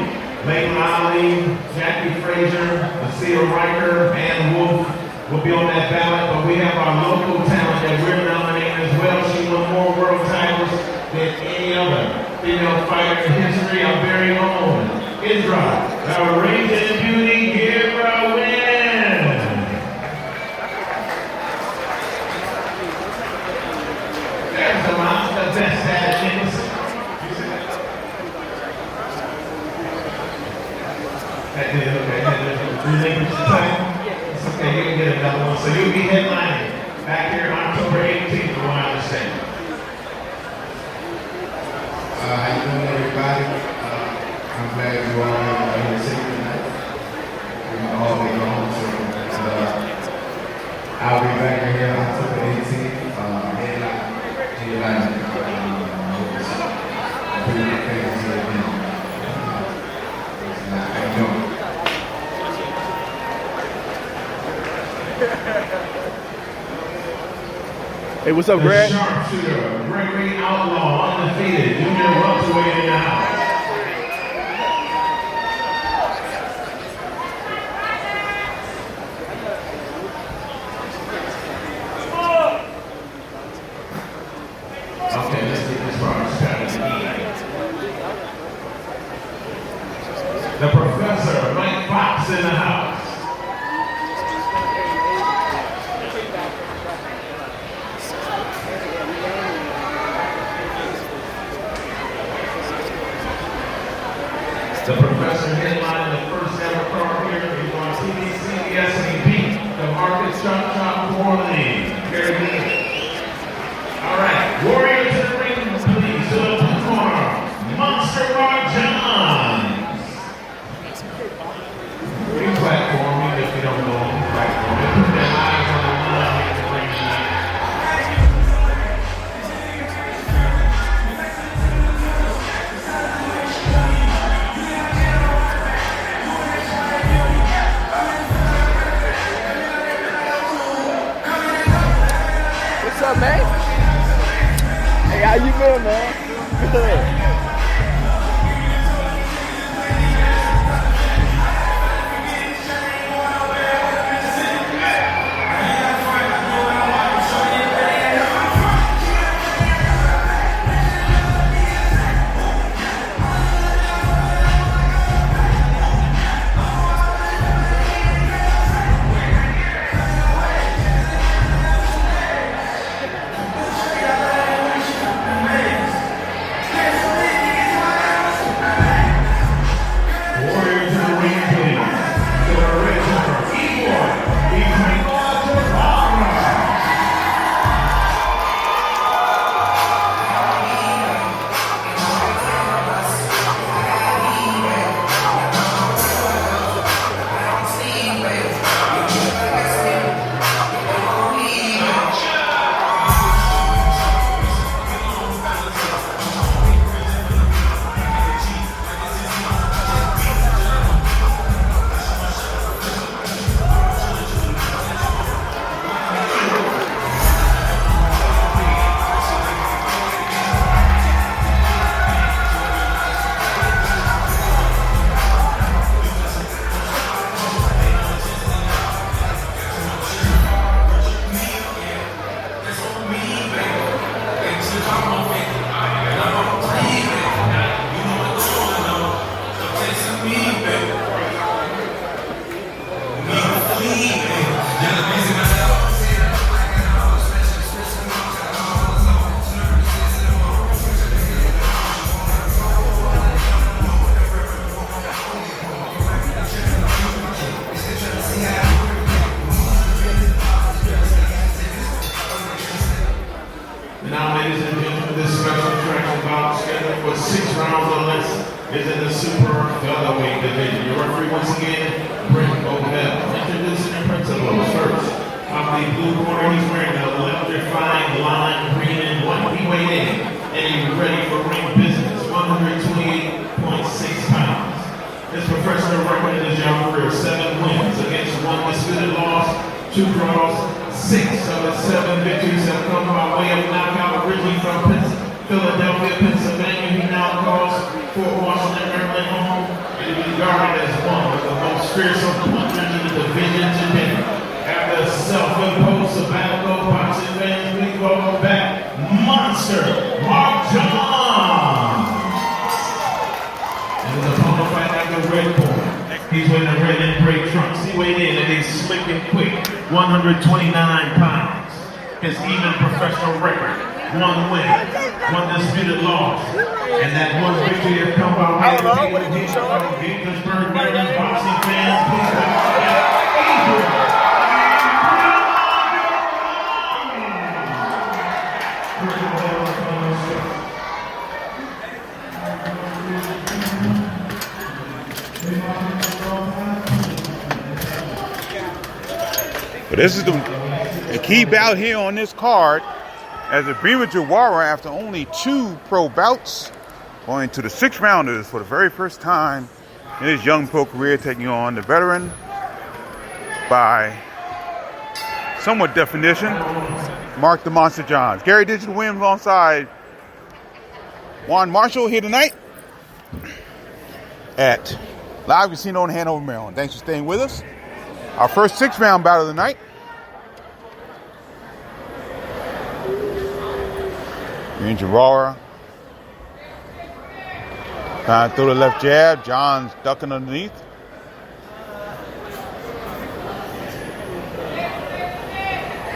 Layla Ali, Jackie Frazier, Lucia Riker, and Wolf will be on that ballot. But we have our local talent that we're nominating as well. She won more world titles than any other female fighter in history. Our very own Indra, our raging beauty, give her a win. There's the mouse, the best at it, Nicholson. Okay, relinquish the time. It's okay, you can get another one. So you'll be headlining back here October 18th, from what I understand. How you doing, everybody? I'm glad you all are here safe tonight. We can all be home soon. I'll be back here October 18th. Headline. Hey, what's up, Greg? Sharpshooter, Gregory Outlaw, undefeated, junior welterweight in the house. Okay, let's get this part started. The Professor, Mike Fox in the house. The Professor headlined the first ever card here. He's on TBC, SAP, the Marcus Chop Chop Morley. Very good. All right, Warrior to the ring, please. To the blue corner, Monster Rock Johns. Re-platform me if you don't know platform. They put their eyes on the line in the ring tonight. What's up, man? Hey, how you been, man? Good. Yes, the blue corner, he's wearing the electrifying lime green and white. He weighed in, and he's ready for ring business. 128.6 pounds. His professional record in his young career: 7 wins against 1 disputed loss, 2 draws, 6 of his 7 victories have come by way of knockout. Originally from Philadelphia, Pennsylvania, he now calls Fort Washington, Maryland home, and is regarded as one of the most fearsome punchers in the division today. After a self-imposed sabbatical, boxing fans, we welcome back Monster Mark John. And his opponent fighting out the red corner. He's wearing the red and gray trunks. He weighed in and he's slick and quick, 129 pounds. His even professional record: 1 win, 1 disputed loss, and that 1 victory has come by way of Gaithersburg, Maryland. Boxing fans, please But this is the key bout here on this card, as Ibrahim Jawara, after only 2 pro bouts, going to the 6 rounders for the very first time in his young pro career, taking on the veteran by somewhat definition, Mark the Monster Johns. Gary Digital Williams alongside Juan Marshall here tonight at Live Casino in Hanover, Maryland. Thanks for staying with us. Our first 6-round bout of the night. Ibrahim Jawara trying to throw the left jab. John's ducking underneath.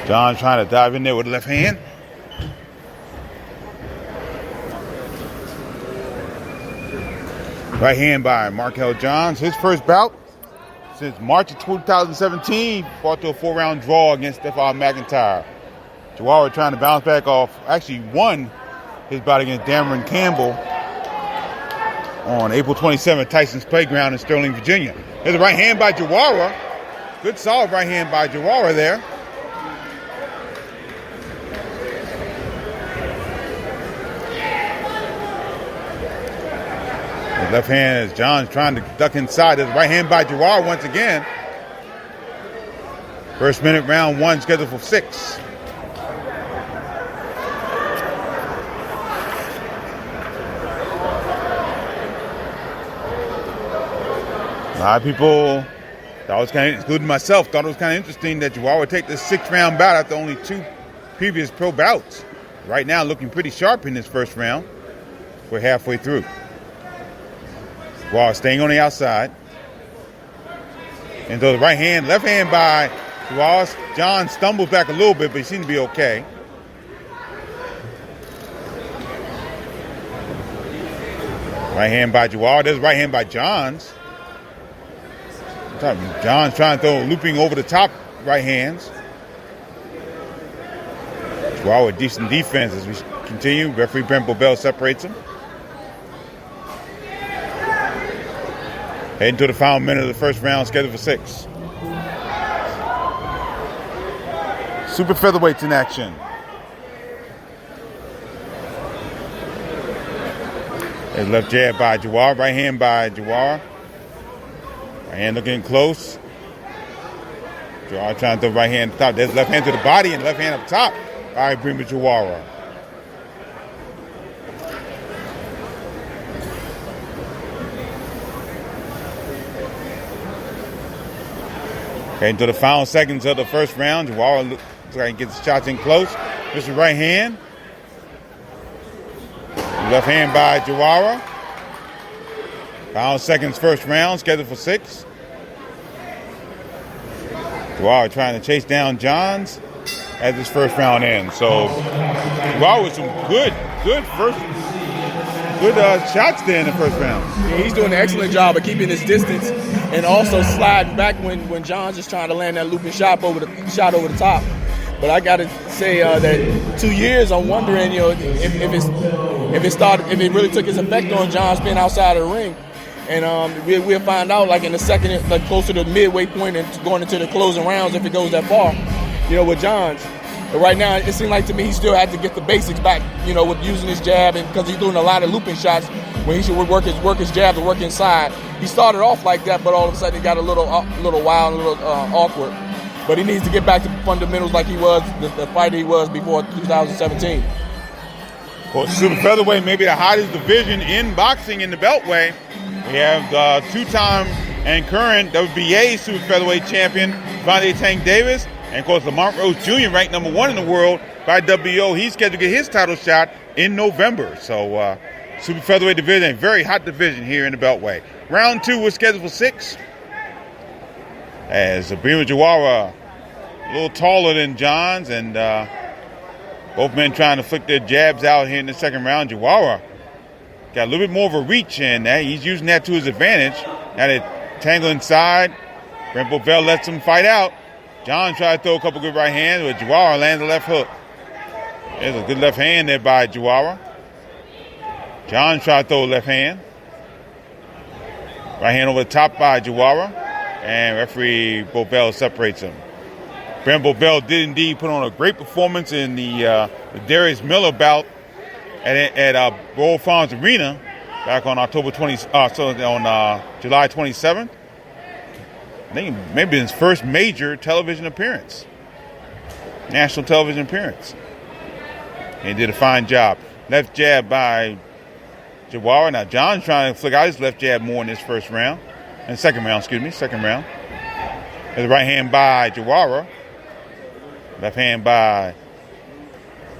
John trying to dive in there with the left hand. Right hand by Markel Johns. His first bout since March of 2017. Fought to a 4-round draw against Stefan McIntyre. Jawara trying to bounce back off. Actually won his bout against Dameron Campbell on April 27th, Tyson's Playground in Sterling, Virginia. There's a right hand by Jawara. Good solid right hand by Jawara there. The left hand is John's trying to duck inside. There's a right hand by Jawara once again. First minute, round 1, scheduled for 6. A lot of people, including myself, thought it was kind of interesting that Jawara would take this 6-round bout after only 2 previous pro bouts. Right now, looking pretty sharp in this first round. We're halfway through. Jawara staying on the outside. And so the right hand, left hand by Jawara. John stumbles back a little bit, but he seems to be okay. Right hand by Jawara. There's right hand by Johns. John's trying to throw looping over the top right hands. Jawara with decent defense as we continue. Referee Brent Bobel separates him. Heading to the final minute of the first round, scheduled for 6. Super featherweights in action. There's left jab by Jawara, right hand by Jawara. Right hand looking close. Jawara trying to throw right hand up top. There's left hand to the body and left hand up top. All right, bring me Jawara. Heading to the final seconds of the first round. Jawara looks like he gets shots in close. This is right hand. Left hand by Jawara. Final seconds, first round, scheduled for 6. Jawara trying to chase down Johns as this first round ends. So Jawara with some good shots there in the first round. Yeah, he's doing an excellent job of keeping his distance and also sliding back when John's just trying to land that looping shot over the top. But I got to say that 2 years, I'm wondering, if it really took its effect on John being outside of the ring. And we'll find out, like in the second, like closer to the midway point and going into the closing rounds, if it goes that far. with Johns. But right now, it seemed like to me he still had to get the basics back, with using his jab, and because he's doing a lot of looping shots when he should work his jab to work inside. He started off like that, but all of a sudden it got a little wild, a little awkward. But he needs to get back to fundamentals like he was the fighter he was before 2017. Well, super featherweight may be the hottest division in boxing in the Beltway. We have two-time and current WBA super featherweight champion Vontae Tank Davis, and of course Lamont Rose Jr., ranked number 1 in the world by WBO. He's scheduled to get his title shot in November. So super featherweight division, a very hot division here in the Beltway. Round 2 was scheduled for 6. As Abima Jawara, a little taller than Johns, and both men trying to flick their jabs out here in the second round. Jawara got a little bit more of a reach, and he's using that to his advantage. Now they tangle inside. Brent Bovell lets him fight out. John tried to throw a couple good right hands, but Jawara lands a left hook. There's a good left hand there by Jawara. John tried to throw a left hand. Right hand over the top by Jawara, and referee Bovell separates him. Brent Bovell did indeed put on a great performance in the Darius Miller bout at Royal Farms Arena back on July 27th. I think maybe his first major television appearance, national television appearance. He did a fine job. Left jab by Jawara. Now John's trying to flick out his left jab more in this second round. There's a right hand by Jawara. Left hand by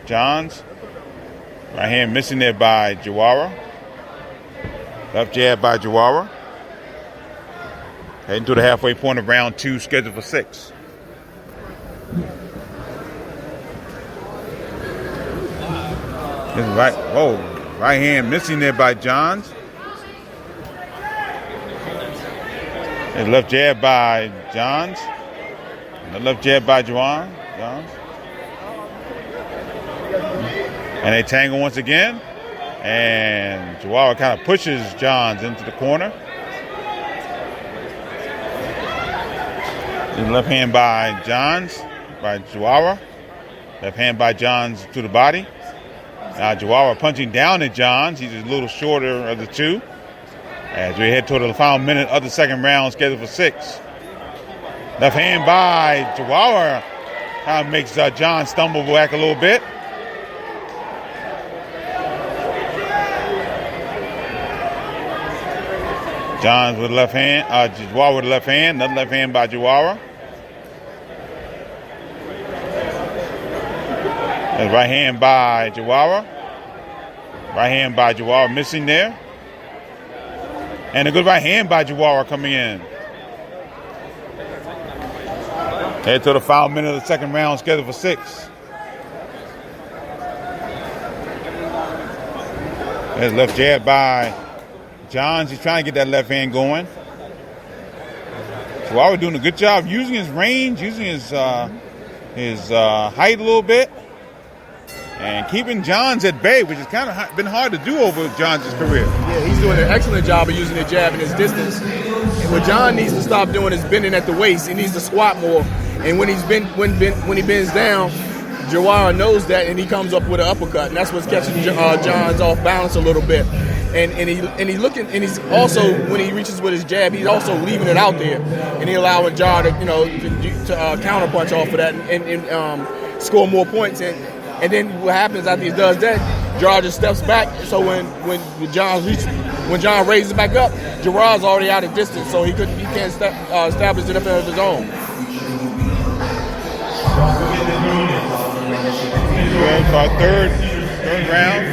Johns. Right hand missing there by Jawara. Left jab by Jawara. Heading to the halfway point of round 2, scheduled for 6. Right hand missing there by Johns. There's left jab by Johns. And the left jab by Johns. And they tangle once again. And Jawara kind of pushes Johns into the corner. There's left hand by Johns, by Jawara. Left hand by Johns to the body. Now Jawara punching down at Johns. He's a little shorter of the two. As we head toward the final minute of the second round, scheduled for 6. Left hand by Jawara kind of makes John stumble back a little bit. Johns with the left hand, Jawara with the left hand, another left hand by Jawara. There's right hand by Jawara. Right hand by Jawara missing there. And a good right hand by Jawara coming in. Head to the final minute of the second round, scheduled for 6. There's left jab by Johns. He's trying to get that left hand going. Jawara doing a good job using his range, using his height a little bit, and keeping Johns at bay, which has kind of been hard to do over Johns' career. Yeah, he's doing an excellent job of using the jab in his distance. And what John needs to stop doing is bending at the waist. He needs to squat more. And when he bends down, Jawara knows that, and he comes up with an uppercut, and that's what's catching Johns off balance a little bit. And he's also, when he reaches with his jab, he's also leaving it out there, and he allowing Jar to counter punch off of that and score more points. And then what happens after he does that, Jar just steps back. So when John raises back up, Jawara's already out of distance, so he can't establish the defense of his own. Okay, so our third round.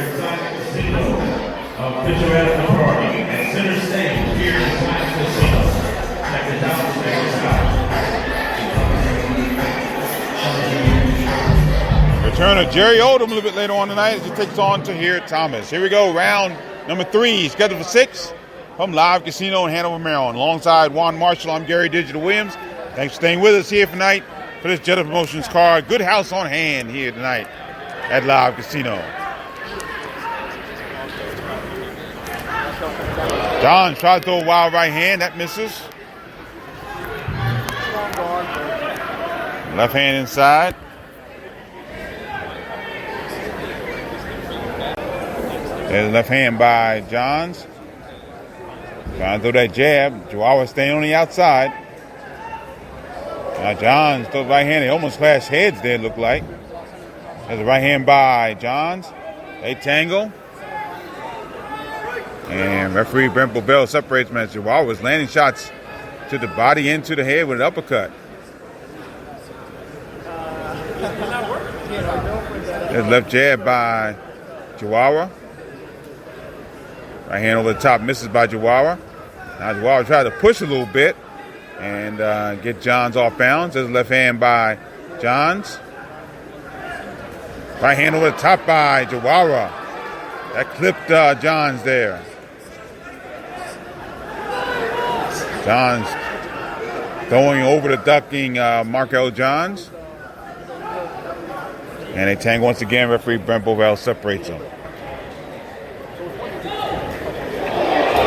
Return of Jerry Odom a little bit later on tonight as he takes on Tahir Thomas. Here we go, round number 3, scheduled for 6 from Live Casino in Hanover, Maryland. Alongside Juan Marshall, I'm Gary Digital Williams. Thanks for staying with us here tonight for this Jetta Promotions card. Good house on hand here tonight at Live Casino. John tried to throw a wild right hand. That misses. Left hand inside. There's left hand by Johns. Trying to throw that jab. Chihuahua staying on the outside. Now Johns throws right hand. They almost clashed heads there, it looked like. There's a right hand by Johns. They tangle. And referee Brent Bobel separates them as Chihuahua was landing shots to the body and to the head with an uppercut. There's left jab by Chihuahua. Right hand over the top, misses by Chihuahua. Now Chihuahua tried to push a little bit and get Johns off bounds. There's left hand by Johns. Right hand over the top by Chihuahua. That clipped Johns there. Johns throwing over the ducking Markel Johns. And they tangle once again. Referee Brent Bovell separates them.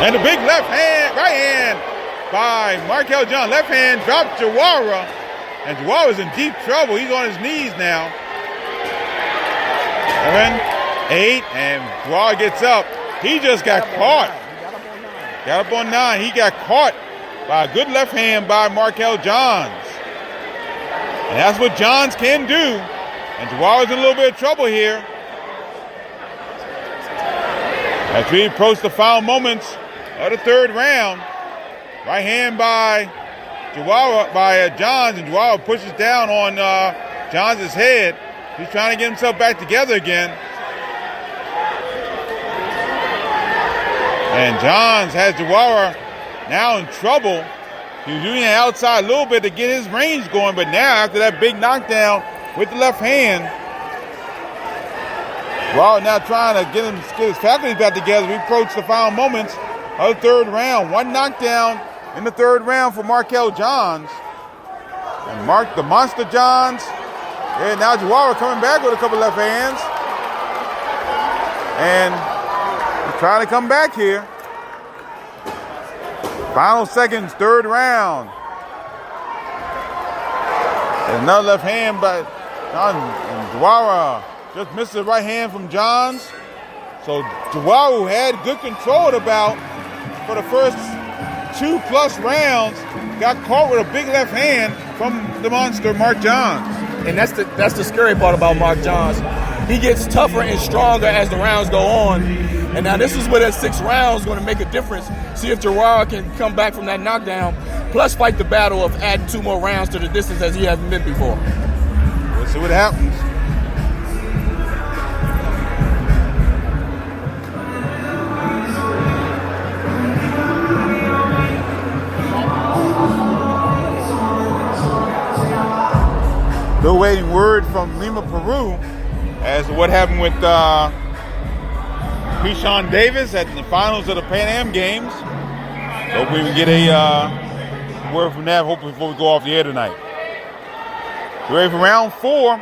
And the big left hand, right hand by Markel John. Left hand dropped Chihuahua. And Chihuahua's in deep trouble. He's on his knees now. 7, 8, and Chihuahua gets up. He just got caught. Got up on 9. He got caught by a good left hand by Markel Johns. And that's what Johns can do. And Chihuahua's in a little bit of trouble here. As we approach the final moments of the third round, right hand by Chihuahua, by Johns, and Chihuahua pushes down on Johns' head. He's trying to get himself back together again. And Johns has Chihuahua now in trouble. He was using the outside a little bit to get his range going, but now after that big knockdown with the left hand, Chihuahua now trying to get his faculties back together. We approach the final moments of the third round. One knockdown in the third round for Markel Johns. And Mark the Monster Johns. And now Chihuahua coming back with a couple left hands. And he's trying to come back here. Final seconds, third round. There's another left hand by John. And Chihuahua just missed the right hand from Johns. So Chihuahua, who had good control of the bout for the first 2+ rounds, got caught with a big left hand from the monster, Mark Johns. And that's the scary part about Mark Johns. He gets tougher and stronger as the rounds go on. And now this is where that 6 rounds is going to make a difference. See if Chihuahua can come back from that knockdown, plus fight the battle of adding 2 more rounds to the distance as he hasn't been before. We'll see what happens. Still waiting word from Lima, Peru, as to what happened with Keyshawn Davis at the finals of the Pan Am Games. Hope we can get a word from that, hopefully before we go off the air tonight. We're ready for round 4.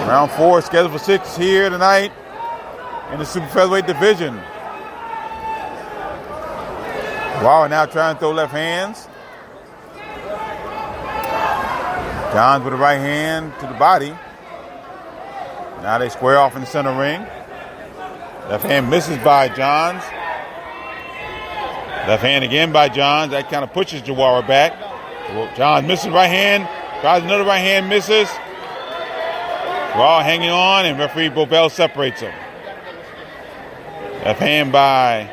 Round 4 scheduled for 6 here tonight in the super featherweight division. Wow, now trying to throw left hands. Johns with the right hand to the body. Now they square off in the center ring. Left hand misses by Johns. Left hand again by Johns. That kind of pushes Chihuahua back. Johns misses right hand. Tries another right hand, misses. Chihuahua hanging on, and referee Bobel separates them. Left hand by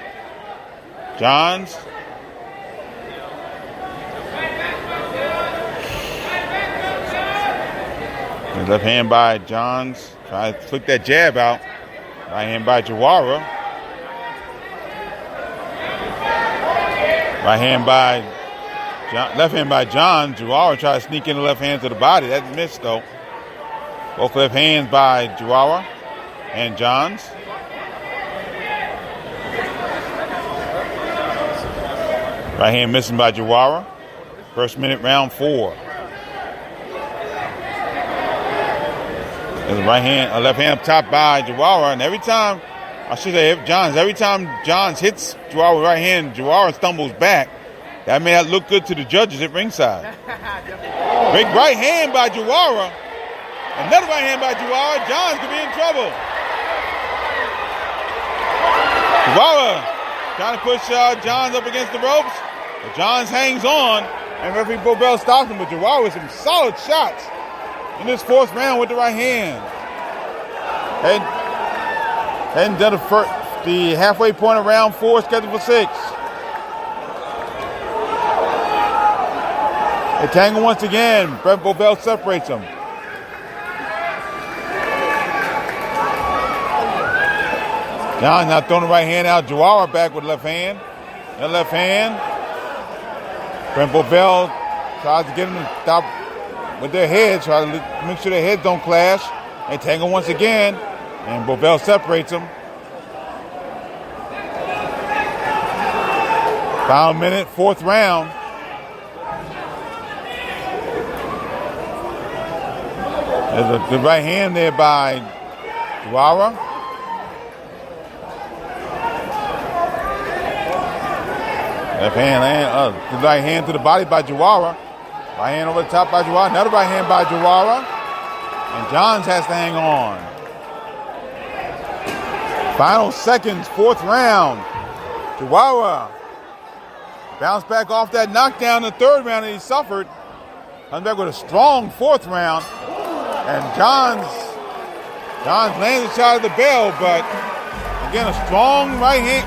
Johns. Left hand by Johns. Try to flick that jab out. Right hand by Chihuahua. Right hand by left hand by John. Chihuahua tried to sneak in the left hand to the body. That missed though. Both left hands by Chihuahua and Johns. Right hand missing by Chihuahua. First minute, round 4. There's a left hand up top by Chihuahua, and every time I should say Johns. Every time Johns hits Juara with right hand, Juara stumbles back. That may not look good to the judges at ringside. Big right hand by Juara. Another right hand by Juara. Johns could be in trouble. Juara trying to push Johns up against the ropes. But Johns hangs on, and referee Bobel stops him. But Juara with some solid shots in this fourth round with the right hand. Hadn't done the halfway point of round 4, scheduled for 6. They tangle once again. Brent Bobel separates them. John now throwing the right hand out. Juara back with left hand. That left hand. Brent Bobel tries to get them to stop with their heads. Try to make sure their heads don't clash. They tangle once again. And Bobel separates them. Final minute, fourth round. There's a good right hand there by Juara. Left hand, good right hand to the body by Juara. Right hand over the top by Juara. Another right hand by Juara. And Johns has to hang on. Final seconds, fourth round. Juara bounced back off that knockdown in the third round that he suffered. Comes back with a strong fourth round. And Johns lands a shot of the bell, but again, a strong right hand,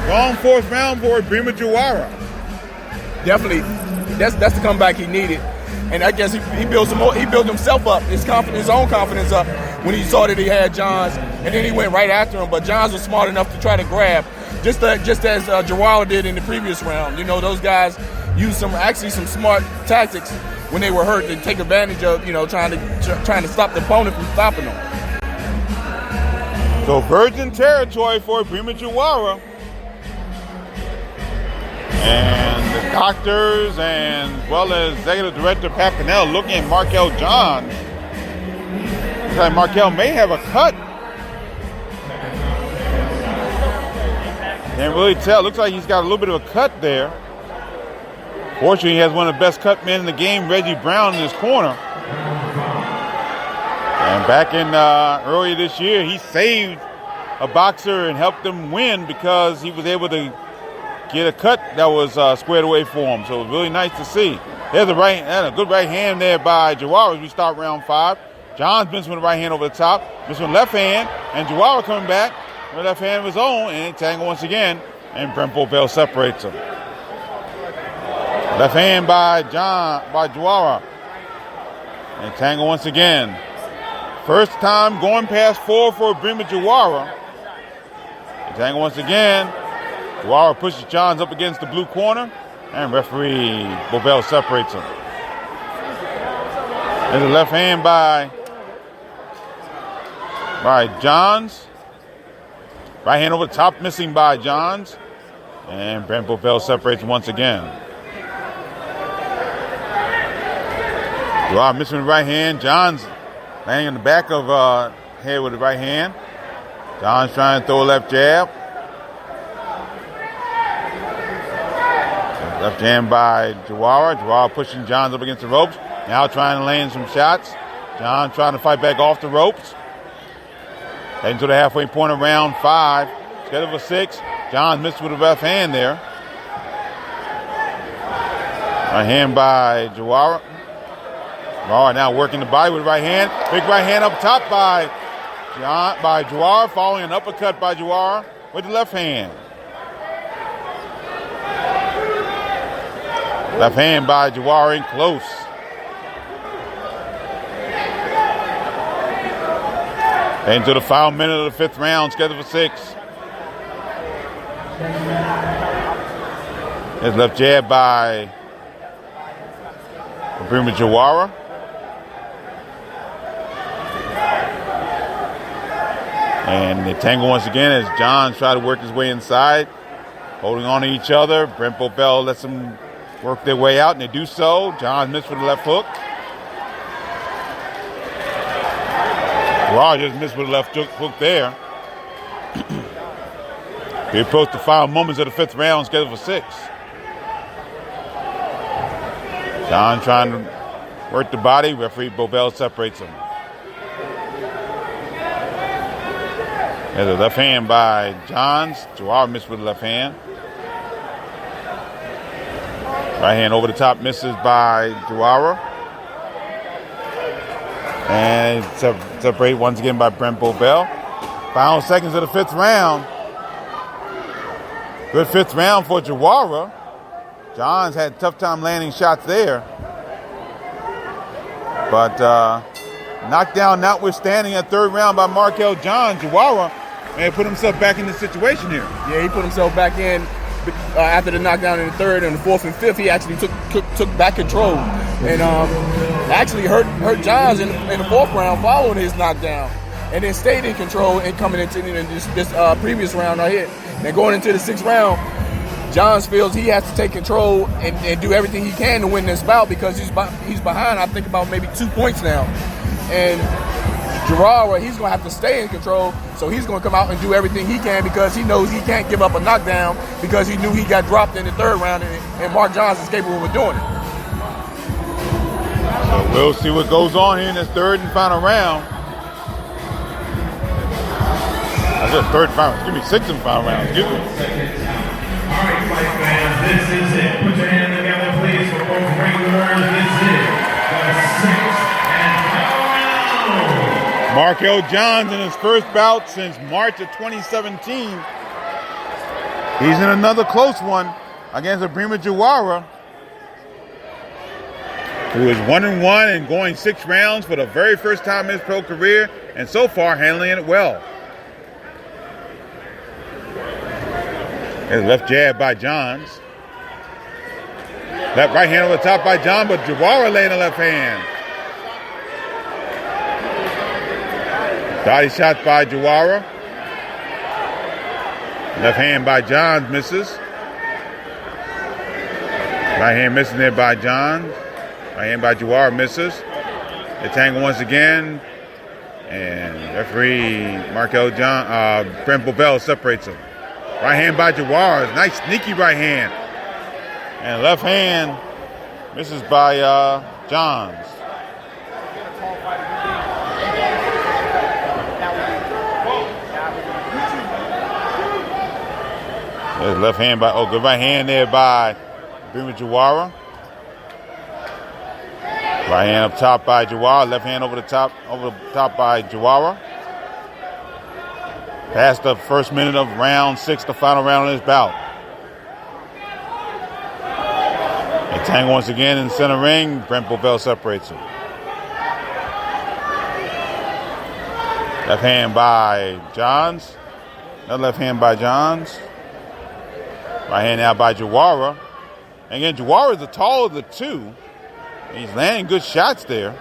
strong fourth round for Brima Juara. Definitely, that's the comeback he needed. And I guess he built himself up, his own confidence up when he saw that he had Johns, and then he went right after him. But Johns was smart enough to try to grab, just as Juara did in the previous round. You know, those guys used some smart tactics when they were hurt to take advantage of, trying to stop the opponent from stopping them. So virgin territory for Brima Juara. And the doctors and as well as Executive Director Pat Cannell looking at Markel Johns. Looks like Markel may have a cut. Can't really tell. Looks like he's got a little bit of a cut there. Fortunately, he has one of the best cut men in the game, Reggie Brown, in his corner. And back in earlier this year, he saved a boxer and helped them win because he was able to get a cut that was squared away for him. So it was really nice to see. There's a good right hand there by Juara as we start round 5. Johns missing with the right hand over the top. Missing with left hand. And Juara coming back with left hand of his own. And they tangle once again. And Brent Bobel separates them. Left hand by Juara. And tangle once again. First time going past 4 for Brima Juara. Tangle once again. Juara pushes Johns up against the blue corner. And referee Bobel separates him. There's a left hand by Johns. Right hand over the top, missing by Johns. And Brent Bobel separates him once again. Juara missing with the right hand. Johns landing in the back of head with the right hand. Johns trying to throw a left jab. Left jab by Juara. Juara pushing Johns up against the ropes. Now trying to land some shots. Johns trying to fight back off the ropes. Heading to the halfway point of round 5. Scheduled for 6. Johns missed with a left hand there. Right hand by Juara. Juara now working the body with the right hand. Big right hand up top by Juara, following an uppercut by Juara with the left hand. Left hand by Juara in close. Into the final minute of the 5th round, scheduled for 6. There's left jab by Brima Juara. And they tangle once again as Johns try to work his way inside, holding on to each other. Brent Bobel lets them work their way out, and they do so. Johns missed with the left hook. Raw just missed with a left hook there. We approach the final moments of the 5th round, scheduled for 6. John trying to work the body. Referee Bobel separates him. There's a left hand by Johns. Jawara missed with the left hand. Right hand over the top misses by Jawara. And separate once again by Brent Bobel. Final seconds of the 5th round. Good 5th round for Jawara. Johns had a tough time landing shots there. But knockdown notwithstanding, a 3rd round by Markel Johns. Jawara may put himself back in this situation here. Yeah, he put himself back in after the knockdown in the 3rd and the 4th and 5th. He actually took back control and actually hurt Johns in the 4th round following his knockdown, and then stayed in control and coming into this previous round right here. And going into the 6th round, Johns feels he has to take control and do everything he can to win this bout because he's behind, I think, about maybe 2 points now. And Jawara, he's going to have to stay in control, so he's going to come out and do everything he can because he knows he can't give up a knockdown because he knew he got dropped in the 3rd round, and Mark Johns is capable of doing it. So we'll see what goes on here in this 3rd and final round. I said 3rd and final. Excuse me, 6th and final round. Excuse me. All right, fight fans, this is it. Put your hand together, please, for both regulars. This is the 6th and final round. Markel Johns in his first bout since March of 2017. He's in another close one against Ibrahima Jawara, who is 1-1 and going 6 rounds for the very first time in his pro career, and so far handling it well. There's a left jab by Johns. Left right hand over the top by John, but Jawara laying the left hand. Body shot by Jawara. Left hand by Johns misses. Right hand missing there by Johns. Right hand by Jawara misses. They tangle once again. And referee Markel Brent Bobel separates them. Right hand by Jawara. Nice sneaky right hand. And left hand misses by Johns. There's left hand by, good right hand there by Ibrahima Jawara. Right hand up top by Jawara. Left hand over the top by Jawara. Past the first minute of round 6, the final round of this bout. They tangle once again in center ring. Brent Bobel separates them. Left hand by Johns. Another left hand by Johns. Right hand now by Jawara. And again, Jawara is the taller of the two. He's landing good shots there.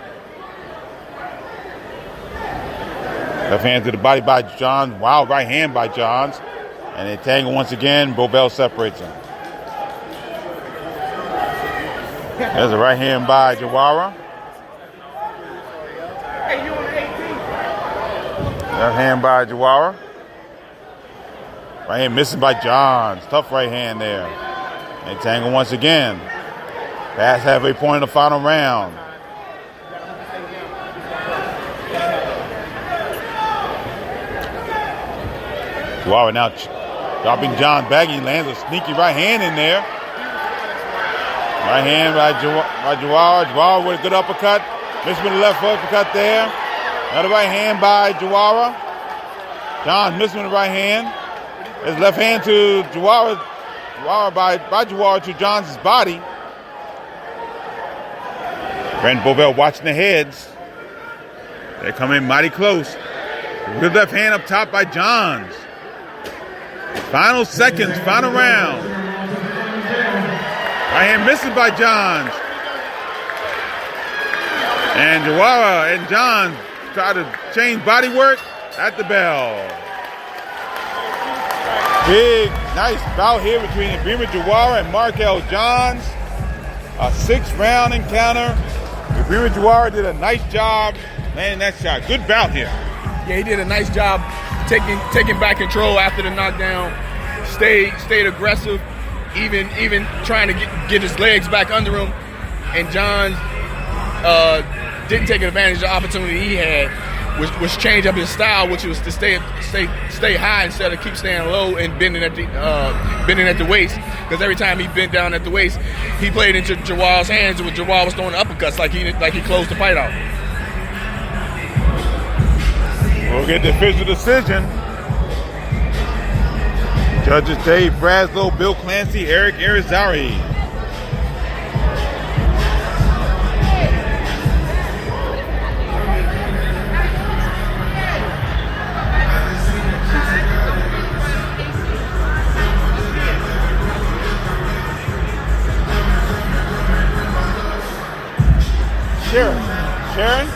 Left hand to the body by Johns. Wow, right hand by Johns. And they tangle once again. Bobel separates them. There's a right hand by Jawara. Left hand by Jawara. Right hand missing by Johns. Tough right hand there. They tangle once again. Past halfway point of the final round. Jawara now dropping Johns back. He lands a sneaky right hand in there. Right hand by Jawara. Jawara with a good uppercut. Missed with a left uppercut there. Another right hand by Jawara. Johns missing with the right hand. His left hand to Jawara. Jawara by Jawara to Johns' body. Brent Bobel watching the heads. They come in mighty close. Good left hand up top by Johns. Final seconds, final round. Right hand misses by Johns. And Jawara and Johns try to change body work at the bell. Big, nice bout here between Ibrahima Jawara and Markel Johns. A 6-round encounter. Ibrahima Jawara did a nice job landing that shot. Good bout here. Yeah, he did a nice job taking back control after the knockdown. Stayed aggressive, even trying to get his legs back under him. And John didn't take advantage of the opportunity he had, which changed up his style, which was to stay high instead of keep staying low and bending at the waist. Because every time he bent down at the waist, he played into Jawar's hands, and Jawar was throwing uppercuts like he closed the fight out. We'll get the official decision. Judges Dave Braslow, Bill Clancy, Eric Irizarry. Sharon?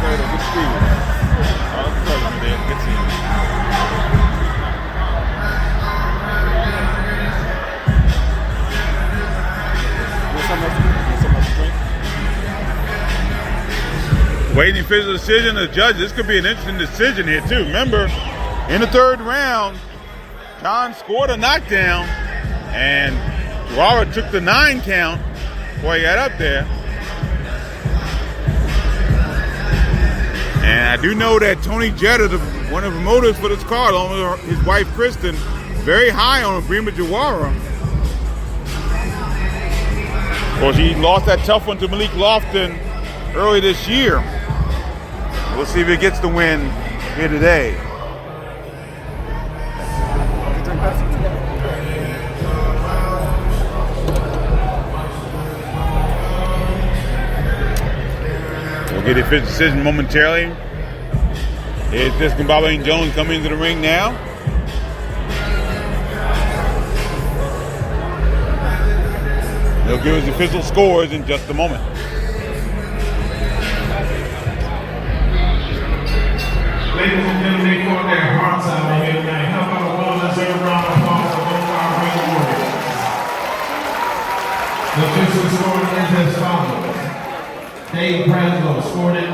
Good to see you. Good to see you. Waiting official decision of the judge. This could be an interesting decision here too. Remember, in the third round, John scored a knockdown, and Jawara took the 9 count before he got up there. And I do know that Tony Jetta, one of the promoters for this card, along with his wife Kristen, very high on Ibrahim Jawara. Of course, he lost that tough one to Malik Lofton early this year. We'll see if he gets the win here today. We'll get the official decision momentarily. Here's Discombobulating Jones coming into the ring now. He'll give his official scores in just a moment. Ladies and gentlemen, they fought their hearts out here tonight. How about a well-deserved round of applause for both our ring warriors? The official score is as follows. Dave Braslow scored it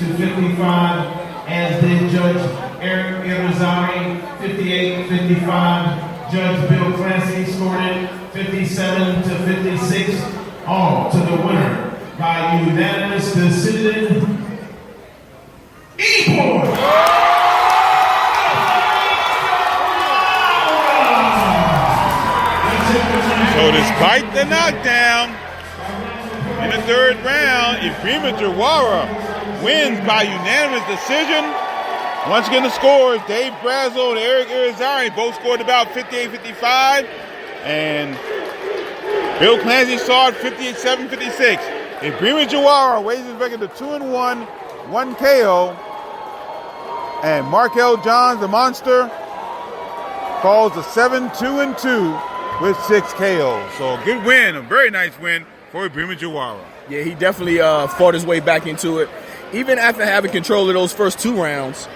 58-55, as did Judge Eric Irizarry, 58-55. Judge Bill Clancy scored it 57-56, all to the winner by unanimous decision. E-Boy! So despite the knockdown in the third round, Ibrahim Jawara wins by unanimous decision. Once again, the scores, Dave Braslow and Eric Irizarry both scored about 58-55, and Bill Clancy saw it 57-56. Ibrahim Jawara weighs his record to 2-1, 1 KO, and Markel Johns, the monster, falls to 7-2-2 with 6 KOs. So a good win, a very nice win for Ibrahim Jawara. Yeah, he definitely fought his way back into it. Even after having control of those first 2 rounds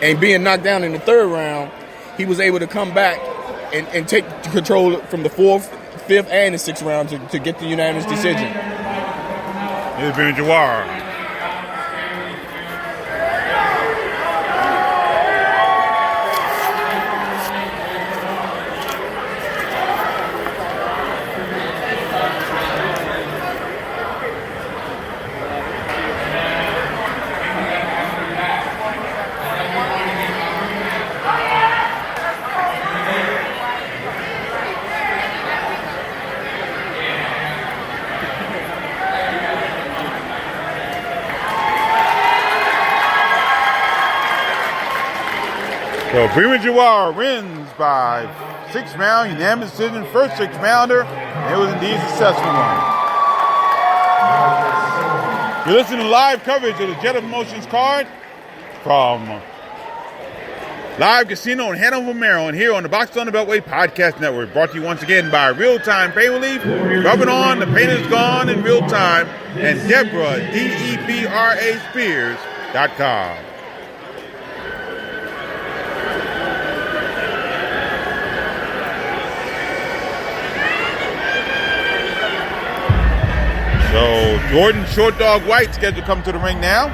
and being knocked down in the third round, he was able to come back and take control from the 4th, 5th, and the 6th round to get the unanimous decision. Here's Ibrahim Jawara. So Ibrahim Jawara wins by 6th round, unanimous decision, first 6th rounder, and it was indeed a successful one. You're listening to live coverage of the Jetta Promotions card from Live Casino in Hanover, Maryland, here on the Boxed on the Beltway Podcast Network, brought to you once again by Real Time Pain Relief, rubbing on, the pain is gone in real time, and Deborah, DEBRA Spears.com. So Jordan Short Dog White scheduled to come to the ring now.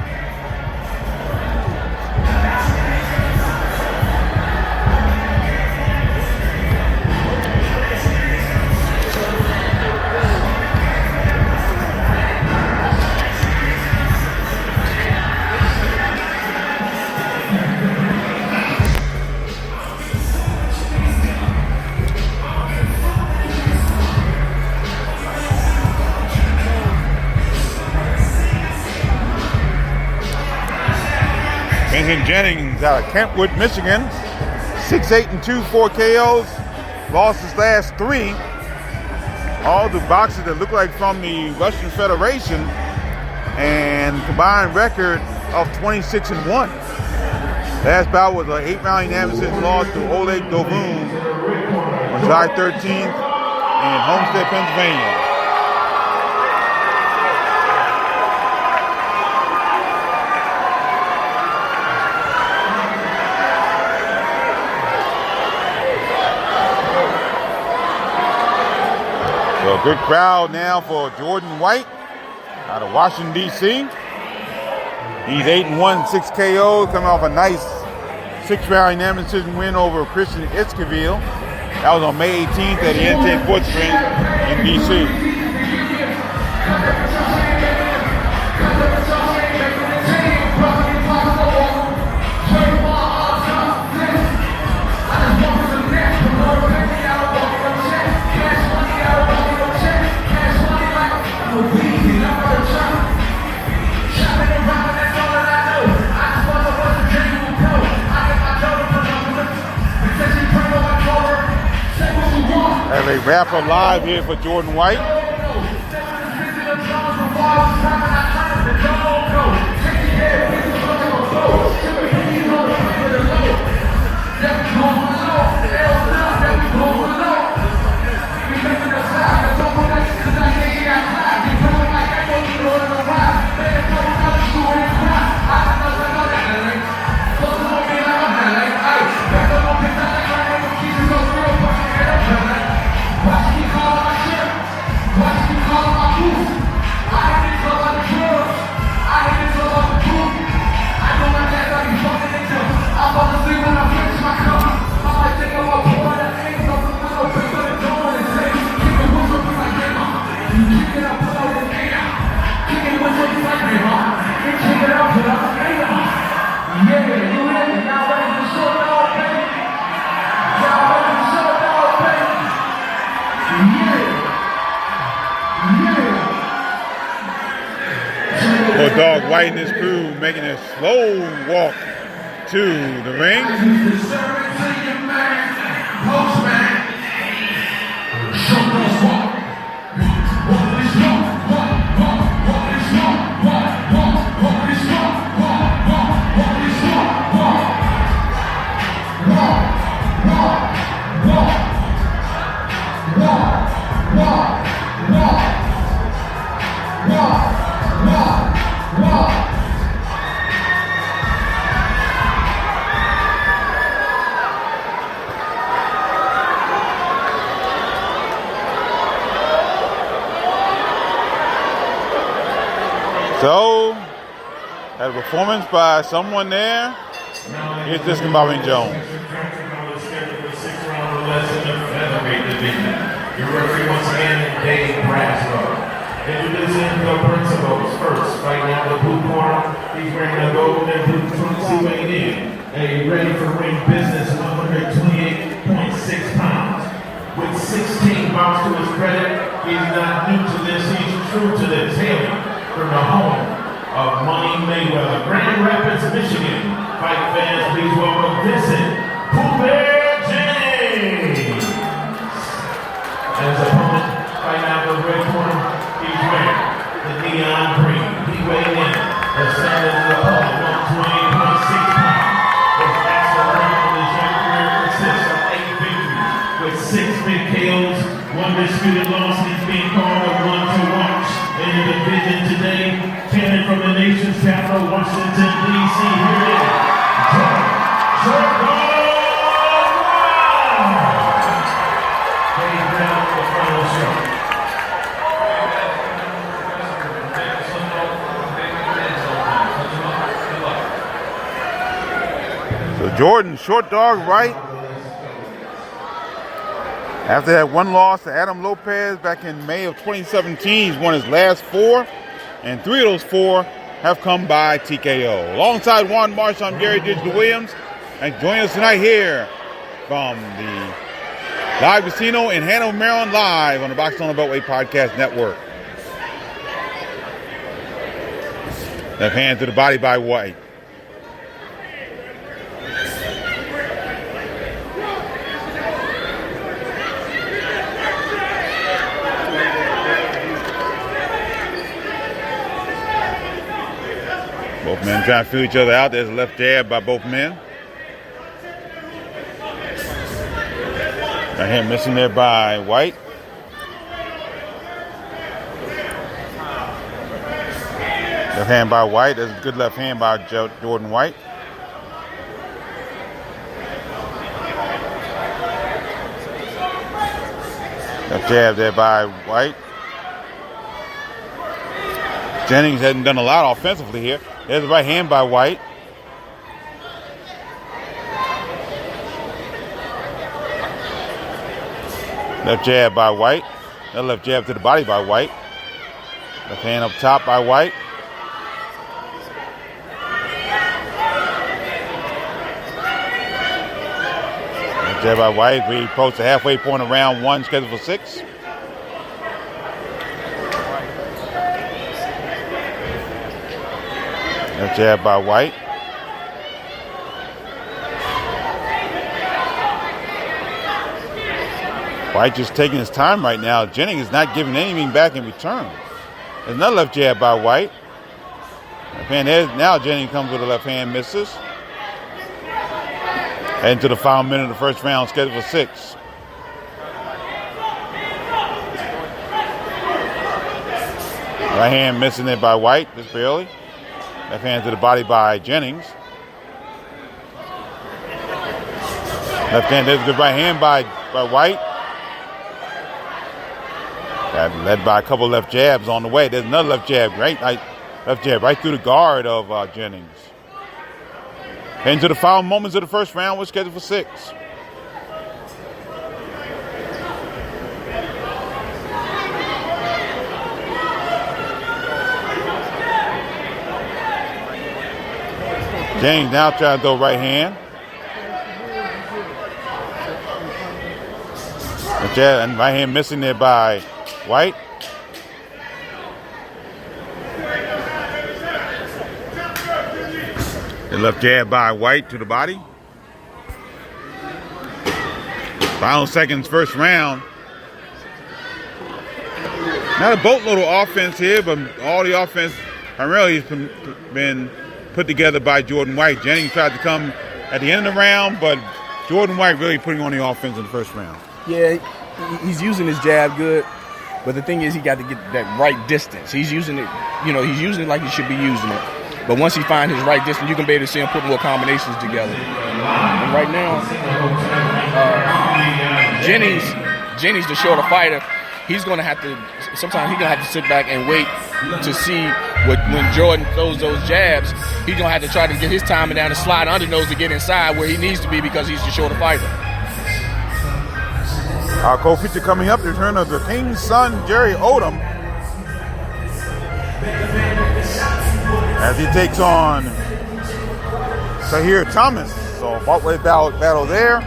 Benjamin Jennings out of Kentwood, Michigan. 6'8" 4 KOs. Lost his last 3. All the boxers that look like from the Russian Federation. And combined record of 26-1. Last bout was an 8-round unanimous loss to Oleg Dovun on July 13th in Homestead, Pennsylvania. So a good crowd now for Jordan White out of Washington, D.C. He's 8-1, 6 KOs, coming off a nice 6-round unanimous decision win over Christian Esquivel. That was on May 18th at the NT Sports Ring in D.C. Have a rapper live here for Jordan White. Dog White and his crew making a slow walk to the ring. So, had a performance by someone there. Here's Diskin Bobby Jones. Your referee once again, Dave Braswell. Introducing the principals. First, right now, the blue corner. He's wearing a gold and blue trunks weighing in. A ready for ring business, 128.6 pounds. With 16 bouts to his credit, he's not new to this, he's true to this. Hailing from the home of Money Mayweather, Grand Rapids, Michigan. Fight fans, please welcome Vincent Hoover Jennings. And his opponent, right now the red corner, he's wearing the neon green. He weighed in as standing in the public, 128.6 pounds. His actual record of his young career consists of 8 victories with 6 big KOs, 1 disputed loss. He's being called a one to watch in the division today. Cannon from the nation's capital, Washington, D.C. Here it is. Jordan, short dog right. After that one loss to Adam Lopez back in May of 2017, he's won his last 4, and 3 of those 4 have come by TKO. Alongside Juan Marshall, I'm Gary Digital Williams, and join us tonight here from the Live Casino in Hanover, Maryland, live on the Boxing on the Beltway Podcast Network. Left hand to the body by White. Both men trying to feel each other out. There's a left jab by both men. Right hand missing there by White. Left hand by White. There's a good left hand by Jordan White. Left jab there by White. Jennings hasn't done a lot offensively here. There's the right hand by White. Left jab by White. That left jab to the body by White. Left hand up top by White. Left jab by White. We approach the halfway point of round 1, scheduled for 6. Left jab by White. White just taking his time right now. Jennings is not giving anything back in return. There's another left jab by White. Left hand there. Now Jennings comes with a left hand, misses. Heading to the final minute of the first round, scheduled for 6. Right hand missing there by White, just barely. Left hand to the body by Jennings. Left hand, there's a good right hand by White. Got led by a couple left jabs on the way. There's another left jab, left jab right through the guard of Jennings. Heading to the final moments of the first round, we're scheduled for 6. Jennings now trying to throw right hand. And right hand missing there by White. The left jab by White to the body. Final seconds, first round. Not a boatload of offense here, but all the offense primarily has been put together by Jordan White. Jennings tried to come at the end of the round, but Jordan White really putting on the offense in the first round. Yeah, he's using his jab good, but the thing is he got to get that right distance. He's using it, he's using it like he should be using it. But once he finds his right distance, you can be able to see him put more combinations together. And right now, Jennings, the shorter fighter, sometimes he's going to have to sit back and wait to see when Jordan throws those jabs. He's going to have to try to get his timing down and slide under nose to get inside where he needs to be because he's the shorter fighter. Our co-feature coming up, the return of the King's son, Jerry Odom, as he takes on Tahir Thomas. So, Beltway battle there.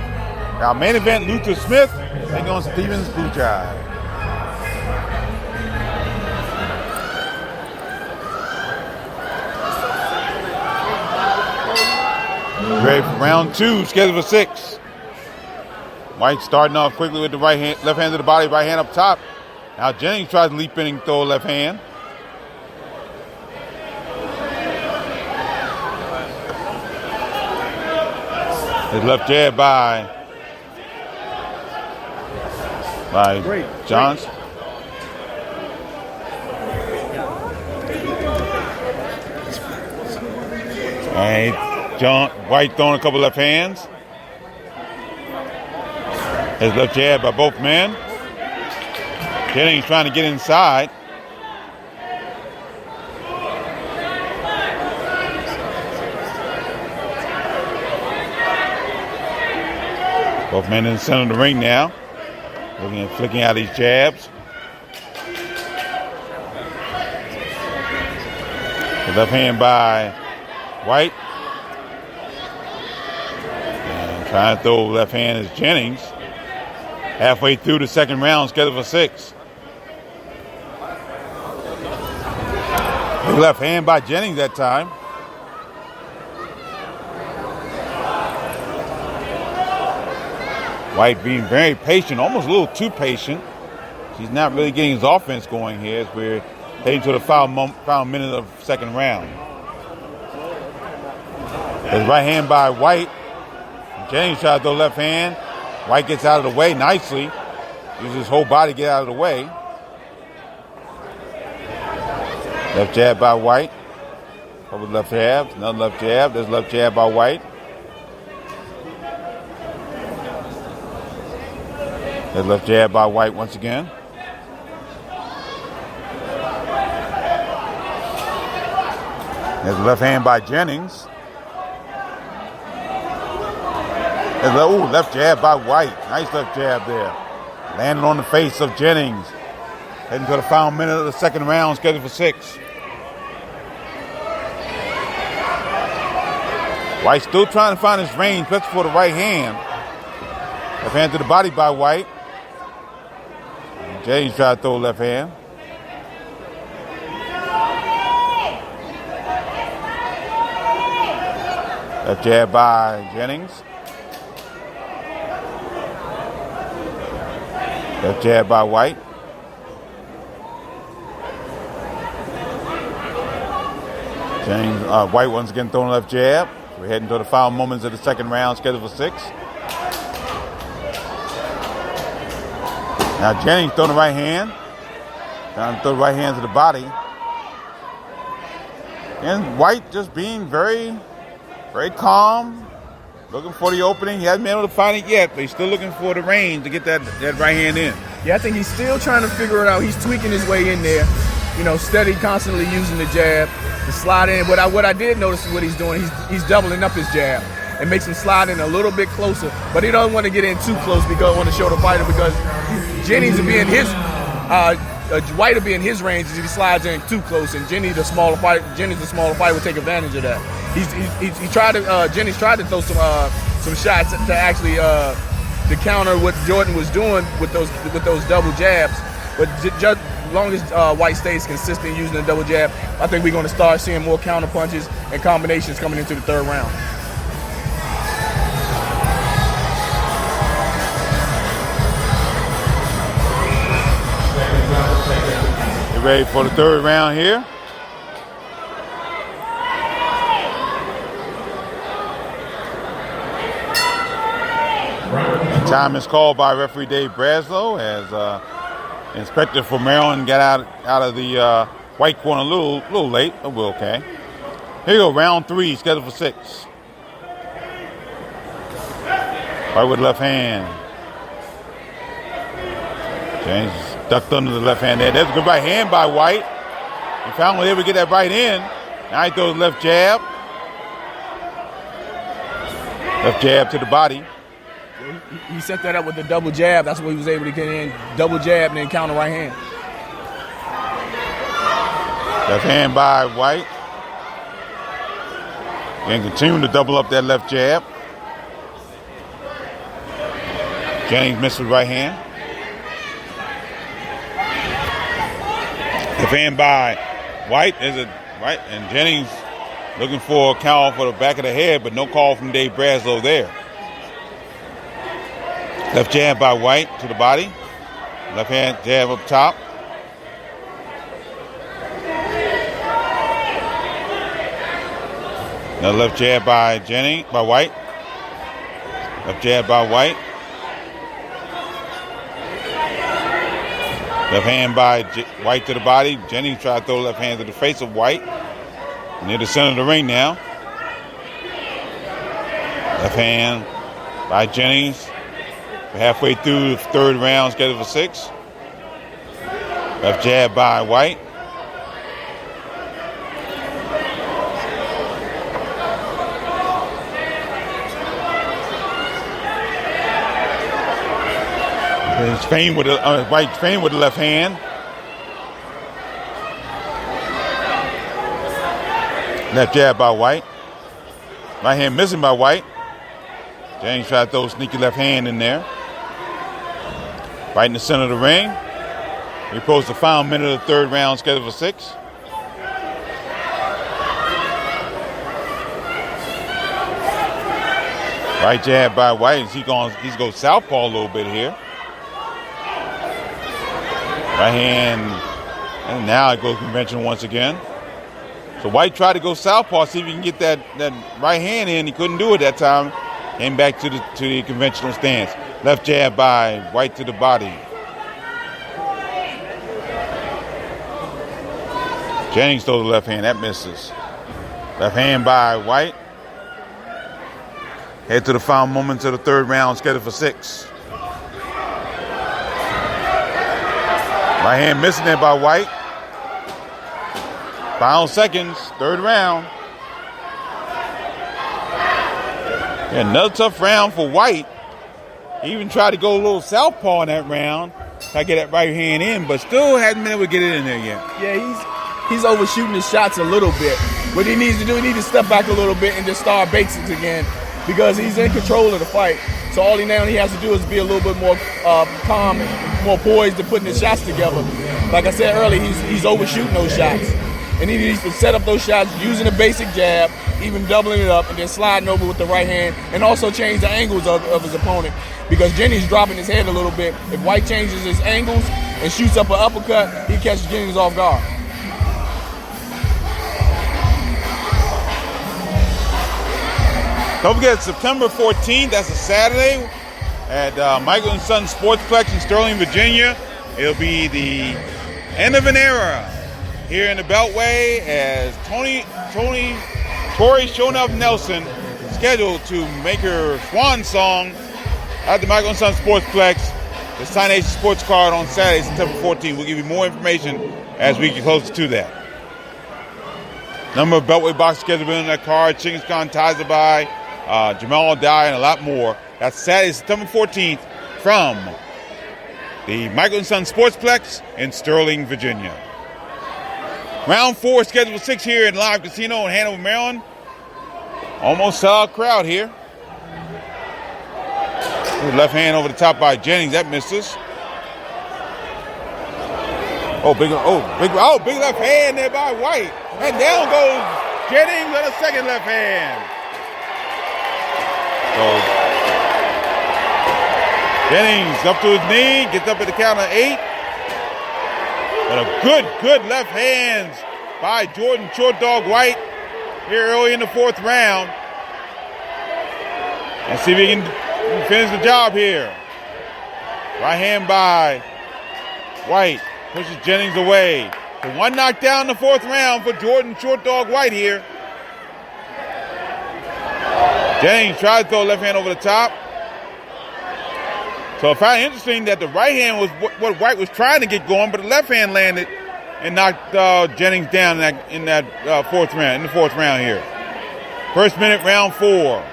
Our main event, Luther Smith taking on Stevens Bujai. Ready for round 2, scheduled for 6. White starting off quickly with the right hand, left hand to the body, right hand up top. Now Jennings tries to leap in and throw a left hand. His left jab by Johns. And White throwing a couple left hands. His left jab by both men. Jennings trying to get inside. Both men in the center of the ring now. Looking at flicking out these jabs. The left hand by White. And trying to throw left hand is Jennings. Halfway through the second round, scheduled for 6. Big left hand by Jennings that time. White being very patient, almost a little too patient. He's not really getting his offense going here as we're heading to the final minute of the second round. His right hand by White. Jennings tries to throw left hand. White gets out of the way nicely. Uses his whole body to get out of the way. Left jab by White. Over left jab. Another left jab. There's left jab by White. There's left jab by White once again. There's the left hand by Jennings. There's left jab by White. Nice left jab there. Landed on the face of Jennings. Heading to the final minute of the second round, scheduled for 6. White still trying to find his range, especially for the right hand. Left hand to the body by White. Jennings tried to throw left hand. Left jab by Jennings. Left jab by White. Jennings, White once again throwing left jab. We're heading to the final moments of the second round, scheduled for 6. Now Jennings throwing the right hand. Trying to throw the right hand to the body. And White just being very, very calm. Looking for the opening. He hasn't been able to find it yet, but he's still looking for the range to get that right hand in. Yeah, I think he's still trying to figure it out. He's tweaking his way in there. You know, steady, constantly using the jab to slide in. But what I did notice is what he's doing. He's doubling up his jab. It makes him slide in a little bit closer. But he doesn't want to get in too close because want to show the fighter because Jennings will be in his White will be in his range if he slides in too close, and Jennings the smaller fighter will take advantage of that. Jennings tried to throw some shots to actually to counter what Jordan was doing with those double jabs, but just as long as White stays consistent using the double jab, I think we're going to start seeing more counter punches and combinations coming into the third round. Get ready for the third round here. Time is called by referee Dave Braslow as inspector for Maryland got out of the White corner a little late, but we're okay. Here you go, round 3, scheduled for 6. White with left hand. James ducked under the left hand there. There's a good right hand by White. He finally able to get that right in. Now he throws left jab. Left jab to the body. He set that up with the double jab. That's what he was able to get in. Double jab and then counter right hand. Left hand by White. And continue to double up that left jab. Jennings missed with right hand. Left hand by White. There's a right, and Jennings looking for a call for the back of the head, but no call from Dave Braslow there. Left jab by White to the body. Left hand jab up top. Another left jab by White. Left jab by White. Left hand by White to the body. Jennings tried to throw left hand to the face of White. Near the center of the ring now. Left hand by Jennings. We're halfway through the third round, scheduled for 6. Left jab by White. It's Fain with White Fain with the left hand. Left jab by White. Right hand missing by White. Jennings tried to throw a sneaky left hand in there. Right in the center of the ring. We approach the final minute of the third round, scheduled for 6. Right jab by White. He's going southpaw a little bit here. Right hand, and now it goes conventional once again. So White tried to go southpaw, see if he can get that right hand in. He couldn't do it that time. Came back to the conventional stance. Left jab by White to the body. Jennings throws the left hand. That misses. Left hand by White. Head to the final moments of the third round, scheduled for 6. Right hand missing there by White. Final seconds, third round. Yeah, another tough round for White. He even tried to go a little southpaw in that round. Try to get that right hand in, but still hasn't been able to get it in there yet. Yeah, he's overshooting his shots a little bit. What he needs to do, he needs to step back a little bit and just start basics again, because he's in control of the fight. So all he has to do is be a little bit more calm, more poised to putting his shots together. Like I said earlier, he's overshooting those shots. And he needs to set up those shots using a basic jab, even doubling it up, and then sliding over with the right hand, and also change the angles of his opponent. Because Jennings dropping his head a little bit. If White changes his angles and shoots up an uppercut, he catches Jennings off guard. Don't forget, September 14th, that's a Saturday, at Michael & Son Sportsplex in Sterling, Virginia. It'll be the end of an era here in the Beltway, as Tori Shonuff Nelson scheduled to make her swan song at the Michael & Son Sportsplex, the Signation Sports Card on Saturday, September 14th. We'll give you more information as we get closer to that. Number of Beltway boxes scheduled on that card: Chinggis Khan, Taizabai, Jamal Dye, and a lot more. That's Saturday, September 14th from the Michael & Son Sportsplex in Sterling, Virginia. Round 4 scheduled for 6 here at Live Casino in Hanover, Maryland. Almost a crowd here. Left hand over the top by Jennings. That misses. Big left hand there by White. And down goes Jennings on a second left hand. So Jennings up to his knee, gets up at the count of 8. But a good left hands by Jordan Short Dog White here early in the 4th round. Let's see if he can finish the job here. Right hand by White. Pushes Jennings away. So one knockdown in the 4th round for Jordan Short Dog White here. Jennings tried to throw a left hand over the top. So I found it interesting that the right hand was what White was trying to get going, but the left hand landed and knocked Jennings down in that 4th round, in the 4th round here. First minute, round 4.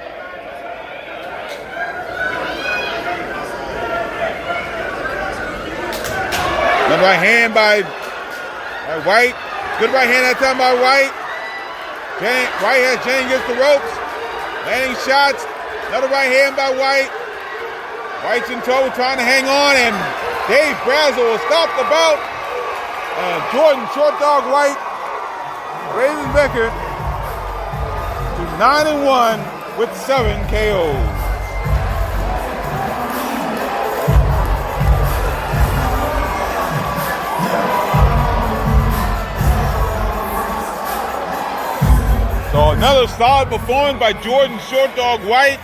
Another right hand by White. Good right hand that time by White. White has Jennings against the ropes. Landing shots. Another right hand by White. White's in trouble trying to hang on, and Dave Brazel will stop the bout. And Jordan Short Dog White raises his record to 9-1 with 7 KOs. So another solid performance by Jordan Short Dog White.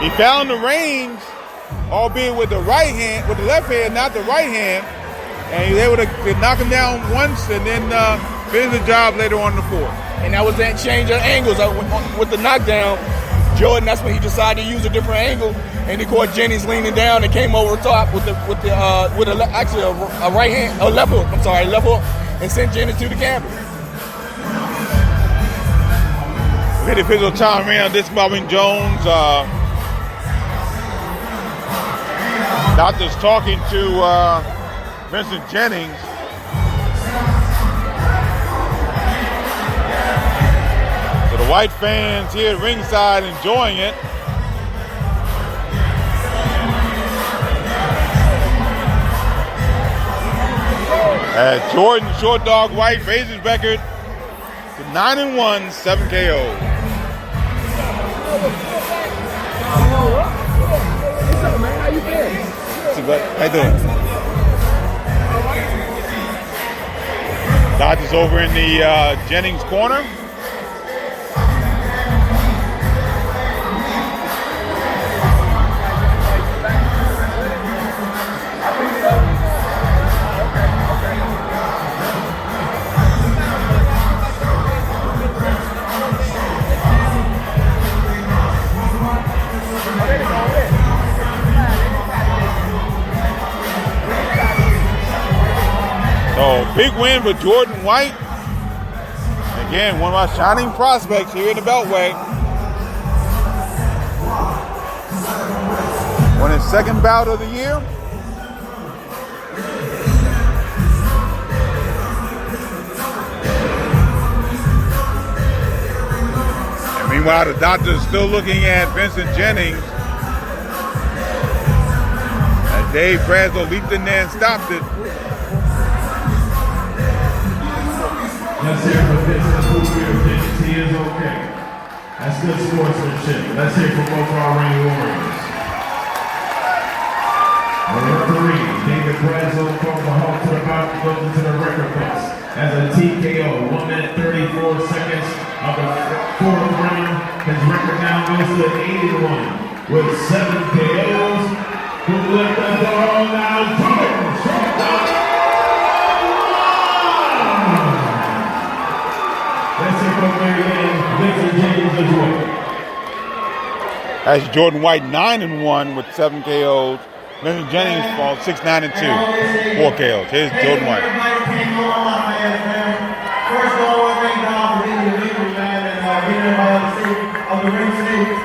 He found the range, albeit with the right hand, with the left hand, not the right hand, and he was able to knock him down once and then finish the job later on in the 4th. And that was that change of angles with the knockdown. Jordan, that's when he decided to use a different angle, and he caught Jennings leaning down and came over the top with a right hand, a left hook. Left hook, and sent Jennings to the canvas. Hit the official time around this Marvin Jones. Doctor's talking to Vincent Jennings. So the white fans here at ringside enjoying it. As Jordan Short Dog White raises his record to 9-1, 7 KO. What's up, man? How you been? How you doing? Dodgers over in the Jennings corner. So big win for Jordan White. Again, one of our shining prospects here in the Beltway. Won his second bout of the year. And meanwhile, the doctor's still looking at Vincent Jennings. As Dave Braswell leaped in there and stopped it. Let's hear for Vincent who thinks he is okay. That's good sportsmanship. Let's hear for both our ring warriors. Number 3, David Braswell from the halt to the bout goes into the record books as a TKO, 1 minute 34 seconds of the 4th round. His record now goes to 81 with 7 KOs. Who let the door now? Jordan Short Dog. That's Jordan White 9-1 with 7 KOs. Vincent Jennings falls 6-9-2, 4 KOs. Here's Jordan White. First of all, I want to thank God for being the leader, man, and getting everybody of the ring state.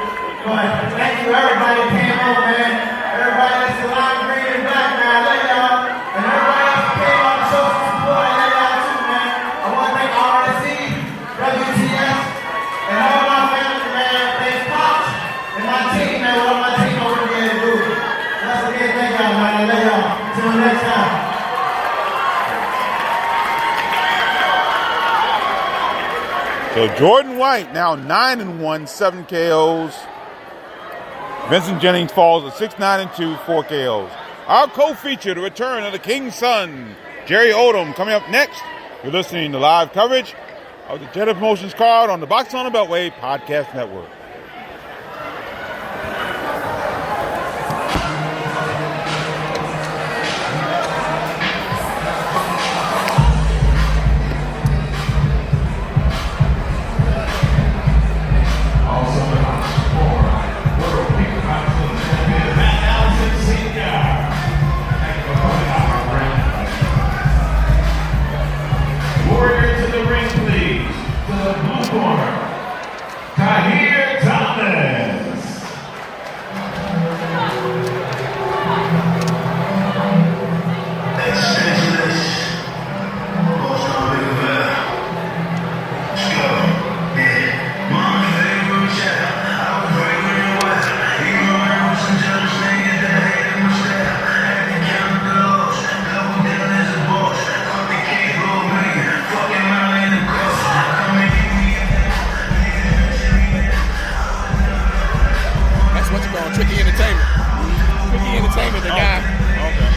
But thank you everybody who came over, man. Everybody that's alive, green and black, man. I love y'all. And everybody else who came out to show some support, I love y'all too, man. I want to thank RSC, WTS, and all my family, man. Thanks, Pops, and my team, man. What my team over there to do. Once again, thank y'all, man. I love y'all. Until next time. So Jordan White now 9-1, 7 KOs. Vincent Jennings falls at 6-9-2, 4 KOs. Our co-feature, the return of the King's Son, Jerry Odom, coming up next. You're listening to live coverage of the Jetta Promotions card on the Box on the Beltway Podcast Network. Warriors in the ring, please. To the blue corner, Tahir Thomas. That's what you call Tricky Entertainment. Tricky Entertainment, the guy. Okay.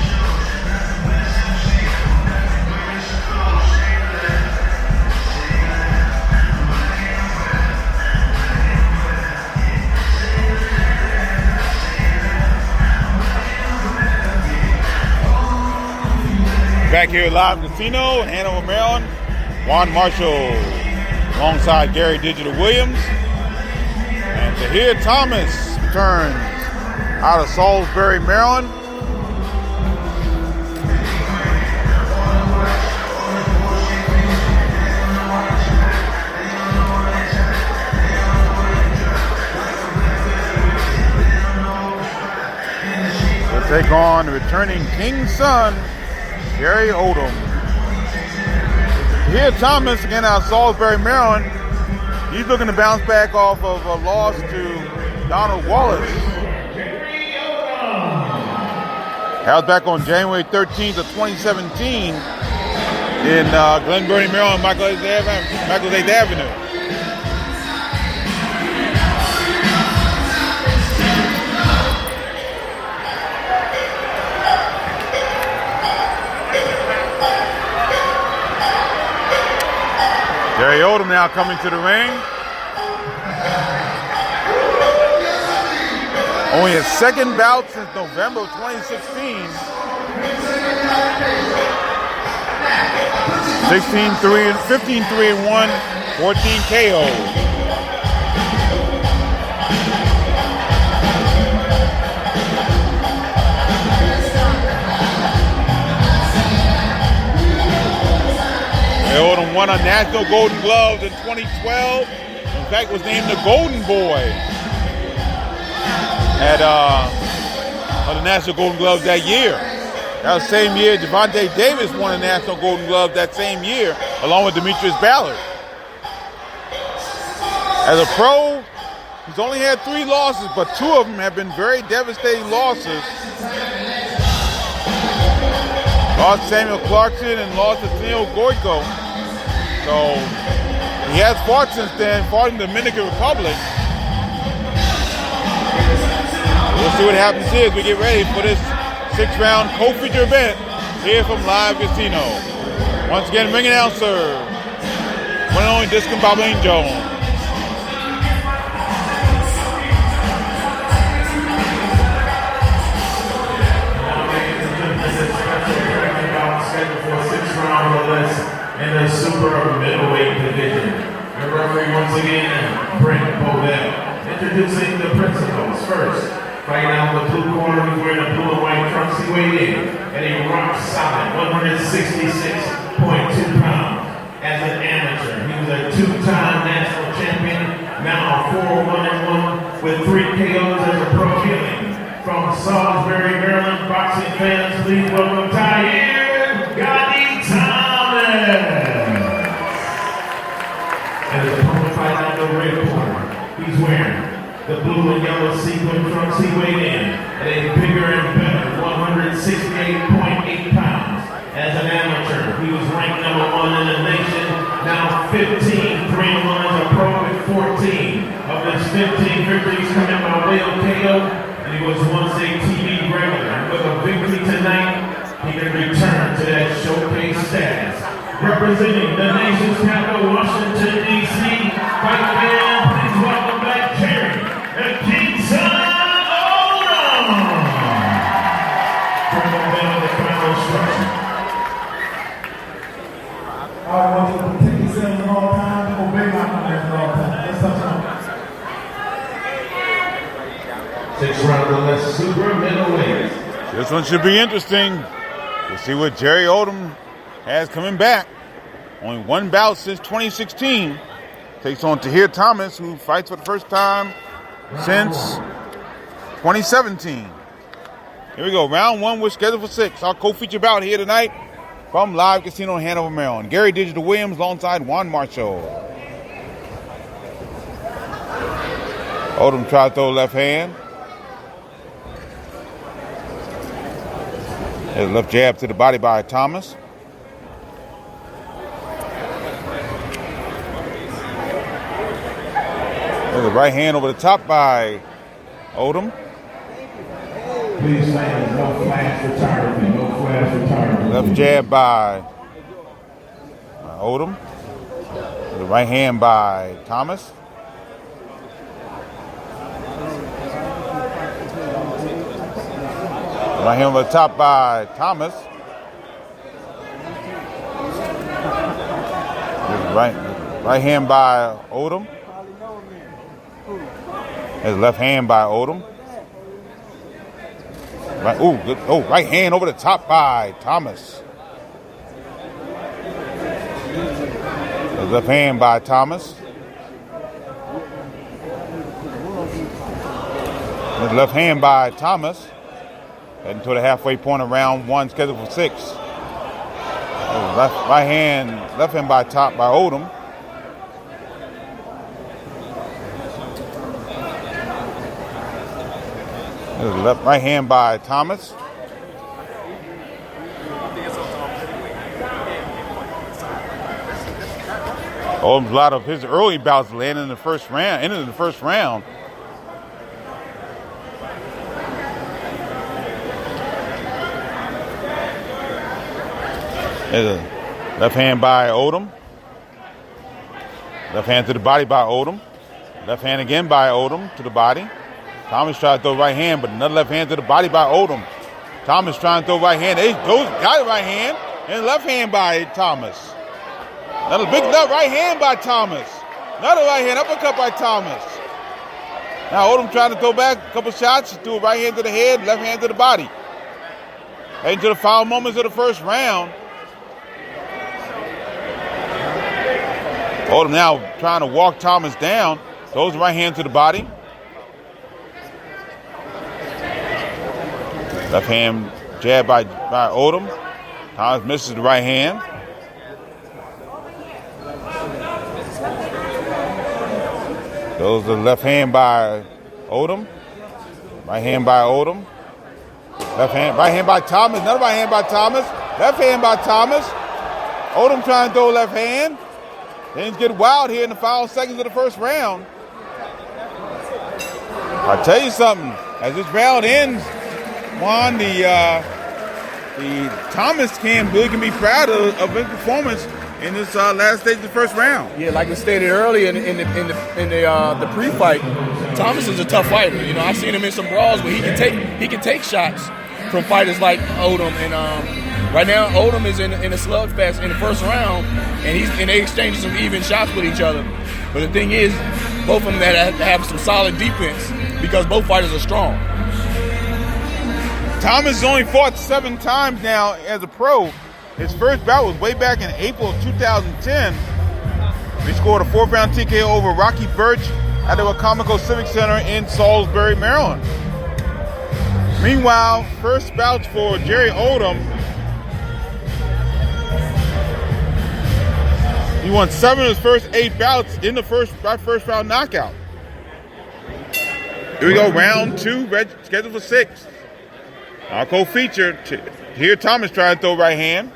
Back here live in the casino in Hanover, Maryland. Juan Marshall alongside Gary Digital Williams. And Tahir Thomas returns out of Salisbury, Maryland. take on the returning King's son, Gary Odom. Here, Thomas, again out of Salisbury, Maryland. He's looking to bounce back off of a loss to Donald Wallace. That was back on January 13th of 2017 in Glen Burnie, Maryland, Michael H. Avenue. Gary Odom now coming to the ring. Only his second bout since November of 2016. 15-3-1, 14 KOs. Odom won a National Golden Gloves in 2012. In fact, was named the Golden Boy at the National Golden Gloves that year. That was the same year Gervonta Davis won a National Golden Glove that same year, along with Demetrius Ballard. As a pro, he's only had 3 losses, but 2 of them have been very devastating losses. Lost Samuel Clarkson and lost to Neil Goyko. So he has fought since then, fought in the Dominican Republic. We'll see what happens here as we get ready for this 6-round co-feature event here from Live Casino. Once again, ring announcer, one and only Discount Bobbling Jones. In the super middleweight division. Your referee once again, Brent Bovell. Introducing the principals. First, fighting out the blue corner, he's wearing a blue and white trunks. He weighed in at a rock solid 166.2 pounds. As an amateur, he was a 2-time national champion, now 4-1-1 with 3 KOs as a pro. From Salisbury, Maryland, boxing fans, please welcome Tyer Gotti Thomas. And his opponent fighting out the red corner, he's wearing the blue and yellow sequin trunks. He weighed in at a bigger and better 168.8 pounds. As an amateur, he was ranked number 1 in the nation, now 15-3-1 as a pro with 14 of his 15 victories coming by way of KO. And he was once a TV regular. And with a victory tonight, he can return to that showcase status. Representing the nation's capital, Washington, D.C., fight man, please welcome back Jerry, the King's son, Odom. From the men of the final structure. I want you to protect yourselves at all times, obey my commands at all times. Let's touch on. 6-round less super middleweight. This one should be interesting. We'll see what Jerry Odom has coming back. Only 1 bout since 2016. Takes on Tahir Thomas, who fights for the first time since 2017. Here we go. Round 1, we're scheduled for 6. Our co-feature bout here tonight from Live Casino in Hanover, Maryland. Gary Digital Williams alongside Juan Marshall. Odom tries to throw left hand. There's a left jab to the body by Thomas. There's a right hand over the top by Odom. Please fans, no flash retirement, no flash retirement. Left jab by Odom. The right hand by Thomas. Right hand over the top by Thomas. Right hand by Odom. His left hand by Odom. Right hand over the top by Thomas. His left hand by Thomas. His left hand by Thomas. Heading to the halfway point of round 1, scheduled for 6. Left hand by Odom. Right hand by Thomas. Odom's a lot of his early bouts landing in the first round, ended in the first round. There's a left hand by Odom. Left hand to the body by Odom. Left hand again by Odom to the body. Thomas tried to throw right hand, but another left hand to the body by Odom. Thomas trying to throw right hand. Got it right hand. And left hand by Thomas. Another big left right hand by Thomas. Another right hand uppercut by Thomas. Now Odom trying to throw back a couple shots. Threw a right hand to the head, left hand to the body. Heading to the final moments of the first round. Odom now trying to walk Thomas down. Throws the right hand to the body. Left hand jab by Odom. Thomas misses the right hand. Those the left hand by Odom. Right hand by Odom. Right hand by Thomas. Another right hand by Thomas. Left hand by Thomas. Odom trying to throw left hand. Things get wild here in the final seconds of the first round. I'll tell you something. As this round ends, Juan, the Thomas really can be proud of his performance in this last stage of the first round. Yeah, like I stated earlier in the pre-fight, Thomas is a tough fighter. You know, I've seen him in some brawls where he can take shots from fighters like Odom, and right now Odom is in a slugfest in the first round, and they exchanging some even shots with each other. But the thing is, both of them have some solid defense because both fighters are strong. Thomas has only fought 7 times now as a pro. His first bout was way back in April of 2010. He scored a 4th round TKO over Rocky Birch at the Wacomico Civic Center in Salisbury, Maryland. Meanwhile, first bouts for Jerry Odom. He won 7 of his first 8 bouts in the first round knockout. Here we go, round 2, scheduled for 6. Our co-feature, here Thomas trying to throw right hand.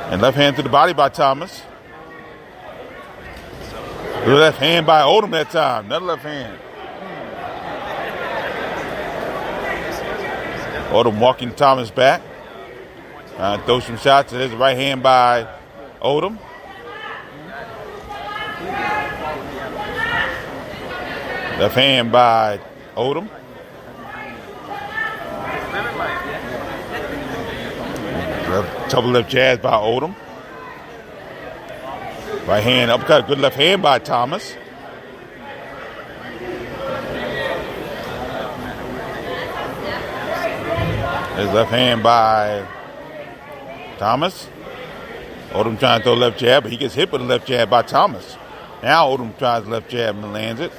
And left hand to the body by Thomas. Left hand by Odom that time, another left hand. Odom walking Thomas back. Throw some shots. There's a right hand by Odom. Left hand by Odom. Double left jab by Odom. Right hand uppercut. Good left hand by Thomas. There's left hand by Thomas. Odom trying to throw left jab, but he gets hit with a left jab by Thomas. Now Odom tries left jab and lands it.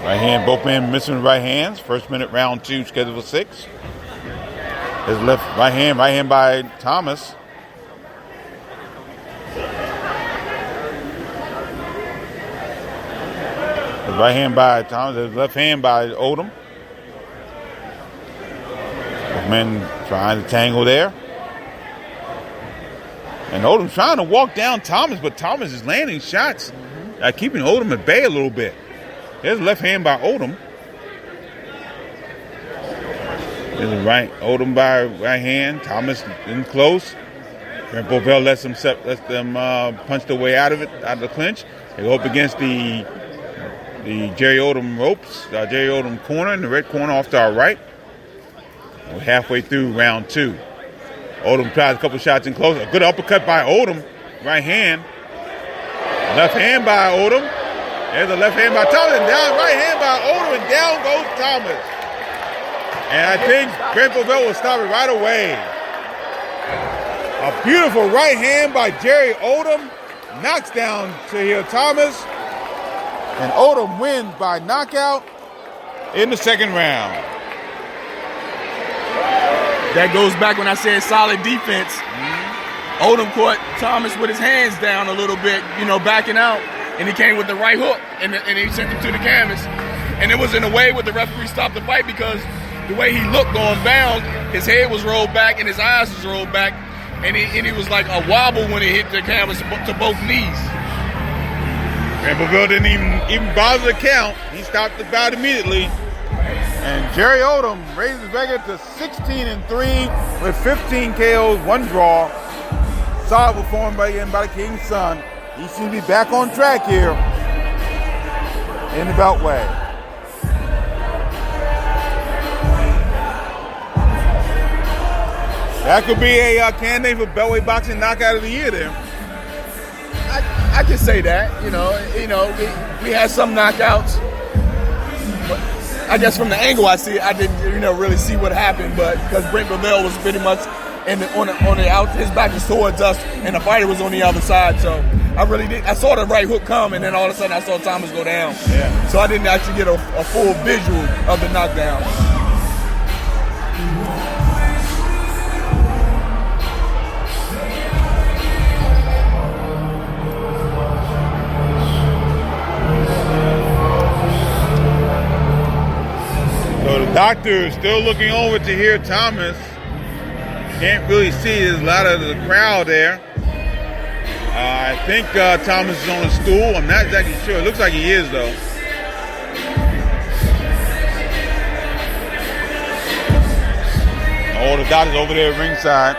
Right hand, both men missing right hands. First minute, round 2, scheduled for 6. His right hand by Thomas. His right hand by Thomas. His left hand by Odom. Both men trying to tangle there. And Odom trying to walk down Thomas, but Thomas is landing shots, keeping Odom at bay a little bit. There's a left hand by Odom. There's a right Odom by right hand. Thomas in close. Brent Bovell lets them punch their way out of the clinch. They go up against the Jerry Odom ropes, Jerry Odom corner in the red corner off to our right. We're halfway through round 2. Odom tries a couple shots in close. A good uppercut by Odom. Right hand. Left hand by Odom. There's a left hand by Thomas. And down right hand by Odom. And down goes Thomas. And I think Brent Bovell will stop it right away. A beautiful right hand by Jerry Odom. Knocks down Tahir Thomas. And Odom wins by knockout in the second round. That goes back when I said solid defense. Odom caught Thomas with his hands down a little bit, backing out, and he came with the right hook, and he sent him to the canvas. And it was in a way where the referee stopped the fight because the way he looked going down, his head was rolled back and his eyes was rolled back, and he was like a wobble when he hit the canvas to both knees. And Beville didn't even bother to count. He stopped the bout immediately. And Jerry Odom raises his record to 16-3 with 15 KOs, 1 draw. Solid performance by the King's son. He seems to be back on track here in the Beltway. That could be a candidate for Beltway boxing knockout of the year there. I can say that, we had some knockouts. But I guess from the angle I see, I didn't, really see what happened. But because Brent Beville was pretty much on the out, his back was towards us, and the fighter was on the other side. So I really did. I saw the right hook come, and then all of a sudden I saw Thomas go down. Yeah. So I didn't actually get a full visual of the knockdown. So the doctor is still looking over to hear Thomas. Can't really see. There's a lot of the crowd there. I think Thomas is on a stool. I'm not exactly sure. It looks like he is, though. Oh, the doctor's over there at ringside.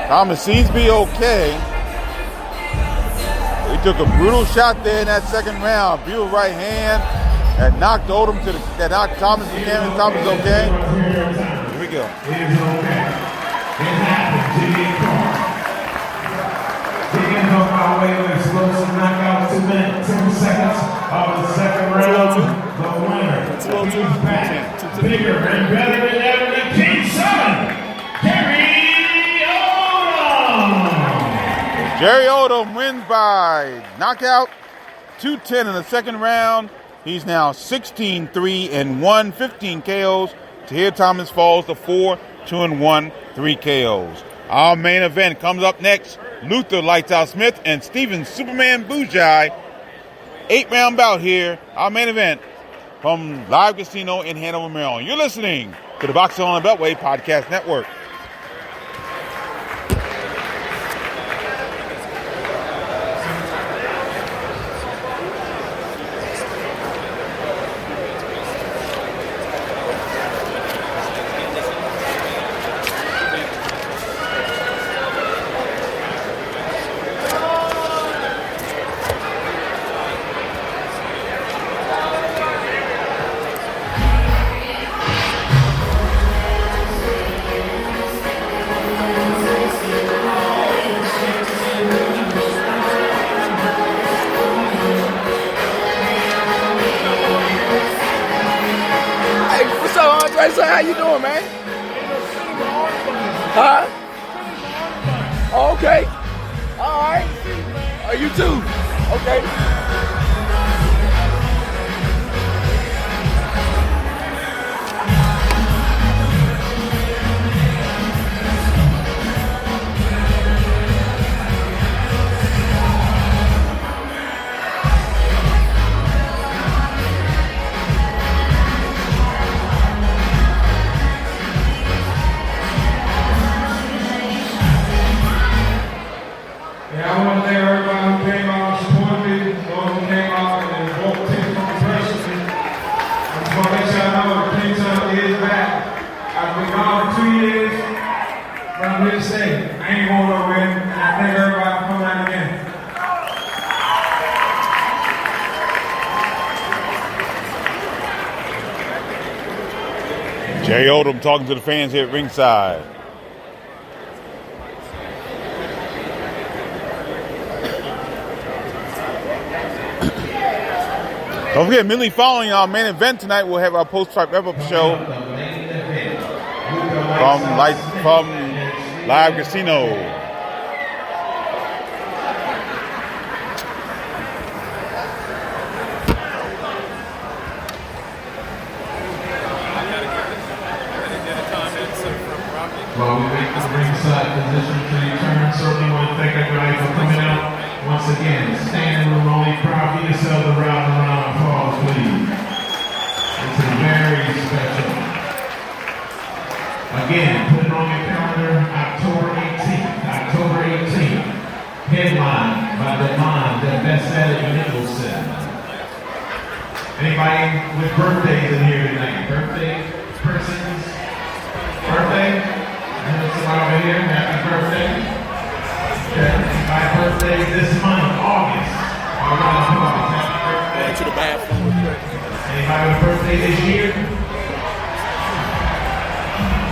Thomas seems to be okay. He took a brutal shot there in that second round. Beautiful right hand that knocked Odom that knocked Thomas to the canvas. Thomas is okay. Here we go. Taking off our way with explosive knockout, 2 minutes, 2 seconds of the second round. The winner, he's back, bigger and better than ever, the King's son, Jerry Odom wins by knockout, 2-10 in the second round. He's now 16-3-1, 15 KOs. Tahir Thomas falls to 4-2-1, 3 KOs. Our main event comes up next. Luther Lights Out Smith and Steven Superman Bujai. 8-round bout here. Our main event from Live Casino in Hanover, Maryland. You're listening to the Boxing on the Beltway Podcast Network. So how you doing, man? Huh? Oh, okay. All right. Oh, you too. Okay. I want to thank everybody who came out and supported me, those who came out and voted to take me personally. I just want to make sure I know the King Son is back. I've been gone for 2 years, but I'm here to stay. I ain't going nowhere, and I thank everybody for coming out again. Jerry Odom talking to the fans here at ringside. Don't forget, immediately following our main event tonight, we'll have our post-fight wrap-up show from Live Casino. While we wait for the ringside position to return, certainly want to thank everybody for coming out. Once again, standing room only, crowd, get yourselves a round of applause, please. This is very special. Again, put it on your calendar, October 18th. Headline by Demond, the best Saturday Nicholson. Anybody with birthdays in here tonight? Birthday persons? Birthday? Somebody over here, happy birthday. Okay. My birthday this month, August. Happy birthday. To the bathroom. Anybody with a birthday this year?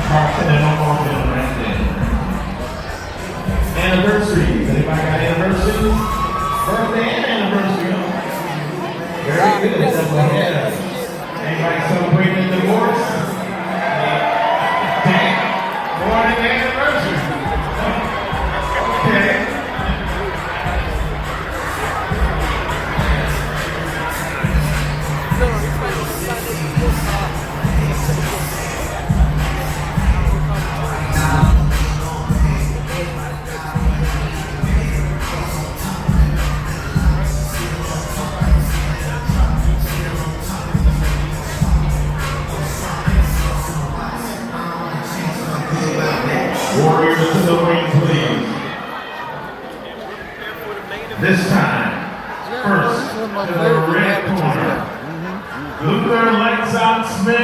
Start sending on more film right there. Anniversaries. Anybody got anniversaries? Birthday and anniversary. Very good. That's what I have. Anybody celebrating a divorce? Damn. More than anniversary. Okay. Warriors to the ring, please. This time, first to the red corner, Luther Lights Out Smith.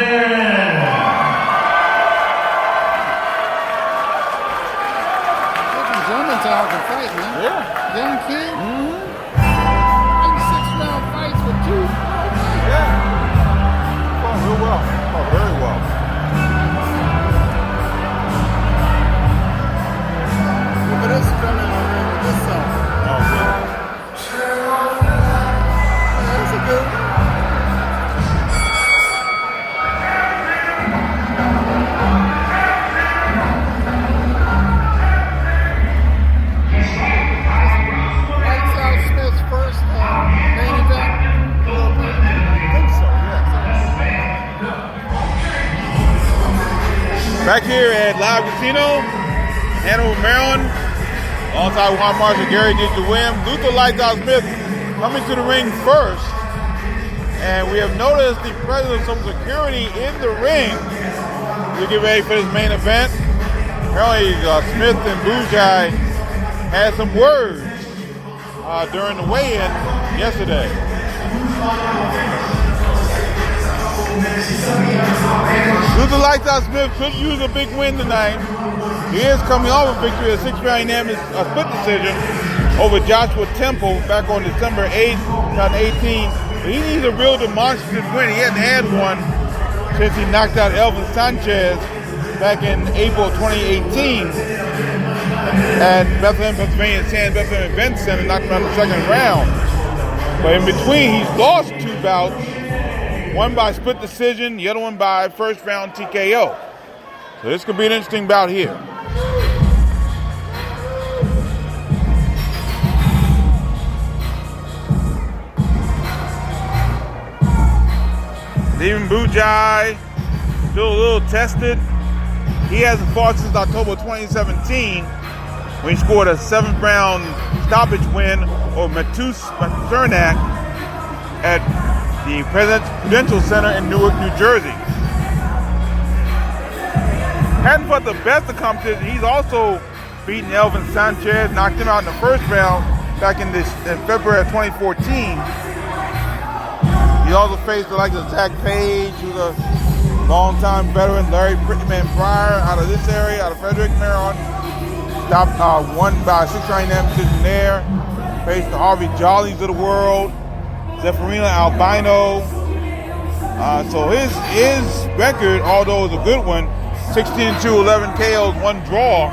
Germans out to fight, man. Yeah. Young kid. 96-round fights with two. Yeah. Fought real well. Fought very well. Look at this coming around with this song. Oh, good. That's a good one. Lights Out Smith's first main event. I think so, yeah. Back here at Live Casino, Hanover, Maryland, alongside Juan Marshall, Gary Digital Williams, Luther Lights Out Smith coming to the ring first. And we have noticed the presence of some security in the ring. We get ready for this main event. Apparently, Smith and Bujai had some words during the weigh-in yesterday. Luther Lights Out Smith could use a big win tonight. He is coming off a victory, a 6-round unanimous split decision over Joshua Temple back on December 8th, 2018. But he needs a real demonstrative win. He hadn't had one since he knocked out Elvin Sanchez back in April 2018 at Bethlehem, Pennsylvania, San Bethlehem Event Center, knocked him out in the second round. But in between, he's lost 2 bouts, one by split decision, the other one by first round TKO. So this could be an interesting bout here. Stephen Bujai, still a little tested. He hasn't fought since October 2017 when he scored a 7th round stoppage win over Matus Cernak at the Prudential Center in Newark, New Jersey. Hadn't fought the best of competition. He's also beaten Elvin Sanchez, knocked him out in the first round back in February of 2014. He also faced the likes of Zach Page, who's a longtime veteran, Larry Prettyman Pryor out of this area, out of Frederick, Maryland. Stopped won by a 6-round decision there. Faced the Harvey Jollies of the world, Zephyrina Albino. So his record, although it's a good one, 16-2, 11 KOs, 1 draw,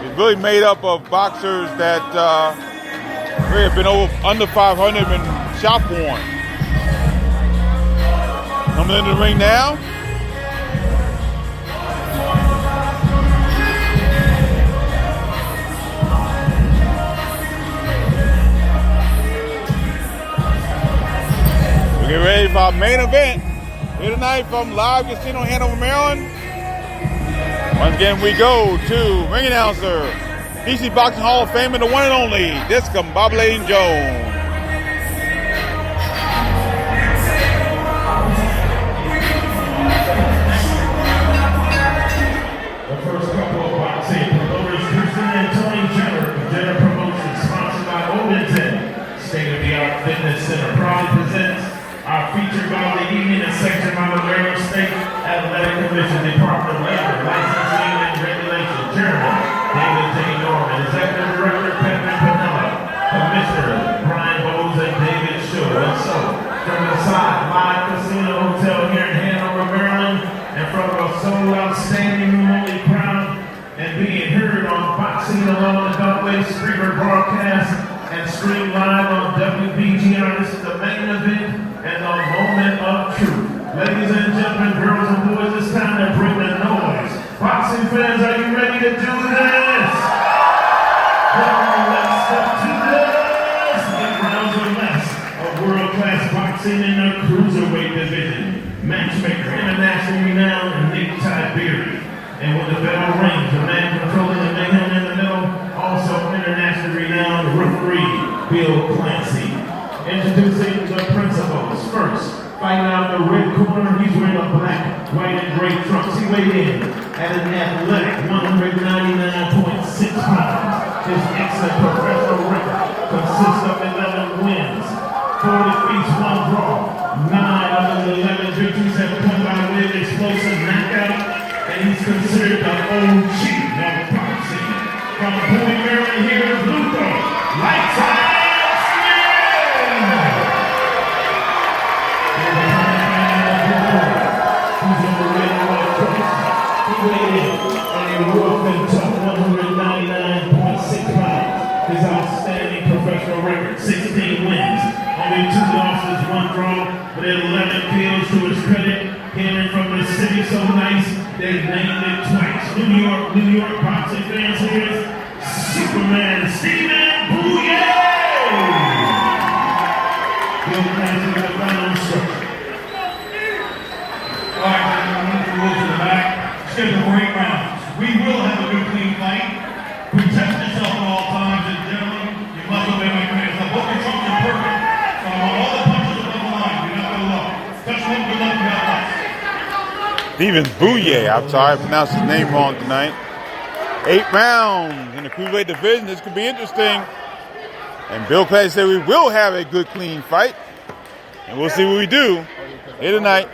is really made up of boxers that really have been under 500 and shop worn. Coming into the ring now. We get ready for our main event here tonight from Live Casino, Hanover, Maryland. Once again, we go to ring announcer, DC Boxing Hall of Famer, the one and only Discombobulating Jones. The first couple of boxing promoters, Kristen and Tony Jenner Promotions, sponsored by Odenton, state-of-the-art fitness center, proudly presents our featured bout of the evening and section by the Maryland State Athletic Commission, Department of Labor, Licensing and Regulation, Chairman David J. Norman, Executive Director Kevin Pinella, Commissioner Brian Bowles and David Shaw. And so, from the side, Live Casino Hotel here in Hanover, Maryland, and from a sold-out standing room only crowd, and being heard on Boxing Alone, the Beltway Streamer broadcast, and streamed live on WBGR. This is the main event and the moment of truth. Ladies and gentlemen, girls and boys, it's time to bring the noise. Boxing fans, are you ready to do this? Come on, let's step to this. 8 rounds or less of world-class boxing in the cruiserweight division. Matchmaker, international renowned, Nick Tiberi. And when the bell rings, the man controlling the mayhem in the middle, also internationally renowned referee, Bill Clancy. Introducing the principals. First, fighting out the red corner, he's wearing a black, white, and gray trunks. He weighed in at an athletic 199.6 pounds. His excellent professional record consists of 11 wins, 40 defeats, 1 draw. 9 of the 11 victories have come by way of explosive knockout. And he's considered the OG of boxing. From Bowie, Maryland, here is Luther. Lights out, Smith! He's on the red and white trunks. He weighed in at a rough and tough 199.6 pounds. His outstanding professional record, 16 wins. Only 2 losses, 1 draw, but 11 kills to his credit. Came in from the city so nice, they named it twice. New York boxing fans, here's Superman Stephen Bouye! Bill Clancy with the final instruction. All right, gentlemen, move the rules to the back. Schedule for 8 rounds. We will have a good, clean fight. Protect yourself at all times, and gentlemen, you must obey my commands. The book instructions are perfect. So I want all the punches above the line. Do not go low. Touch one, good luck, God bless. Stephen Bouye, I'm sorry, I pronounced his name wrong tonight. 8 rounds in the cruiserweight division. This could be interesting. And Bill Clancy said we will have a good, clean fight. And we'll see what we do here tonight.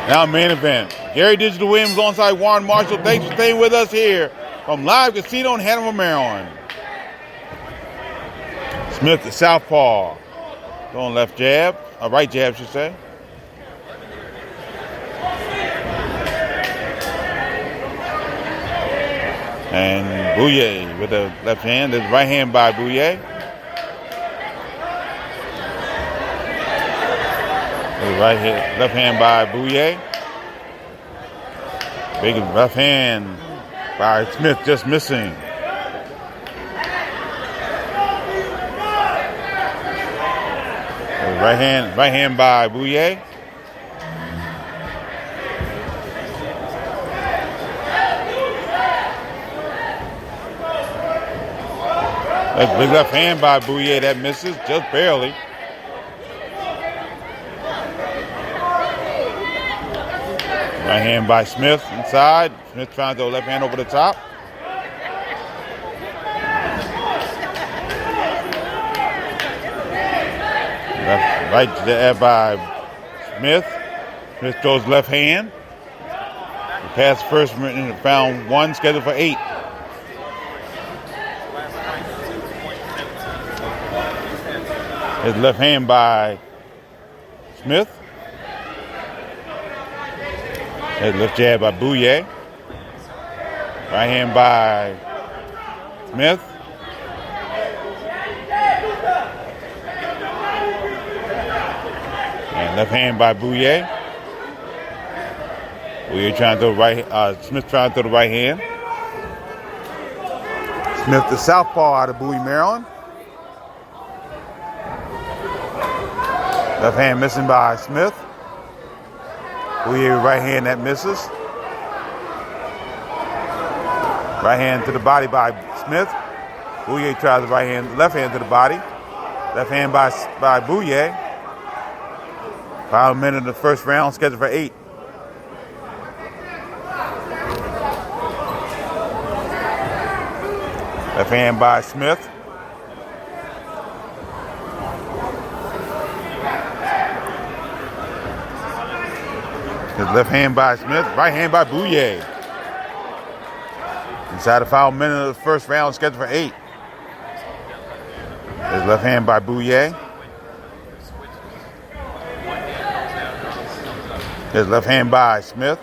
Now, main event. Gary Digital Williams alongside Juan Marshall. Thanks for staying with us here from Live Casino in Hanover, Maryland. Smith, the southpaw. Throwing left jab. Right jab, I should say. And Bouye with the left hand. There's right hand by Bouye. Left hand by Bouye. Big left hand by Smith, just missing. Right hand by Bouye. That's big left hand by Bouye that misses just barely. Right hand by Smith inside. Smith trying to throw left hand over the top. Right jab by Smith. Smith throws left hand. The pass first round 1, scheduled for 8. His left hand by Smith. His left jab by Bouye. Right hand by Smith. And left hand by Bouye. Bouye trying to throw Smith trying to throw the right hand. Smith, the southpaw out of Bowie, Maryland. Left hand missing by Smith. Bouye right hand that misses. Right hand to the body by Smith. Bouye tries the left hand to the body. Left hand by Bouye. Final minute of the first round, scheduled for 8. Left hand by Smith. His left hand by Smith, right hand by Bouye. Inside the final minute of the first round, scheduled for 8. His left hand by Bouye. His left hand by Smith.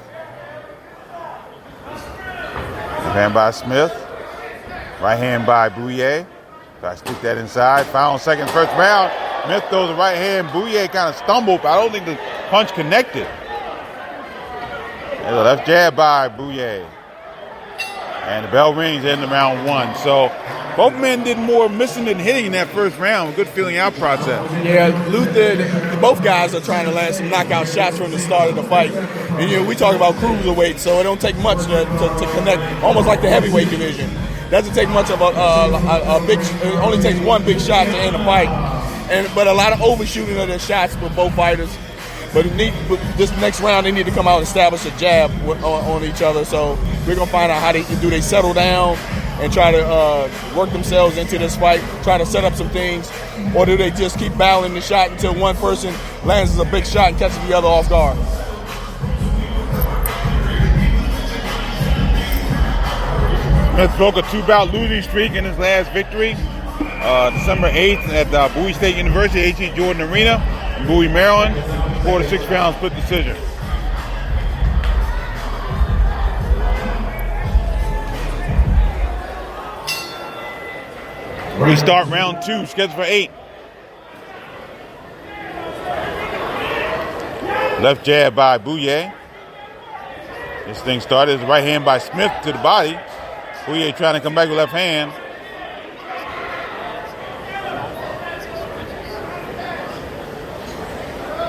Left hand by Smith. Right hand by Bouye. Try to stick that inside. Final second, first round. Smith throws the right hand. Bouye kind of stumbled, but I don't think the punch connected. There's a left jab by Bouye. And the bell rings in round 1. So both men did more missing than hitting in that first round. Good feeling out process. Yeah, Luther, both guys are trying to land some knockout shots from the start of the fight. And we talk about cruiserweight, so it don't take much to connect, almost like the heavyweight division. Doesn't take much of a big. It only takes one big shot to end a fight, but a lot of overshooting of their shots with both fighters. But this next round, they need to come out and establish a jab on each other. So we're gonna find out how they settle down and try to work themselves into this fight, try to set up some things, or do they just keep battling the shot until one person lands a big shot and catches the other off guard? Smith broke a 2-bout losing streak in his last victory, December 8th at Bowie State University, H.E. Jordan Arena in Bowie, Maryland. 4 to 6 round split decision. We start round 2, scheduled for 8. Left jab by Bouye. This thing started as right hand by Smith to the body. Bouye trying to come back with left hand.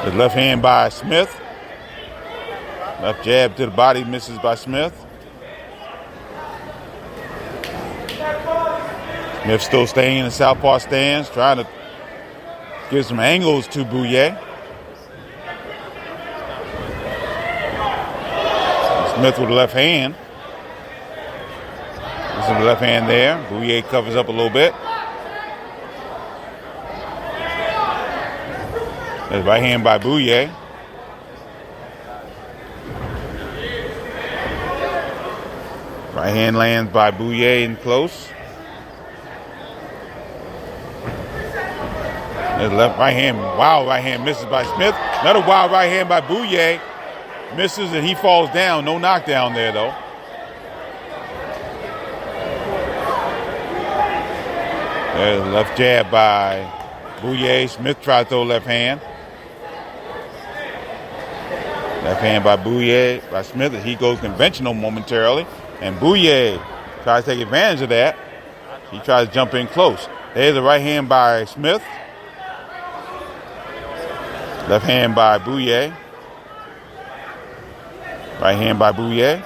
The left hand by Smith. Left jab to the body, misses by Smith. Smith still staying in the southpaw stance, trying to give some angles to Bouye. Smith with the left hand. This is the left hand there. Bouye covers up a little bit. There's right hand by Bouye. Right hand lands by Bouye in close. There's left right hand. Wild right hand misses by Smith. Another wild right hand by Bouye. Misses and he falls down. No knockdown there though. There's a left jab by Bouye. Smith tried to throw left hand. Left hand by Bouye, by Smith. He goes conventional momentarily. And Bouye tries to take advantage of that. He tries to jump in close. There's a right hand by Smith. Left hand by Bouye. Right hand by Bouye.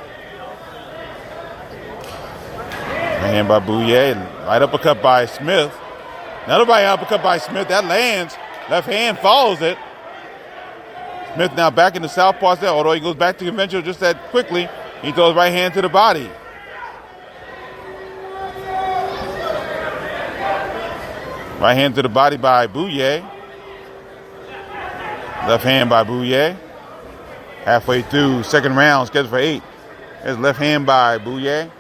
Right hand by Bouye. Right uppercut by Smith. Another right uppercut by Smith. That lands. Left hand follows it. Smith now back in the southpaw stance, although he goes back to conventional just that quickly. He throws right hand to the body. Right hand to the body by Bouye. Left hand by Bouye. Halfway through second round, scheduled for 8. There's left hand by Bouye.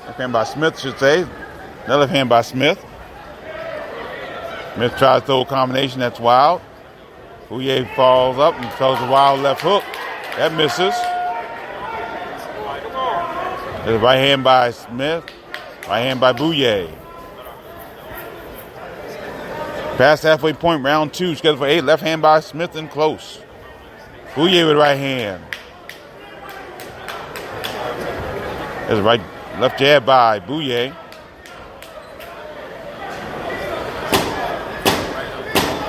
Left hand by Smith, should say. Another left hand by Smith. Smith tries to throw a combination that's wild. Bouye falls up and throws a wild left hook. That misses. There's right hand by Smith. Right hand by Bouye. Past halfway point, round 2, scheduled for 8. Left hand by Smith and close. Bouye with right hand. There's a left jab by Bouye.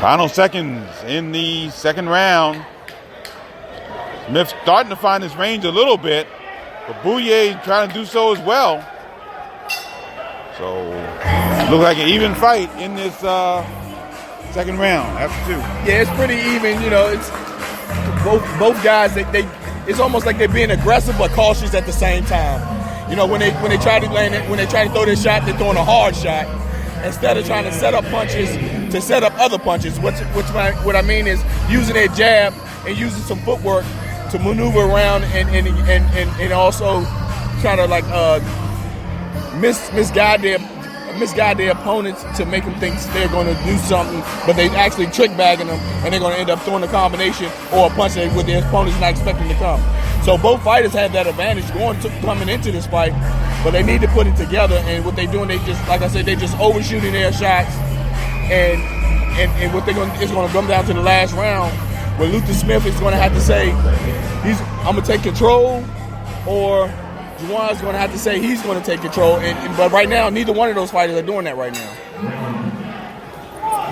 Final seconds in the second round. Smith starting to find his range a little bit, but Bouye trying to do so as well. So, look like an even fight in this second round after 2. Yeah, it's pretty even. You know, it's both guys. They it's almost like they're being aggressive but cautious at the same time. You know, when they try to land it, when they try to throw their shot, they're throwing a hard shot instead of trying to set up punches to set up other punches. What I mean is using their jab and using some footwork to maneuver around and also try to like misguide their opponents to make them think they're going to do something, but they actually trick bagging them, and they're going to end up throwing a combination or a punch that with their opponents not expecting to come. So both fighters have that advantage coming into this fight, but they need to put it together. And what they're doing, they just, like I said, they just overshooting their shots, and what it's going to come down to the last round, where Luther Smith is going to have to say, I'm going to take control, or Juwan's going to have to say he's going to take control. But right now, neither one of those fighters are doing that right now.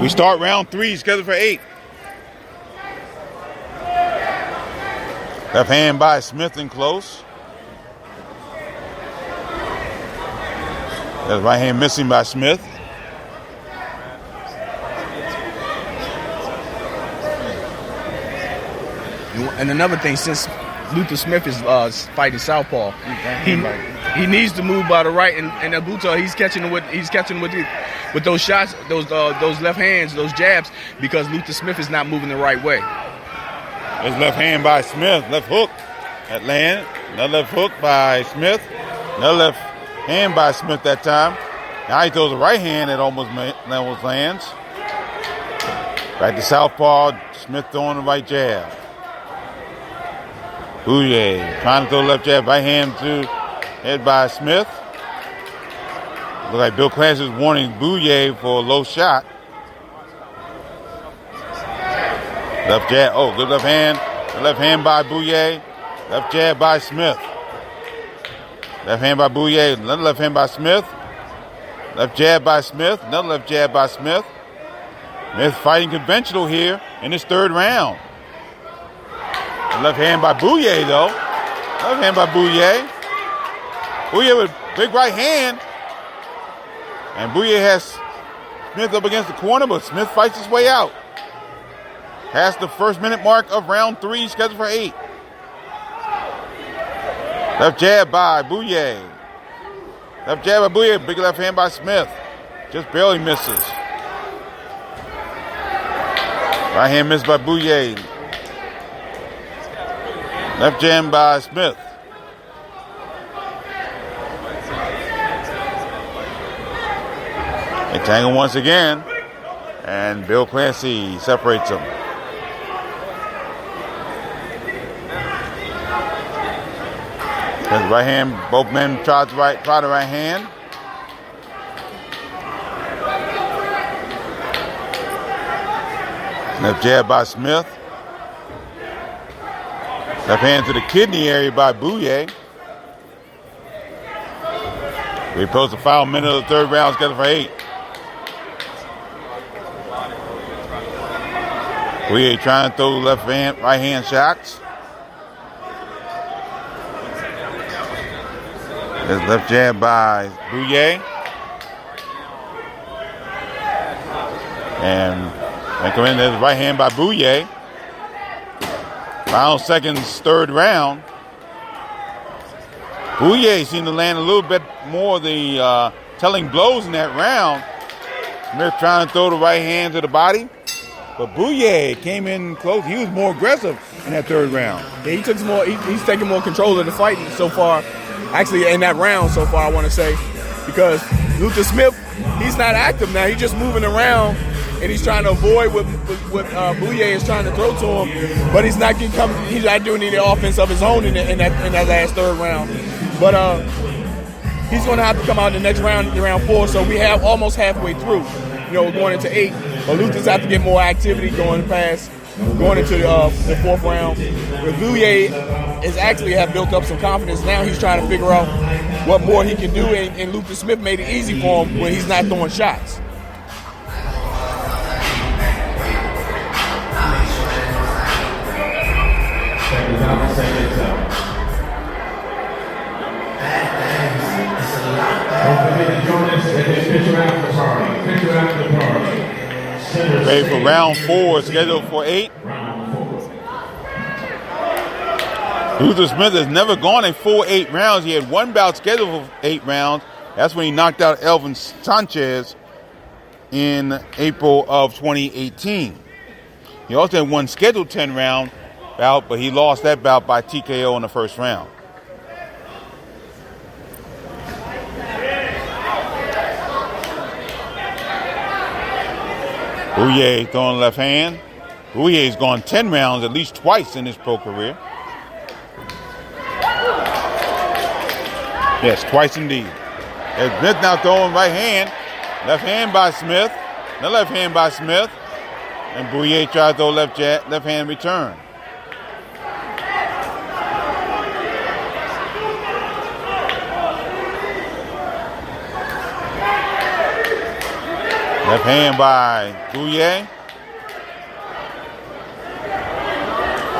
We start round 3, scheduled for 8. Left hand by Smith and close. That's right hand missing by Smith. And another thing, since Luther Smith is fighting southpaw, he needs to move by the right, and Abuto he's catching with those shots, those left hands, those jabs, because Luther Smith is not moving the right way. There's left hand by Smith, left hook at land. Another left hook by Smith. Another left hand by Smith that time. Now he throws a right hand that almost lands. Back to southpaw, Smith throwing the right jab. Bouye trying to throw left jab, right hand to head by Smith. Look like Bill Clancy is warning Bouye for a low shot. Left jab, good left hand. Left hand by Bouye. Left jab by Smith. Left hand by Bouye. Another left hand by Smith. Left jab by Smith. Another left jab by Smith. Smith fighting conventional here in this third round. Left hand by Bouye, though. Left hand by Bouye. Bouye with big right hand. And Bouye has Smith up against the corner, but Smith fights his way out. Past the first minute mark of round 3, scheduled for 8. Left jab by Bouye. Left jab by Bouye. Big left hand by Smith. Just barely misses. Right hand missed by Bouye. Left jab by Smith. They tangle once again. And Bill Clancy separates them. Right hand, both men try the right hand. Left jab by Smith. Left hand to the kidney area by Bouye. We approach the final minute of the third round, scheduled for 8. Bouye trying to throw left hand, right hand shots. There's left jab by Bouye. And come in, there's right hand by Bouye. Final seconds, third round. Bouye seemed to land a little bit more of the telling blows in that round. Smith trying to throw the right hand to the body. But Bouye came in close. He was more aggressive in that third round. Yeah, he took some more. He's taking more control of the fight so far. Actually, in that round so far, I want to say, because Luther Smith, he's not active now. He's just moving around, and he's trying to avoid what Bouye is trying to throw to him. But he's not doing any offense of his own in that last third round. But he's going to have to come out in the next round, round 4. So we have almost halfway through. Going into 8. But Luther's have to get more activity going into the 4th round. Where Bouye is actually have built up some confidence. Now he's trying to figure out what more he can do, and Luther Smith made it easy for him when he's not throwing shots. forget to join us at this picture after the party. Picture after the party. Ready for round 4, scheduled for 8. Luther Smith has never gone a full 8 rounds. He had one bout scheduled for 8 rounds. That's when he knocked out Elvin Sanchez in April of 2018. He also had one scheduled 10-round bout, but he lost that bout by TKO in the first round. Bouye throwing left hand. Bouye's gone 10 rounds at least twice in his pro career. Yes, twice indeed. There's Smith now throwing right hand. Left hand by Smith. The left hand by Smith. And Bouye tried to throw left hand return. Left hand by Bouye.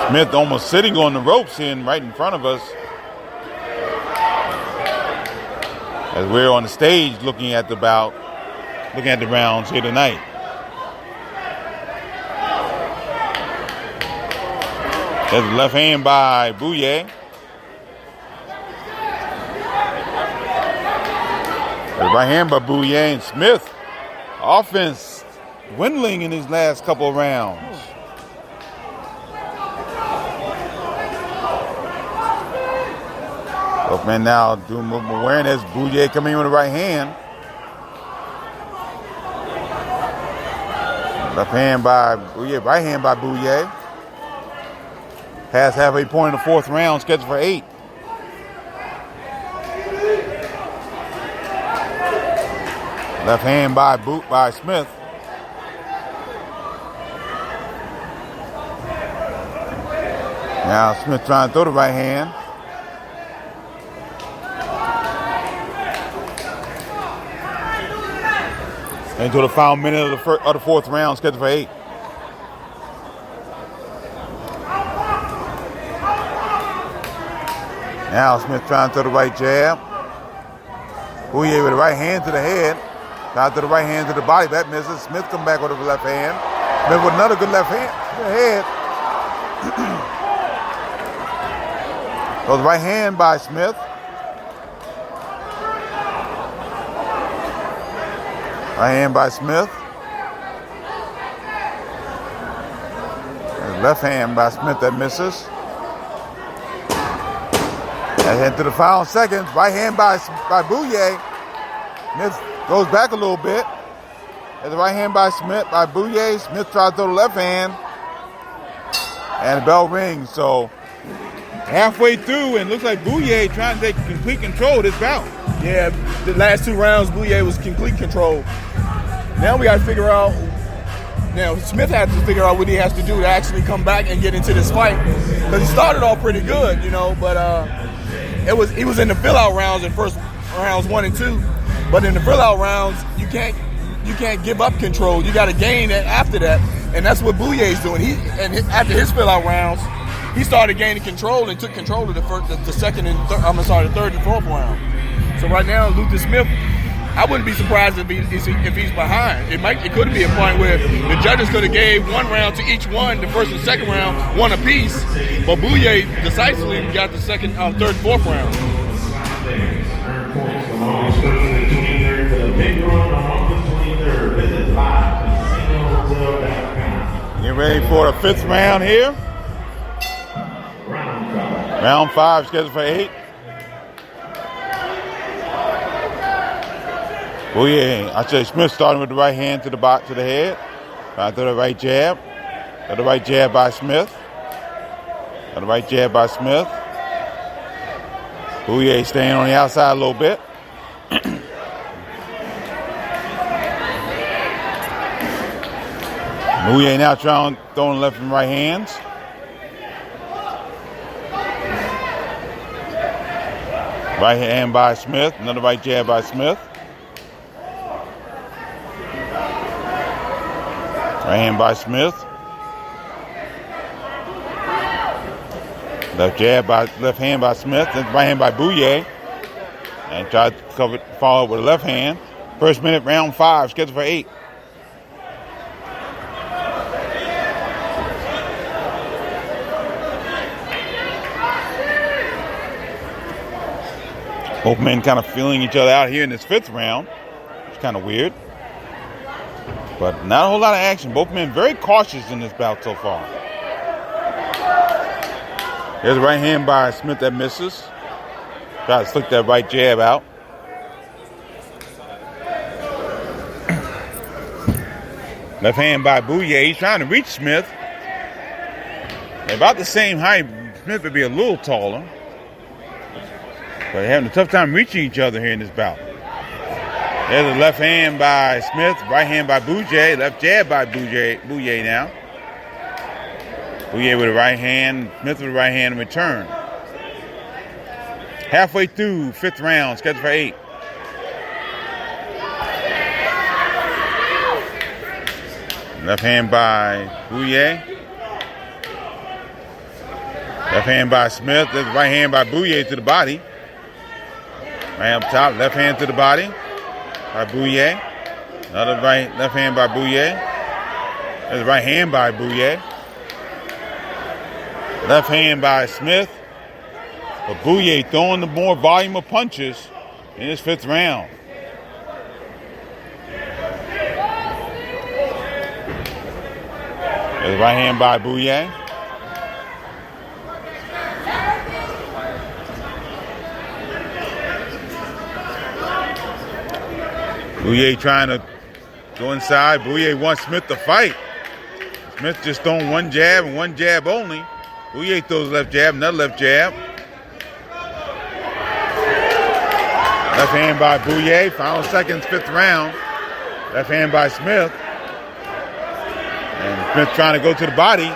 Smith almost sitting on the ropes here right in front of us. As we're on the stage looking at the bout, looking at the rounds here tonight. There's the left hand by Bouye. The right hand by Bouye, and Smith. Offense dwindling in his last couple of rounds. Bookman now doing movement awareness. Bouye coming in with the right hand. Left hand by Bouye, right hand by Bouye. Past halfway point in the 4th round, scheduled for 8. Left hand by Smith. Now Smith trying to throw the right hand. Into the final minute of the 4th round, scheduled for 8. Now Smith trying to throw the right jab. Bouye with the right hand to the head. Trying to throw the right hand to the body. That misses. Smith come back with the left hand. Smith with another good left hand to the head. So the right hand by Smith. Right hand by Smith. And left hand by Smith that misses. And then to the final seconds, right hand by Bouye. Smith goes back a little bit. And the right hand by Smith, by Bouye. Smith tries to throw the left hand. And the bell rings. So halfway through, and looks like Bouye trying to take complete control of this bout. Yeah, the last 2 rounds, Bouye was complete control. Now we got to figure out. Now Smith has to figure out what he has to do to actually come back and get into this fight, because he started off pretty good, but he was in the fill-out rounds in first rounds 1 and 2, but in the fill-out rounds you can't give up control. You got to gain it after that, and that's what Bouye's doing. After his fill-out rounds, he started gaining control and took control of the third and fourth round. So right now, Luther Smith, I wouldn't be surprised if he's behind. It could be a point where the judges could have gave 1 round to each one, the first and second round, 1 apiece, but Bouye decisively got the second, third, fourth round. Get ready for the 5th round here. Round 5 scheduled for 8. Bouye, I say Smith starting with the right hand to the head. Trying to throw the right jab. Throw the right jab by Smith. Throw the right jab by Smith. Bouye staying on the outside a little bit. Bouye now throwing left and right hands. Right hand by Smith. Another right jab by Smith. Right hand by Smith. Left hand by Smith. Then right hand by Bouye. And tried to follow with a left hand. First minute, round 5, scheduled for 8. Both men kind of feeling each other out here in this 5th round. It's kind of weird. But not a whole lot of action. Both men very cautious in this bout so far. There's a right hand by Smith that misses. Try to slick that right jab out. Left hand by Bouye. He's trying to reach Smith. They're about the same height. Smith would be a little taller. But they're having a tough time reaching each other here in this bout. There's a left hand by Smith, right hand by Bouye, left jab by Bouye now. Bouye with a right hand, Smith with a right hand in return. Halfway through, 5th round, scheduled for 8. Left hand by Bouye. Left hand by Smith. There's right hand by Bouye to the body. Right up top, left hand to the body by Bouye. Another left hand by Bouye. There's a right hand by Bouye. Left hand by Smith. But Bouye throwing the more volume of punches in this 5th round. There's a right hand by Bouye. Bouye trying to go inside. Bouye wants Smith to fight. Smith just throwing one jab and one jab only. Bouye throws left jab, another left jab. Left hand by Bouye. Final seconds, 5th round. Left hand by Smith. And Smith trying to go to the body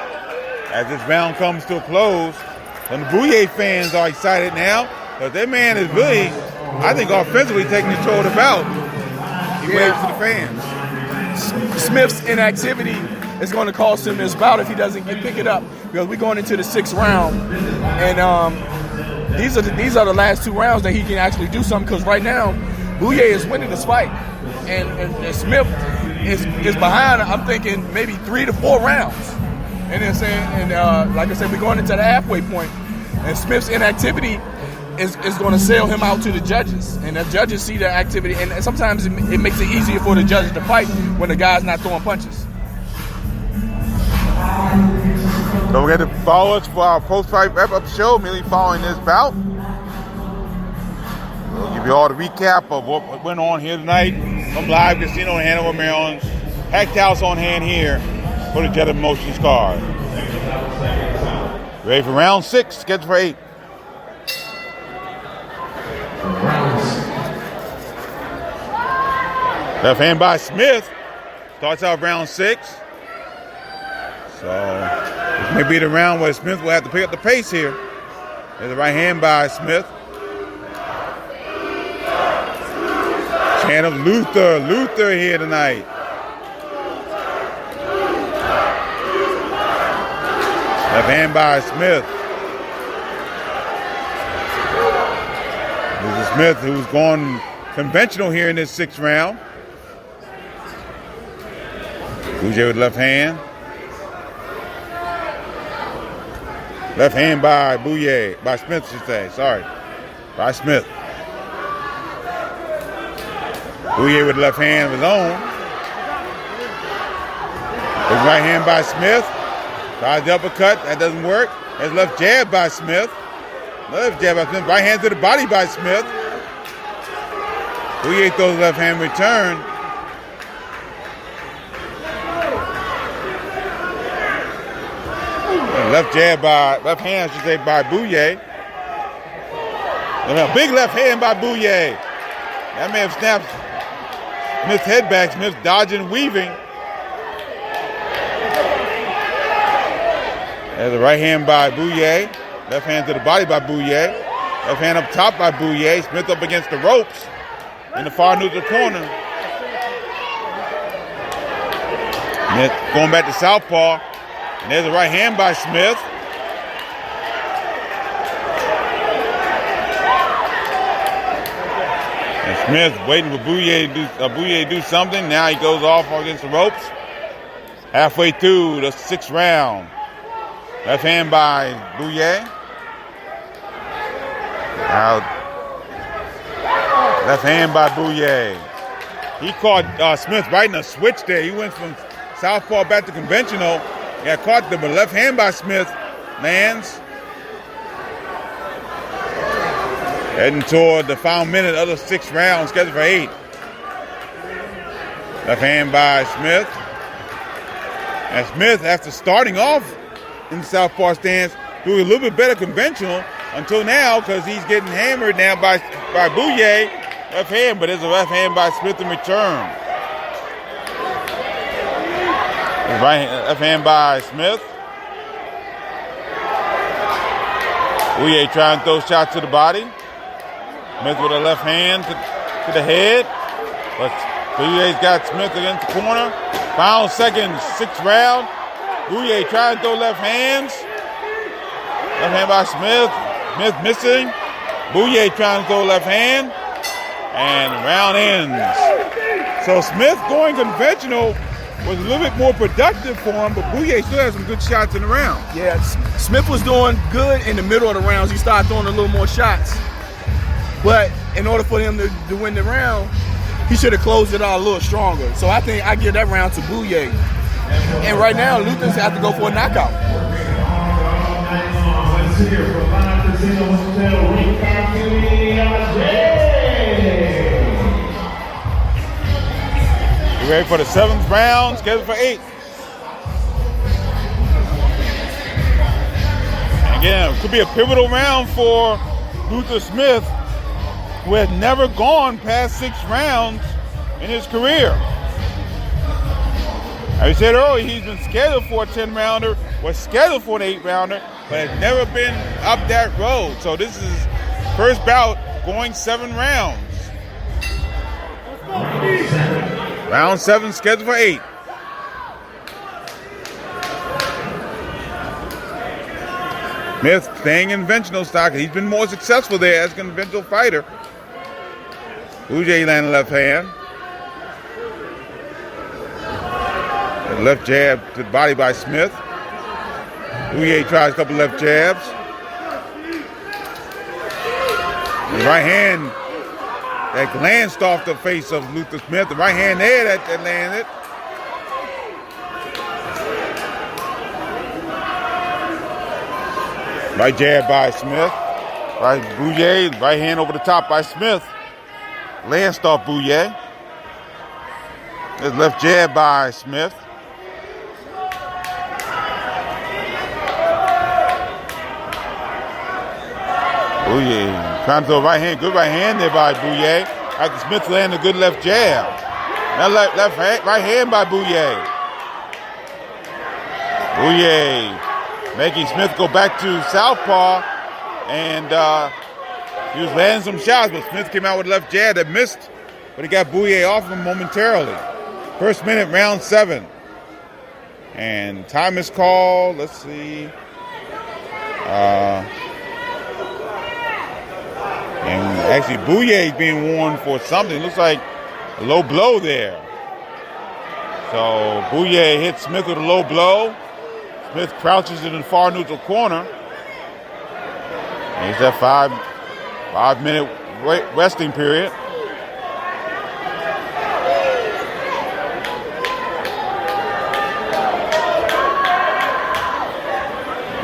as this round comes to a close. And the Bouye fans are excited now, but their man is really, I think, offensively taking control of the bout. He waves to the fans. Smith's inactivity is going to cost him this bout if he doesn't pick it up, because we're going into the 6th round, and these are the last 2 rounds that he can actually do something, because right now Bouye is winning this fight, and Smith is behind. I'm thinking maybe 3 to 4 rounds, and then like I said, we're going into the halfway point, and Smith's inactivity is going to sail him out to the judges, and the judges see the activity, and sometimes it makes it easier for the judges to fight when the guy's not throwing punches. Don't forget to follow us for our post-fight wrap-up show immediately following this bout. We'll give you all the recap of what went on here tonight from Live Casino in Hanover, Maryland. Packed house on hand here for the Jet of Emotions card. Ready for round 6, scheduled for 8. Left hand by Smith. Starts out round 6. So this may be the round where Smith will have to pick up the pace here. There's a right hand by Smith. Chant of Luther here tonight. Left hand by Smith. This is Smith, who's going conventional here in this 6th round. Bouye with left hand. Left hand by Bouye, by Smith, I should say. Sorry, by Smith. Bouye with left hand of his own. His right hand by Smith. Tries the uppercut, that doesn't work. There's left jab by Smith. Left jab by Smith. Right hand to the body by Smith. Bouye throws left hand return. Left hand, I should say, by Bouye. A big left hand by Bouye. That may have snapped Smith's head back. Smith dodging and weaving. There's a right hand by Bouye. Left hand to the body by Bouye. Left hand up top by Bouye. Smith up against the ropes in the far neutral corner. Smith going back to southpaw. And there's a right hand by Smith. And Smith waiting for Bouye to do something. Now he goes off against the ropes. Halfway through the 6th round. Left hand by Bouye. Now, left hand by Bouye. He caught Smith right in a switch there. He went from southpaw back to conventional. Got caught there, but left hand by Smith lands. Heading toward the final minute of the 6th round, scheduled for 8. Left hand by Smith. And Smith, after starting off in the southpaw stance, doing a little bit better conventional until now, because he's getting hammered now by Bouye. Left hand, but there's a left hand by Smith in return. Left hand by Smith. Bouye trying to throw shots to the body. Smith with a left hand to the head. But Bouye's got Smith against the corner. Final seconds, 6th round. Bouye trying to throw left hands. Left hand by Smith. Smith missing. Bouye trying to throw left hand. And the round ends. So Smith going conventional was a little bit more productive for him, but Bouye still has some good shots in the round. Yeah, Smith was doing good in the middle of the rounds. He started throwing a little more shots. But in order for him to win the round, he should have closed it out a little stronger. So I think I give that round to Bouye. And right now, Luther's have to go for a knockout. Let's hear from Casino Hotel, You ready for the 7th round, scheduled for 8. Again, it could be a pivotal round for Luther Smith, who had never gone past 6 rounds in his career. As I said earlier, he's been scheduled for a 10-rounder, was scheduled for an 8-rounder, but has never been up that road. So this is his first bout going 7 rounds. Round 7 scheduled for 8. Smith staying in conventional stock. He's been more successful there as a conventional fighter. Bouye landing left hand. And left jab to the body by Smith. Bouye tries a couple left jabs. The right hand that glanced off the face of Luther Smith. The right hand there that landed. Right jab by Smith. Right Bouye. Right hand over the top by Smith. Lanced off Bouye. There's left jab by Smith. Bouye trying to throw right hand. Good right hand there by Bouye. After Smith landed a good left jab. Now right hand by Bouye. Bouye making Smith go back to southpaw, and he was landing some shots, but Smith came out with a left jab that missed, but he got Bouye off him momentarily. First minute, round 7. And time is called, let's see. And actually, Bouye is being warned for something. Looks like a low blow there. So Bouye hits Smith with a low blow. Smith crouches in the far neutral corner. And he's at 5-minute resting period.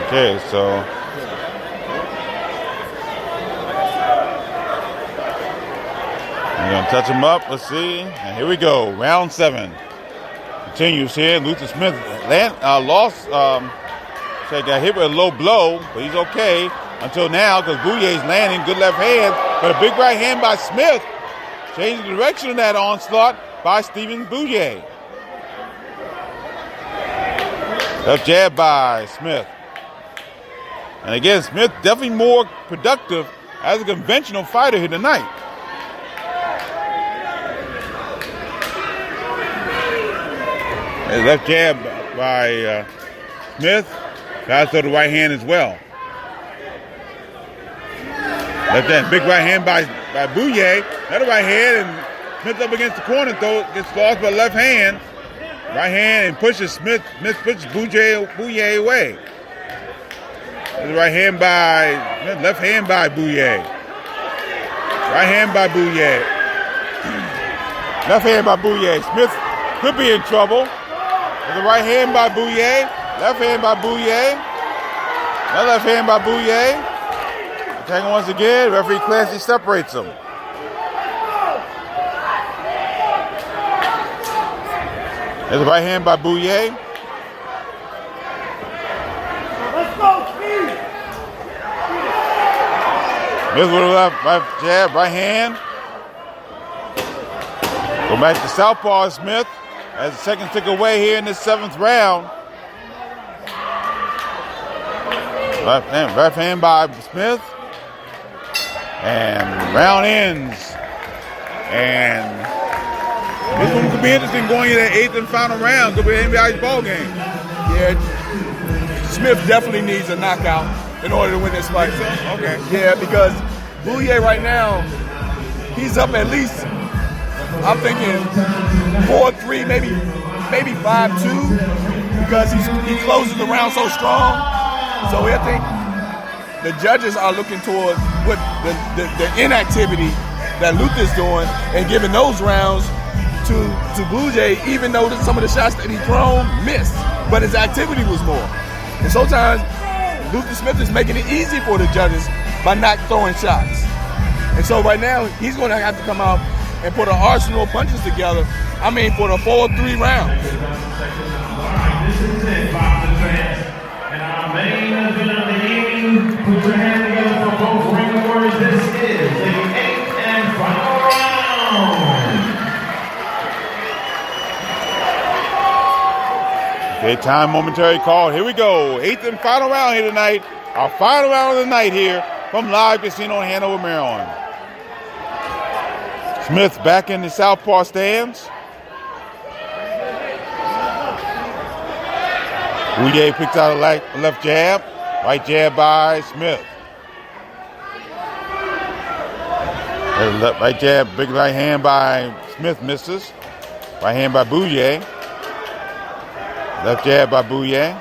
Okay, so I'm going to touch him up. Let's see. And here we go. Round 7 continues here. Luther Smith lost. So he got hit with a low blow, but he's okay until now because Bouye's landing. Good left hand, but a big right hand by Smith. Changing the direction of that onslaught by Stephen Bouye. Left jab by Smith. And again, Smith definitely more productive as a conventional fighter here tonight. Left jab by Smith. Guys throw the right hand as well. Left hand, big right hand by Bouye. Another right hand, and Smith up against the corner, though. Gets lost by left hand. Right hand and pushes Smith. Smith pushes Bouye away. There's right hand by Smith, left hand by Bouye. Right hand by Bouye. Left hand by Bouye. Smith could be in trouble. There's a right hand by Bouye. Left hand by Bouye. Another left hand by Bouye. Attacking once again. Referee Clancy separates them. There's a right hand by Bouye. Let's go, Steve! Smith with a left jab, right hand. Go back to southpaw Smith as the second tick away here in the 7th round. Left hand by Smith. And round ends. And this one could be interesting going into that 8th and final round. Could be anybody's ball game. Yeah, Smith definitely needs a knockout in order to win this fight. Okay. Yeah, because Bouye right now, he's up at least, I'm thinking 4-3, maybe 5-2, because he closes the round so strong. So I think the judges are looking toward what the inactivity that Luther's doing and giving those rounds to Bouye, even though some of the shots that he thrown missed, but his activity was more. And sometimes Luther Smith is making it easy for the judges by not throwing shots. And so right now, he's going to have to come out and put an arsenal of punches together, for the 4-3 round. This is it, Boxing fans. And our main event of the evening, put your hand together for both ring warriors. This is the 8th and final round. Okay, time momentarily called. Here we go. 8th and final round here tonight. Our final round of the night here from Live Casino in Hanover, Maryland. Smith back in the southpaw stance. Bouye picks out a left jab. Right jab by Smith. Right jab, big right hand by Smith misses. Right hand by Bouye. Left jab by Bouye.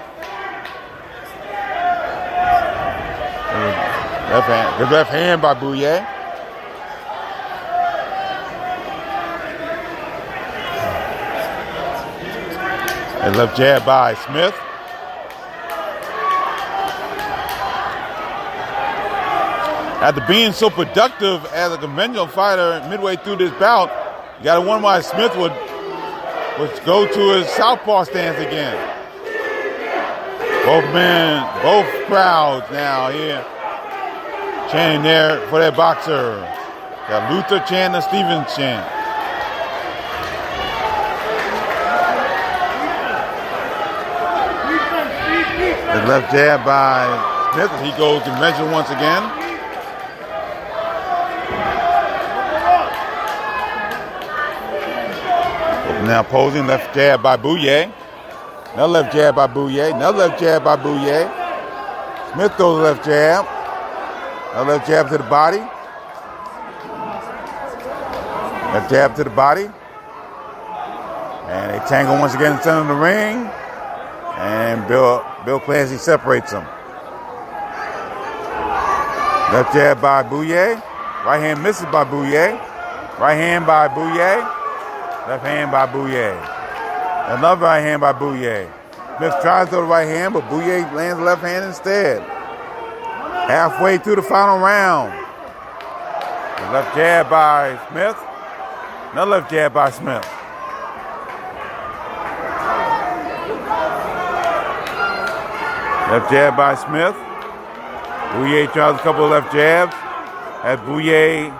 Good left hand by Bouye. And left jab by Smith. After being so productive as a conventional fighter midway through this bout, you got to wonder why Smith would go to his southpaw stance again. Both crowds now here chanting there for their boxer. Got Luther chanting, the Stevens chant. The left jab by Smith as he goes conventional once again. Now posing, left jab by Bouye. Another left jab by Bouye. Another left jab by Bouye. Smith throws a left jab. Another left jab to the body. Left jab to the body. And they tangle once again in the center of the ring. And Bill Clancy separates them. Left jab by Bouye. Right hand misses by Bouye. Right hand by Bouye. Left hand by Bouye. Another right hand by Bouye. Smith tries to throw the right hand, but Bouye lands the left hand instead. Halfway through the final round. The left jab by Smith. Another left jab by Smith. Left jab by Smith. Bouye tries a couple of left jabs. As Bouye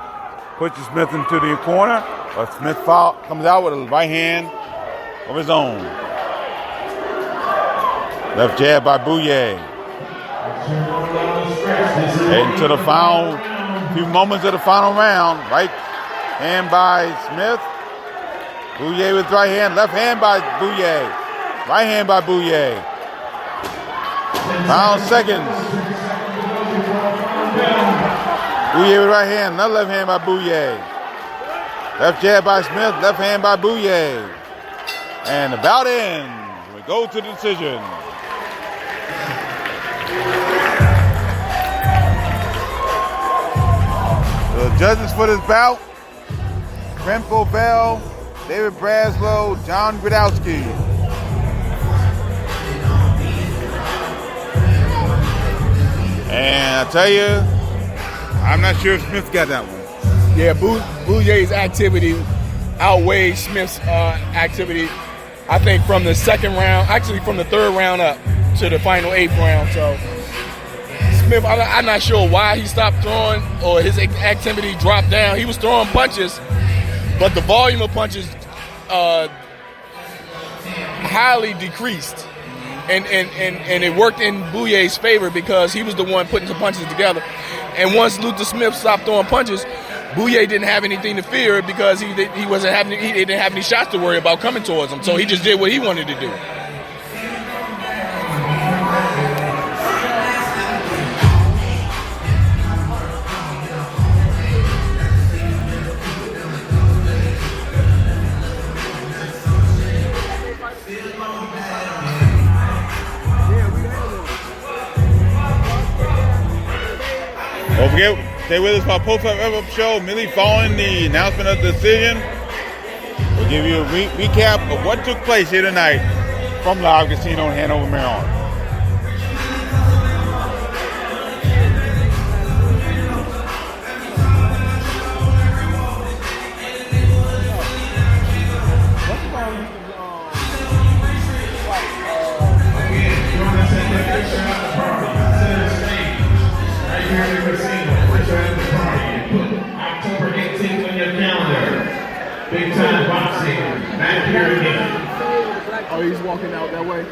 pushes Smith into the corner. But Smith comes out with a right hand of his own. Left jab by Bouye. Heading to the final few moments of the final round. Right hand by Smith. Bouye with right hand. Left hand by Bouye. Right hand by Bouye. Final seconds. Bouye with right hand, another left hand by Bouye. Left jab by Smith, left hand by Bouye. And the bout ends. We go to the decision. The judges for this bout, Brent Bovell, David Braslow, John Gradowski. And I tell you, I'm not sure if Smith got that one. Yeah, Bouye's activity outweighed Smith's activity, I think, from the second round, actually from the third round up to the final 8th round. So Smith, I'm not sure why he stopped throwing or his activity dropped down. He was throwing punches, but the volume of punches highly decreased. And it worked in Bouye's favor because he was the one putting some punches together. And once Luther Smith stopped throwing punches, Bouye didn't have anything to fear because he didn't have any shots to worry about coming towards him. So he just did what he wanted to do. Don't forget, stay with us for our post-fight wrap-up show. Immediately following the announcement of the decision, we'll give you a recap of what took place here tonight from Live Casino in Hanover, Maryland. October 18th on your calendar. Big time boxing. Back here again. Oh, he's walking out that way?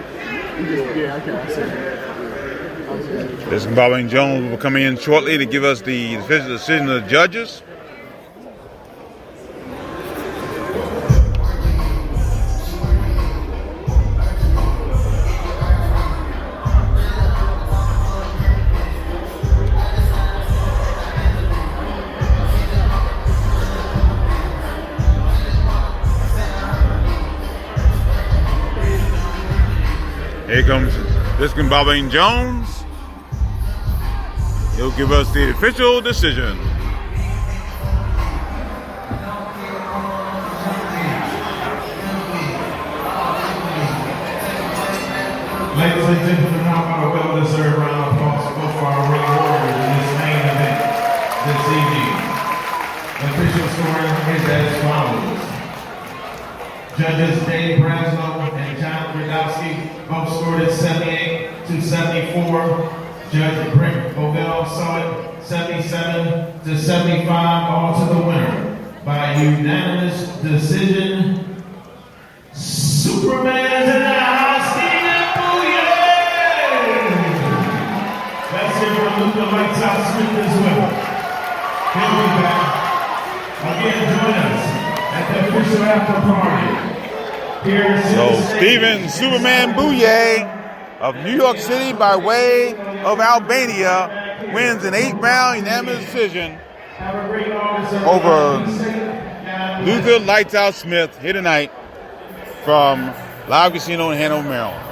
Yeah, I can't see it. This is Bob Jones will come in shortly to give us the official decision of the judges. Here comes Biscuit Bobby Jones. He'll give us the official decision. Ladies and gentlemen, how about a well-deserved round of applause for our ring warriors in this main event this evening. The official scoring is as follows. Judges Dave Braslow and John Gradowski both scored at 78 to 74. Judge Brent Bovell saw it 77 to 75, all to the winner by unanimous decision. Superman is in the house. Let's hear from Luke the Lights Out Smith as well. He'll be back. Again, join us at the official after party. So Stephen Superman Bouye of New York City by way of Albania wins an 8-round unanimous decision over Luther Lights Out Smith here tonight from Live Casino in Hanover, Maryland.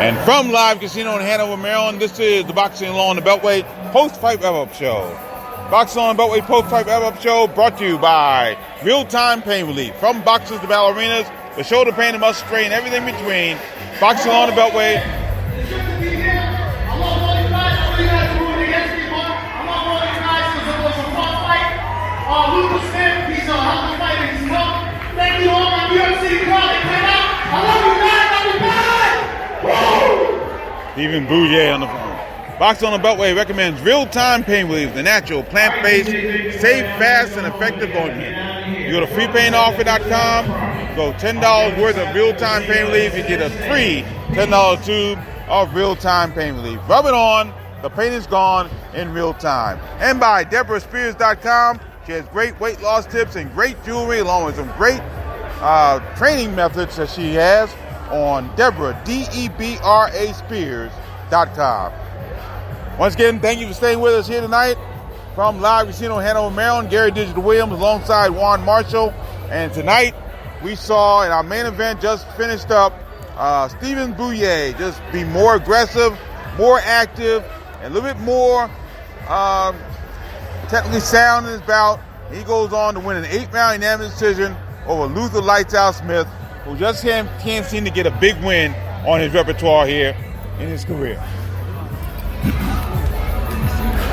And from Live Casino in Hanover, Maryland, this is the Boxing Law on the Beltway post-fight wrap-up show. Boxing on the Beltway post-fight wrap-up show brought to you by Real-Time Pain Relief. From boxers to ballerinas, with shoulder pain and muscle strain and everything between. Boxing on the Beltway. Lucas Smith, he's a hell of a fighter. He's well. Thank you all my New York City crowd that came out. I love you guys. I'll be back. Stephen Bouye on the phone. Boxing on the Beltway recommends Real-Time Pain Relief, the natural, plant-based, safe, fast, and effective ointment. You go to freepainoffer.com, go $10 worth of Real-Time Pain Relief, you get a free $10 tube of Real-Time Pain Relief. Rub it on, the pain is gone in real time. And by DeborahSpears.com, she has great weight loss tips and great jewelry, along with some great training methods that she has on Deborah, DEBRA Spears.com. Once again, thank you for staying with us here tonight from Live Casino, Hanover, Maryland. Gary Digital Williams alongside Juan Marshall. And tonight we saw in our main event just finished up, Steven Bouye just be more aggressive, more active, and a little bit more technically sound in his bout. He goes on to win an 8-round unanimous decision over Luther Lights Out Smith, who just can't seem to get a big win on his repertoire here in his career.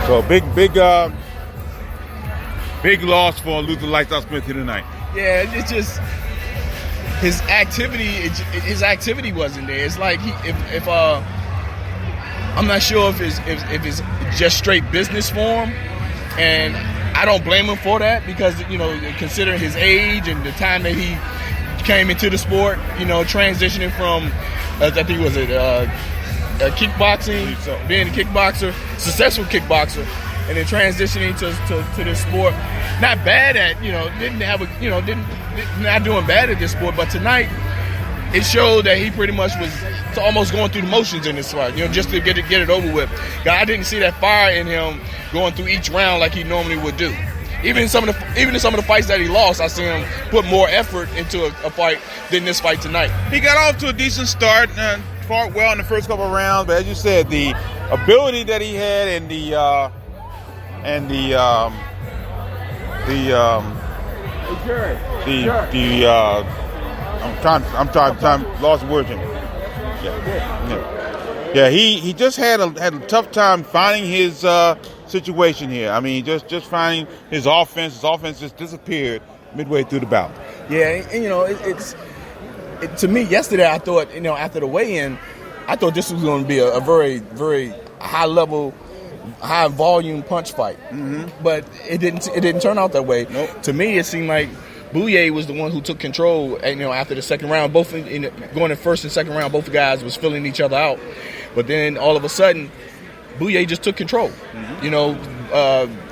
So big loss for Luther Lights Out Smith here tonight. Yeah, it's just his activity. His activity wasn't there. It's like if I'm not sure if it's just straight business for him, and I don't blame him for that because considering his age and the time that he came into the sport, transitioning from I think it was kickboxing, being a kickboxer, successful kickboxer, and then transitioning to this sport. Not bad at not doing bad at this sport, but tonight it showed that he pretty much was almost going through the motions in this fight, just to get it over with. I didn't see that fire in him going through each round like he normally would do. Even in some of the fights that he lost, I see him put more effort into a fight than this fight tonight. He got off to a decent start and fought well in the first couple of rounds, but as you said, the ability that he had and lost words in. Yeah. He just had a tough time finding his situation here. I mean, just finding his offense. His offense just disappeared midway through the bout. Yeah, and to me yesterday, I thought after the weigh-in, I thought this was going to be a very, very high level, high volume punch fight. Mm-hmm. But it didn't turn out that way. Nope. To me, it seemed like Bouye was the one who took control. After the second round, both going in first and second round, both guys was filling each other out. But then all of a sudden, Bouye just took control. Mm-hmm.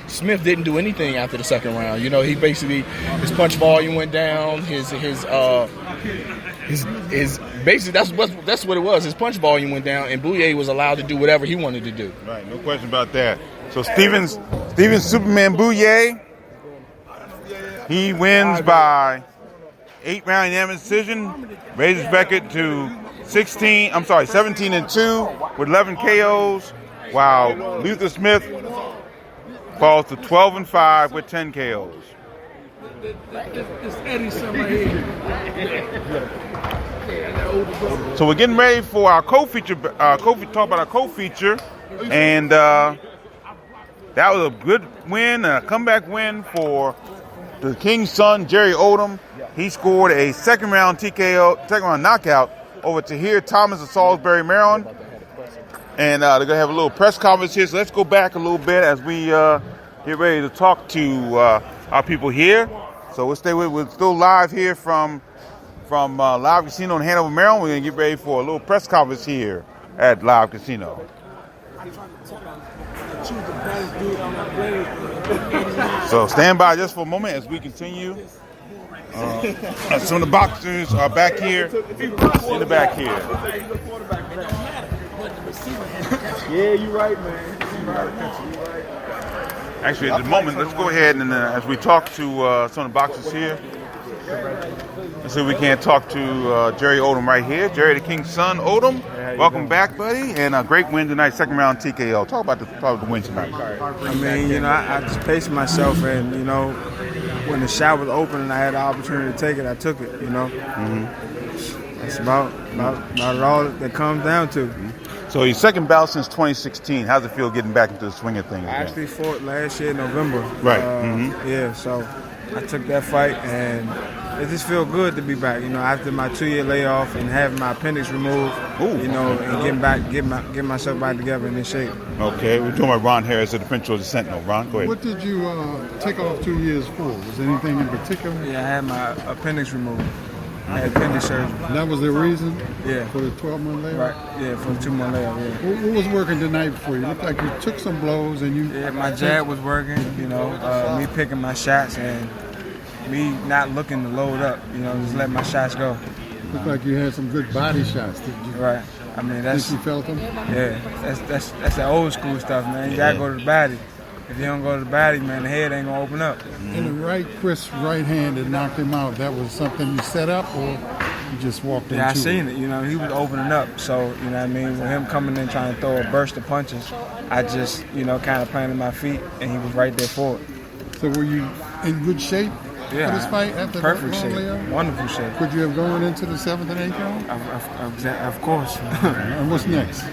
Smith didn't do anything after the second round. He basically, his punch volume went down. His basically that's what it was. His punch volume went down, and Bouye was allowed to do whatever he wanted to do. Right, no question about that. So Steven Superman Bouye, he wins by 8-round unanimous decision, raises record to 17-2 with 11 KOs, while Luther Smith falls to 12-5 with 10 KOs. So we're getting ready for our co-feature. Talk about our co-feature, and that was a good win, a comeback win for the King's son, Jerry Odom. He scored a second round knockout over Tahir Thomas of Salisbury, Maryland. And they're going to have a little press conference here. So let's go back a little bit as we get ready to talk to our people here. So we're still live here from Live Casino in Hanover, Maryland. We're going to get ready for a little press conference here at Live Casino. So stand by just for a moment as we continue. Some of the boxers are back here, in the back here. Yeah, you're right, man. Actually, at the moment, let's go ahead and as we talk to some of the boxers here, let's see if we can talk to Jerry Odom right here. Jerry, the King's son, Odom. Welcome back, buddy. And a great win tonight, second round TKO. Talk about the win tonight. I mean, I just paced myself, and when the shot was open and I had the opportunity to take it, I took it. Mm-hmm. That's about all that comes down to. Mm-hmm. So your second bout since 2016. How's it feel getting back into the swing of things? I actually fought last year in November. Right. Yeah, so I took that fight, and it just feels good to be back. After my 2-year layoff and having my appendix removed, and getting myself back together in shape. Okay, we're talking about Ron Harris of the Prince George's Sentinel. Ron, go ahead. What did you take off 2 years for? Was there anything in particular? Yeah, I had my appendix removed. I had appendix surgery. That was the reason? Yeah. For the 12-month layoff? Right, yeah, for the 2-month layoff, yeah. What was working tonight for you? It looked like you took some blows and you... Yeah, my jab was working, me picking my shots and me not looking to load up, just let my shots go. Looked like you had some good body shots, didn't you? Right. I mean, Think that's you felt him? that's that old school stuff, man. You gotta go to the body. If you don't go to the body, man, the head ain't gonna open up. And the right, Chris' right hand that knocked him out, that was something you set up or you just walked into it? Yeah, I seen it. You know, he was opening up. So, you know what I mean? With him coming in trying to throw a burst of punches, I just, you know, kind of planted my feet, and he was right there for it. So were you in good shape for this fight after Perfect that long shape. layoff? Wonderful shape. Could you have gone into the 7th and 8th round? Of course. And what's next?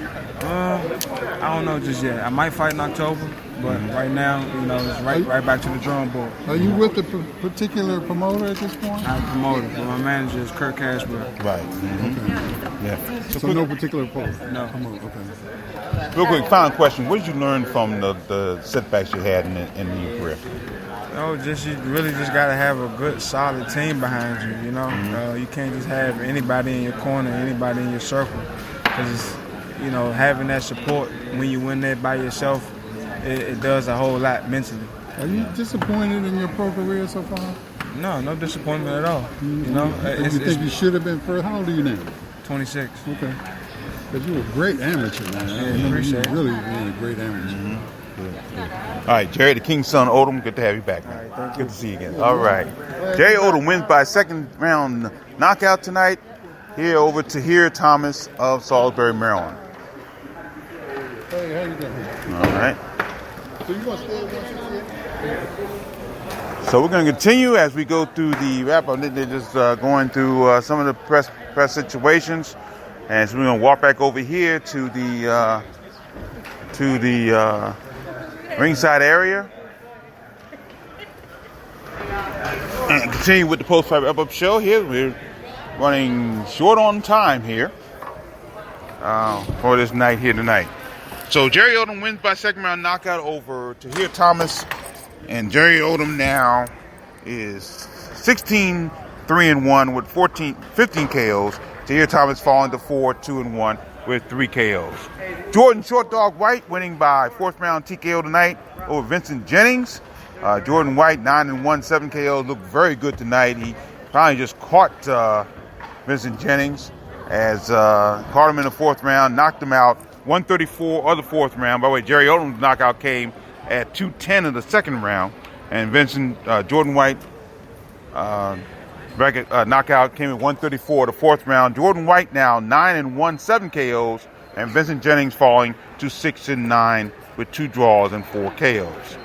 I don't know just yet. I might fight in October, but right now, you know, it's right back to the drawing board. Are you with a particular promoter at this point? I'm promoted, but my manager is Kurt Cashwell. Right. Okay. Yeah. So no particular promoter? No. Okay. Real quick, final question. What did you learn from the setbacks you had in your career? No, you really just got to have a good, solid team behind you, you know? You can't just have anybody in your corner, anybody in your circle. Because, you know, having that support when you win that by yourself, it does a whole lot mentally. Are you disappointed in your pro career so far? No disappointment at all. You know, You think you should have been further? How old are you now? 26. Okay. Because you were a great amateur, man. I remember appreciate it. you really being a great amateur. All right, Jerry the King's son, Odom, good to have you back, man. All right, thank Good to see you again. All right. Jerry Odom wins by second round knockout tonight here over Tahir Thomas of Salisbury, Maryland. Hey, how you doing? All right. So you going to stay at 168? So we're going to continue as we go through the wrap-up. They're just going through some of the press situations. And so we're going to walk back over here to the ringside area and continue with the post-fight wrap-up show here. We're running short on time here for this night here tonight. So Jerry Odom wins by second round knockout over Tahir Thomas, and Jerry Odom now is 16-3-1 with 15 KOs. Tahir Thomas falling to 4-2-1 with 3 KOs. Jordan Short Dog White winning by fourth round TKO tonight over Vincent Jennings. Jordan White 9-1, 7 KOs, looked very good tonight. He probably just caught Vincent Jennings as caught him in the fourth round, knocked him out. 134 of the fourth round. By the way, Jerry Odom's knockout came at 2:10 of the second round, and Jordan White knockout came at 134 of the fourth round. Jordan White now 9-1, 7 KOs, and Vincent Jennings falling to 6-9 with 2 draws and 4 KOs.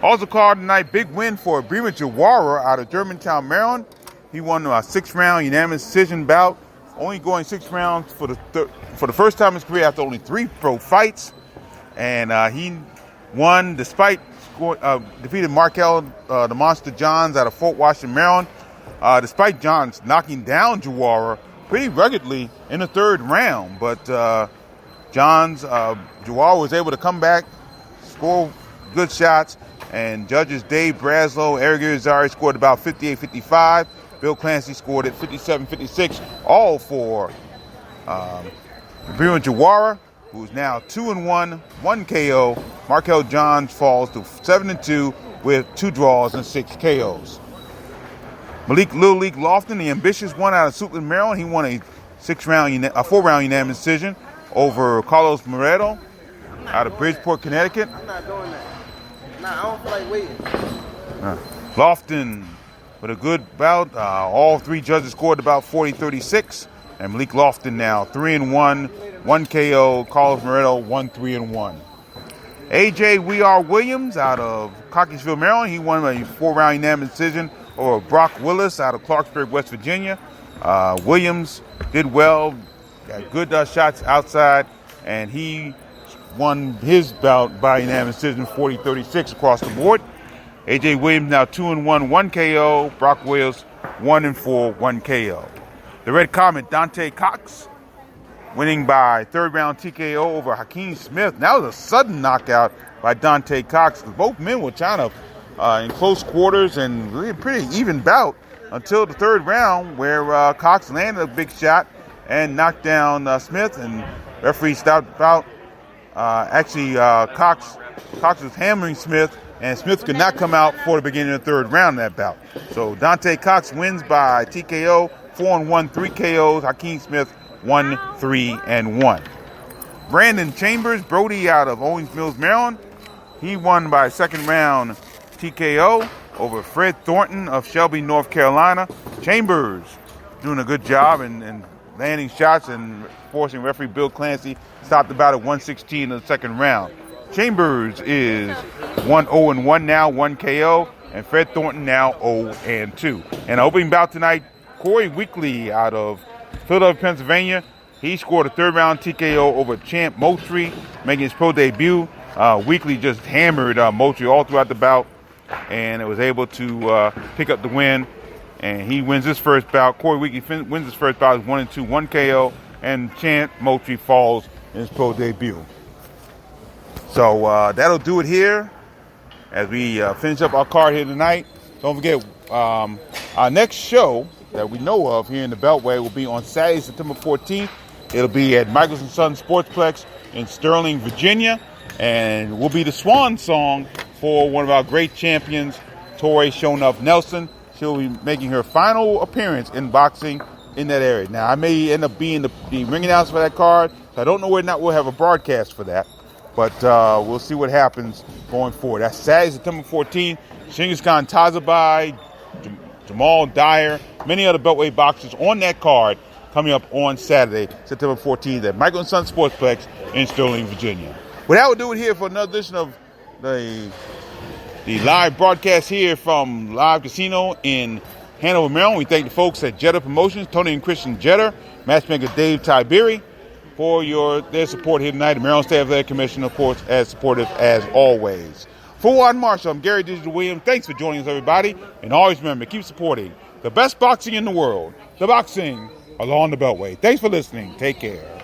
Also card tonight, big win for Brima Jawara out of Germantown, Maryland. He won a 6-round unanimous decision bout, only going 6 rounds for the first time in his career after only 3 pro fights. And he won despite defeated Markel the Monster Johns out of Fort Washington, Maryland. Despite Johns knocking down Jawara pretty ruggedly in the third round. But Jawara was able to come back, score good shots, and judges Dave Braslow, Eric Irizarry scored about 58-55. Bill Clancy scored at 57-56, all for Brima Jawara, who's now 2-1, 1 KO. Markel Johns falls to 7-2 with 2 draws and 6 KOs. Malik Lil League Lofton, the ambitious one out of Suitland, Maryland, he won a 4-round unanimous decision over Carlos Moreto out of Bridgeport, Connecticut. I'm not doing that. Nah, I don't feel like waiting. Lofton with a good bout. All 3 judges scored about 40-36. And Malik Lofton now 3-1, 1 KO. Carlos Moreto 1-3-1. AJ We Are Williams out of Cockeysville, Maryland. He won a 4-round unanimous decision over Brock Willis out of Clarksburg, West Virginia. Williams did well, got good shots outside, and he won his bout by unanimous decision 40-36 across the board. AJ Williams now 2-1, 1 KO. Brock Williams 1-4, 1 KO. The Red Comet, Dante Cox, winning by third round TKO over Hakeem Smith. That was a sudden knockout by Dante Cox. Both men were kind of in close quarters and really a pretty even bout until the third round, where Cox landed a big shot and knocked down Smith, and referee stopped the bout. Cox was hammering Smith, and Smith could not come out for the beginning of the third round of that bout. So Dante Cox wins by TKO, 4-1, 3 KOs. Hakeem Smith 1-3-1. Brandon Chambers, Brody out of Owings Mills, Maryland. He won by second round TKO over Fred Thornton of Shelby, North Carolina. Chambers doing a good job and landing shots and forcing referee Bill Clancy stopped the bout at 116 in the second round. Chambers is 1-0-1 now, 1 KO, and Fred Thornton now 0-2. And opening bout tonight, Corey Weekly out of Philadelphia, Pennsylvania. He scored a third round TKO over Champ Moultrie, making his pro debut. Weekly just hammered Moultrie all throughout the bout and was able to pick up the win. And he wins his first bout. Corey Weekly wins his first bout, 1-2, 1 KO, and Champ Moultrie falls in his pro debut. So that'll do it here as we finish up our card here tonight. Don't forget, our next show that we know of here in the Beltway will be on Saturday, September 14th. It'll be at Michaels & Son Sportsplex in Sterling, Virginia, and will be the swan song for one of our great champions, Torrey Shonuff Nelson. She'll be making her final appearance in boxing in that area. Now, I may end up being the ring announcer for that card, so I don't know whether or not we'll have a broadcast for that, but we'll see what happens going forward. That's Saturday, September 14th. Genghis Khan Tazabai, Jamal Dyer, many other Beltway boxers on that card coming up on Saturday, September 14th at Michael & Son Sportsplex in Sterling, Virginia. Well, that will do it here for another edition of the live broadcast here from Live Casino in Hanover, Maryland. We thank the folks at Jetter Promotions, Tony and Christian Jetter, matchmaker Dave Tiberi, for their support here tonight. The Maryland State Athletic Commission, of course, as supportive as always. For Juan Marshall, I'm Gary Digital Williams. Thanks for joining us, everybody. And always remember, keep supporting the best boxing in the world, the boxing along the Beltway. Thanks for listening. Take care.